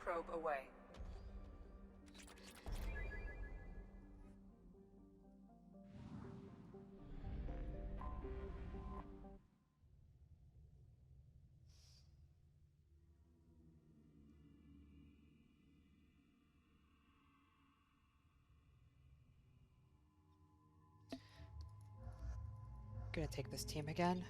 Probe away. Gonna take this team again.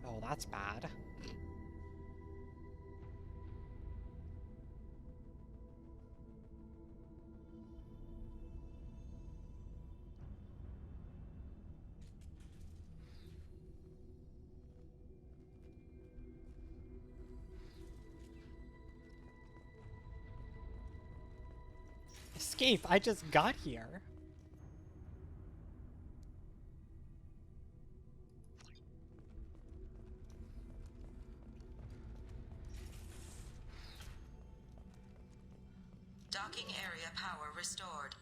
Oh, that's bad. escape. I just got here. Docking area power restored.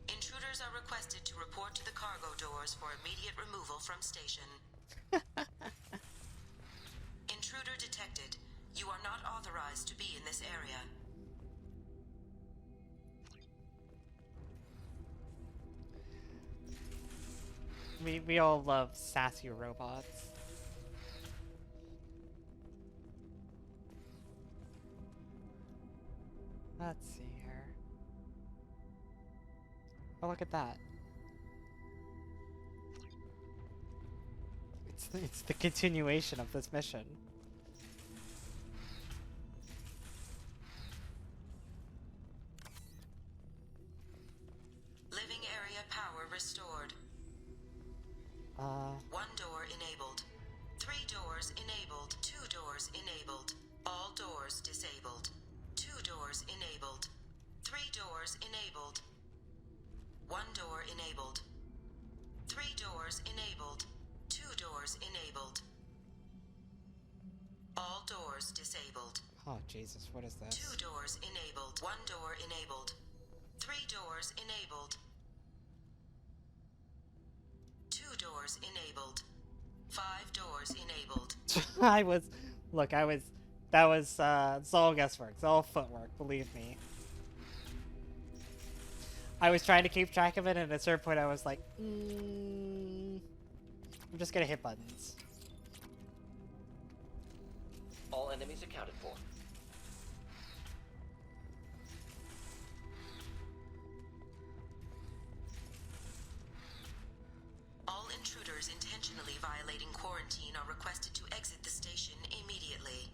Intruders are requested to report to the cargo doors for immediate removal from station. Intruder detected. You are not authorized to be in this area. We all love sassy robots. Let's see here. Oh, look at that. It's the continuation of this mission. Living area power restored. One door enabled. 3 doors enabled. 2 doors enabled. All doors disabled. 2 doors enabled. 3 doors enabled. 1 door enabled. 3 doors enabled. 2 doors enabled. All doors disabled. Oh, Jesus, what is this? 2 doors enabled. 1 door enabled. 3 doors enabled. 2 doors enabled. 5 doors enabled. It's all guesswork. It's all footwork, believe me. I was trying to keep track of it, and at a certain point I was like, I'm just gonna hit buttons. All enemies accounted for. All intruders intentionally violating quarantine are requested to exit the station immediately.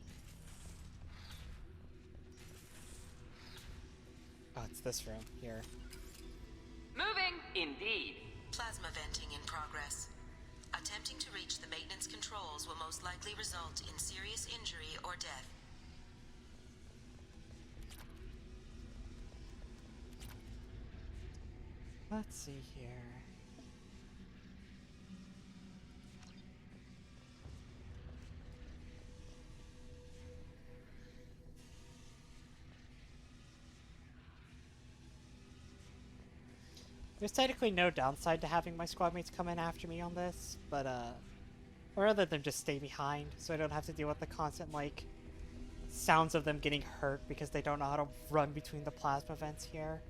Oh, it's this room here. Moving! Indeed. Plasma venting in progress. Attempting to reach the maintenance controls will most likely result in serious injury or death. Let's see here. There's technically no downside to having my squad mates come in after me on this, but or other than just stay behind so I don't have to deal with the constant, like, sounds of them getting hurt because they don't know how to run between the plasma vents here.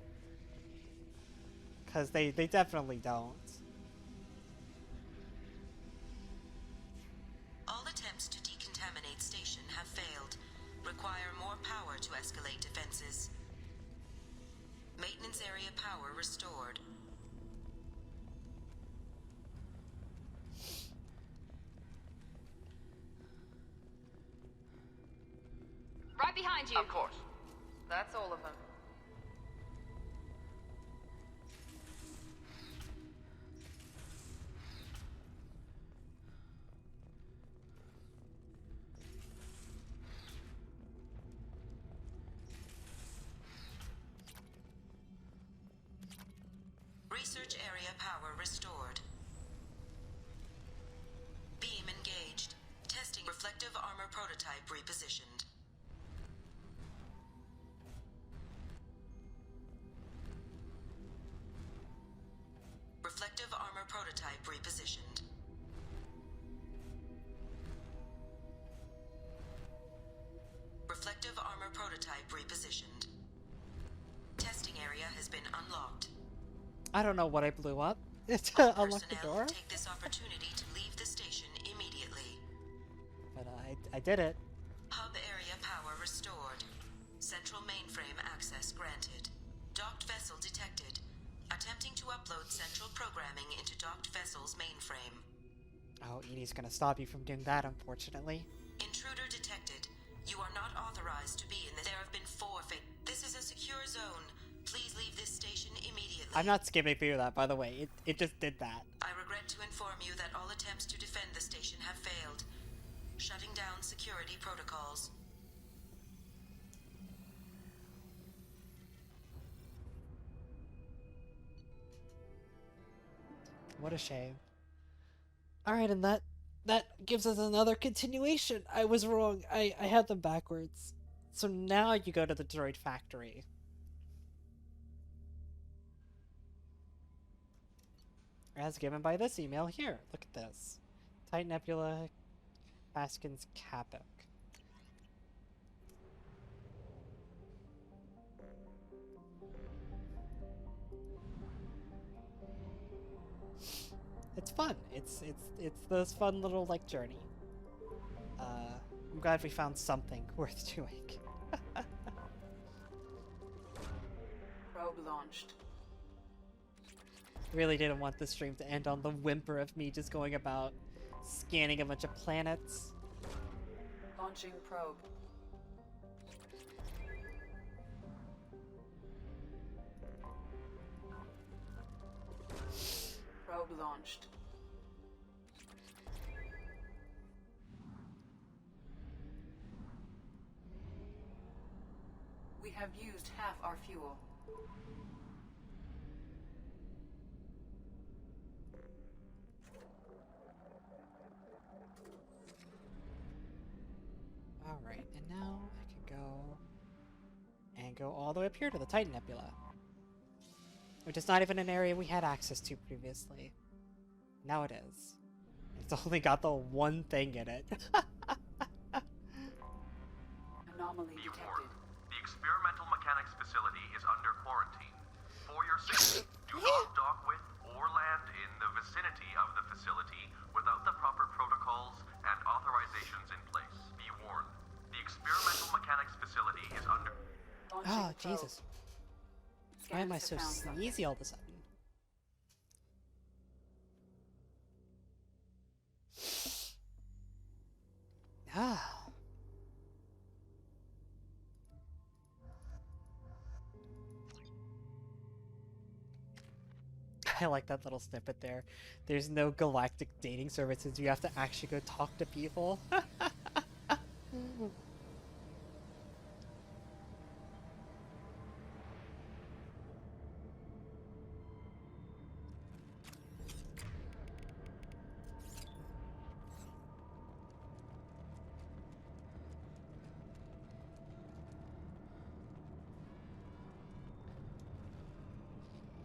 Because they definitely don't. All attempts to decontaminate station have failed. Require more power to escalate defenses. Maintenance area power restored. Right behind you. Of course. That's all of them. Research area power restored. Beam engaged. Testing reflective armor prototype repositioned. Reflective armor prototype repositioned. Reflective armor prototype repositioned. Testing area has been unlocked. I don't know what I blew up to unlock the door. Take this opportunity to leave the station immediately. But I did it. Hub area power restored. Central mainframe access granted. Docked vessel detected. Attempting to upload central programming into docked vessel's mainframe. Oh, Edie's gonna stop you from doing that, unfortunately. Intruder detected. You are not authorized to be in this. There have been forfeit. This is a secure zone. Please leave this station immediately. I'm not skimming through that, by the way. It just did that. I regret to inform you that all attempts to defend the station have failed. Shutting down security protocols. What a shame. Alright, and that gives us another continuation. I was wrong. I had them backwards. So now you go to the droid factory. As given by this email here. Look at this. Titan Nebula, Haskins Capoc. It's fun. It's this fun little like journey. I'm glad we found something worth doing. Probe launched. Really didn't want the stream to end on the whimper of me just going about scanning a bunch of planets. Launching probe. Probe launched. We have used half our fuel. Alright, and now I can go all the way up here to the Titan Nebula. Which is not even an area we had access to previously. Now it is. It's only got the one thing in it. Anomaly Be detected. warned. The experimental mechanics facility is under quarantine. For your safety, do not dock with or land in the vicinity of the facility without the proper protocols and authorizations in place. Be warned. The experimental mechanics facility is under... Oh, Jesus. Why am I so sneezy all of a sudden? Ah. I like that little snippet there. There's no galactic dating services. You have to actually go talk to people.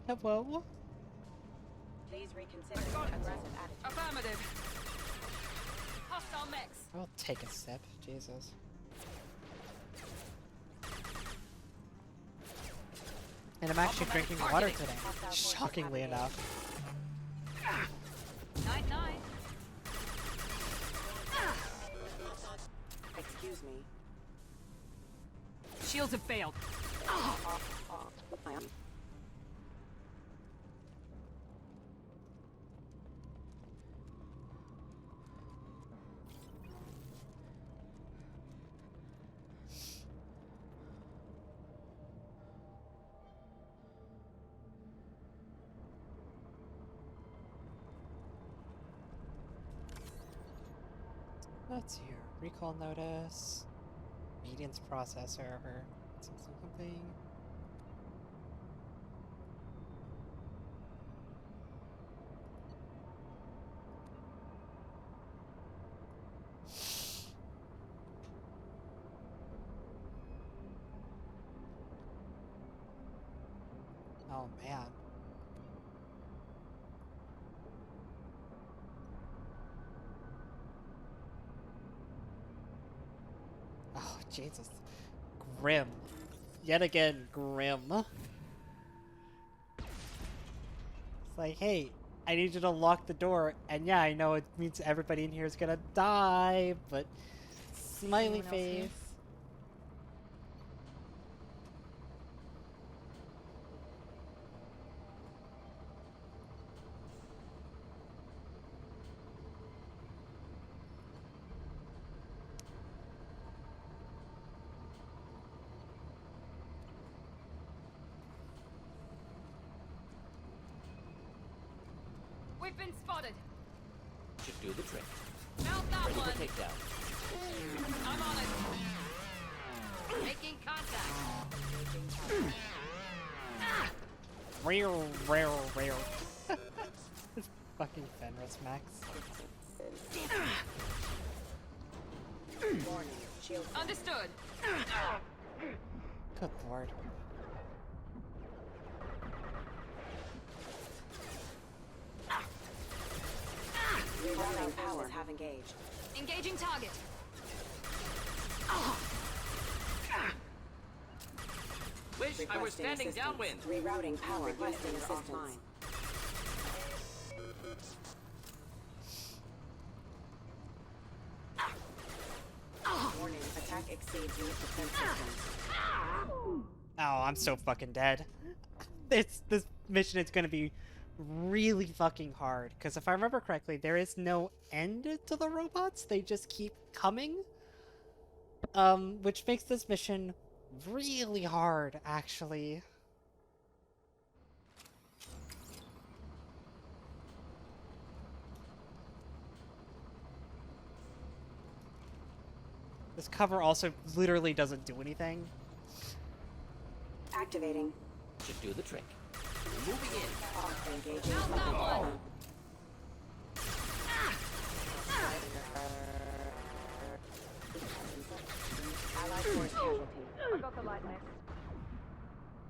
Hello? Please reconsider your aggressive attitude. Affirmative. Hostile mix. I'll take a sip. Jesus. And I'm actually drinking water today, shockingly enough. Night-night. Excuse me. Shields have failed. Let's see here. Recall notice. Median's processor. Something. Oh man. Oh, Jesus. Grim. Yet again, grim. It's like, hey, I need you to lock the door. And yeah, I know it means everybody in here is gonna die, but smiley face. We've been spotted. Should do the trick. Mount that Ready one. for takedown. I'm on it. Making contact. Rare. Fucking Fenris Max. Warning. Shield. Understood. Good lord. Rerouting powers have engaged. Engaging target. Wish I was standing downwind. Rerouting power. Requesting assistance. Warning. Attack exceeds unit defense systems. Oh, I'm so fucking dead. This mission is gonna be really fucking hard, because if I remember correctly, there is no end to the robots. They just keep coming. Which makes this mission really hard, actually. This cover also literally doesn't do anything. Activating. Should do the trick. Moving in. Engaging. Allied force casualty. I got the light mix.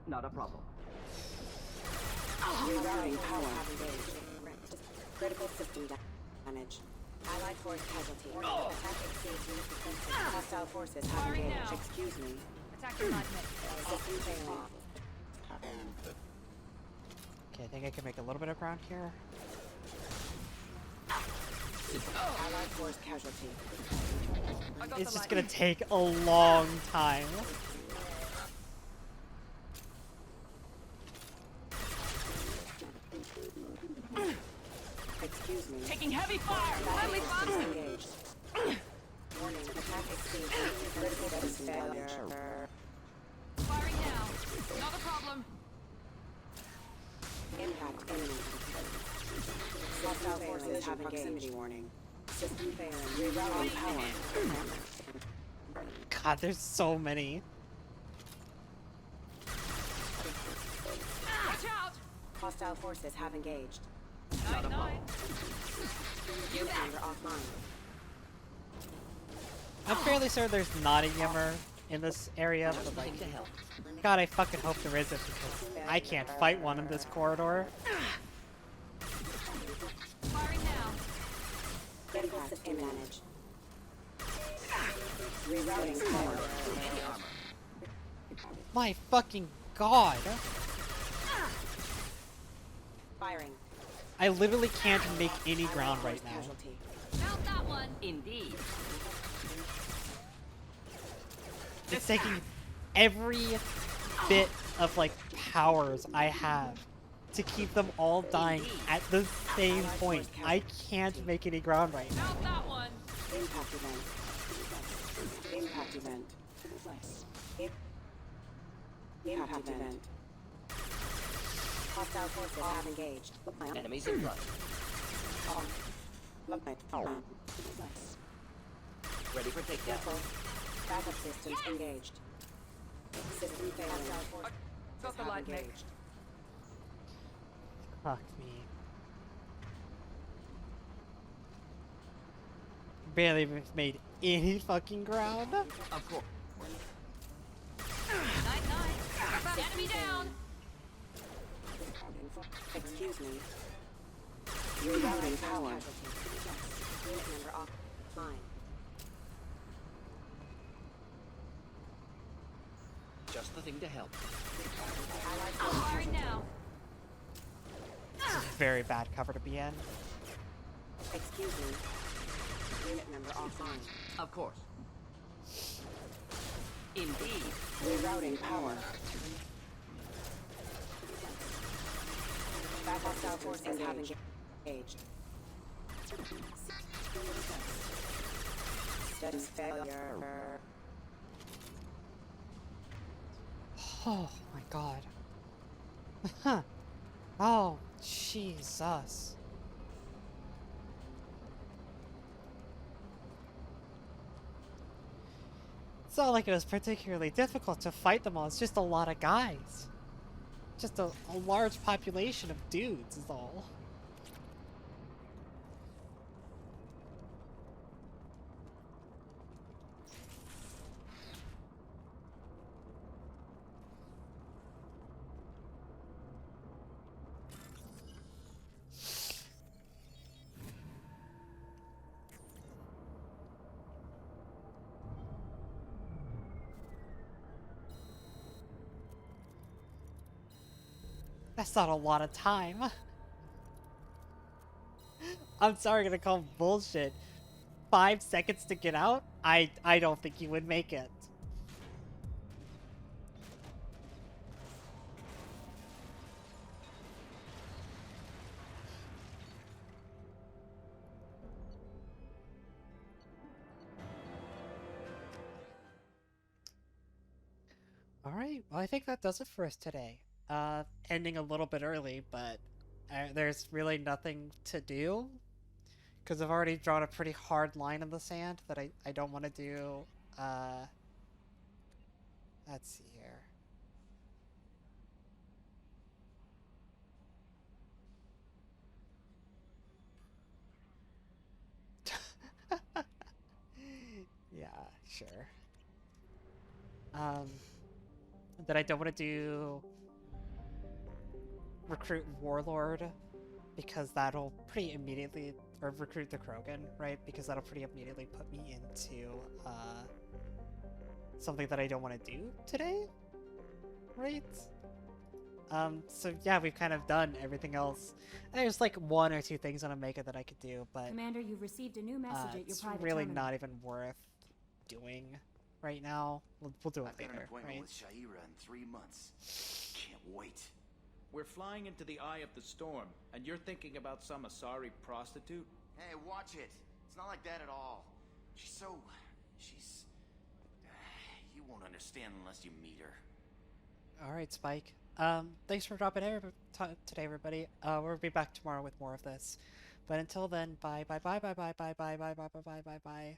Not a problem. Rerouting power engaged. Critical system damage. Allied force casualty. Attack exceeds unit defense system. Hostile forces have Firing engaged. now. Excuse me. Attacking light mix. System failing. Okay, I think I can make a little bit of ground here. Allied force casualty. It's just gonna take a long time. Excuse me. Taking heavy fire. Friendly Systems bombs. engaged. Warning. Attack exceeds critical system damage. Firing now. Not a problem. Impact imminent. Hostile forces have proximity warning. System failing. Rerouting power. God, there's so many. Watch out. Hostile forces have engaged. Night, night. You Unit back. member offline. I'm fairly certain there's not a Yimmer in this area, but like, God, I fucking hope there isn't, because I can't fight one in this corridor. Firing now. Critical system damage. Rerouting power. My fucking God. Firing. I literally can't make any ground right now. Casualty. Mount that one. Indeed. It's taking every bit of like powers I have to keep them all dying at the same point. I can't make any ground right now. Mount that one. Impact event. Impact event. Impact event. Hostile forces have engaged. Enemies in front. Ready for takedown. Backup systems engaged. System failing. Got the light mix. Fuck me. Barely made any fucking ground. Of course. Night, night. Enemy down. Excuse me. Rerouting power. Unit member offline. Just the thing to help. Firing now. This is very bad cover to be in. Excuse me. Unit member offline. Of course. Indeed. Rerouting power. Hostile forces have engaged. Status failure. Oh my God. Huh. Oh, Jesus. It's not like it was particularly difficult to fight them all. It's just a lot of guys. Just a large population of dudes is all. That's not a lot of time. I'm sorry, I'm gonna call bullshit. 5 seconds to get out? I don't think you would make it. Alright, well I think that does it for us today. Ending a little bit early, but there's really nothing to do. Because I've already drawn a pretty hard line in the sand that I don't want to do. Let's see here. Yeah, sure. That I don't want to do recruit Warlord because that'll pretty immediately, or recruit the Krogan, right? Because that'll pretty immediately put me into something that I don't want to do today, right? So yeah, we've kind of done everything else. And there's like 1 or 2 things on Omega that I could do, but Commander, you've received a new message at your it's private really terminal. not even worth doing right now. We'll do it I've got an later, appointment right? with Shaira in 3 months. Can't wait. We're flying into the eye of the storm, and you're thinking about some Asari prostitute? Hey, watch it. It's not like that at all. She's... You won't understand unless you meet her. Alright, Spike. Thanks for dropping in today, everybody. We'll be back tomorrow with more of this. But until then, bye, bye, bye, bye, bye, bye, bye, bye, bye, bye, bye, bye, bye.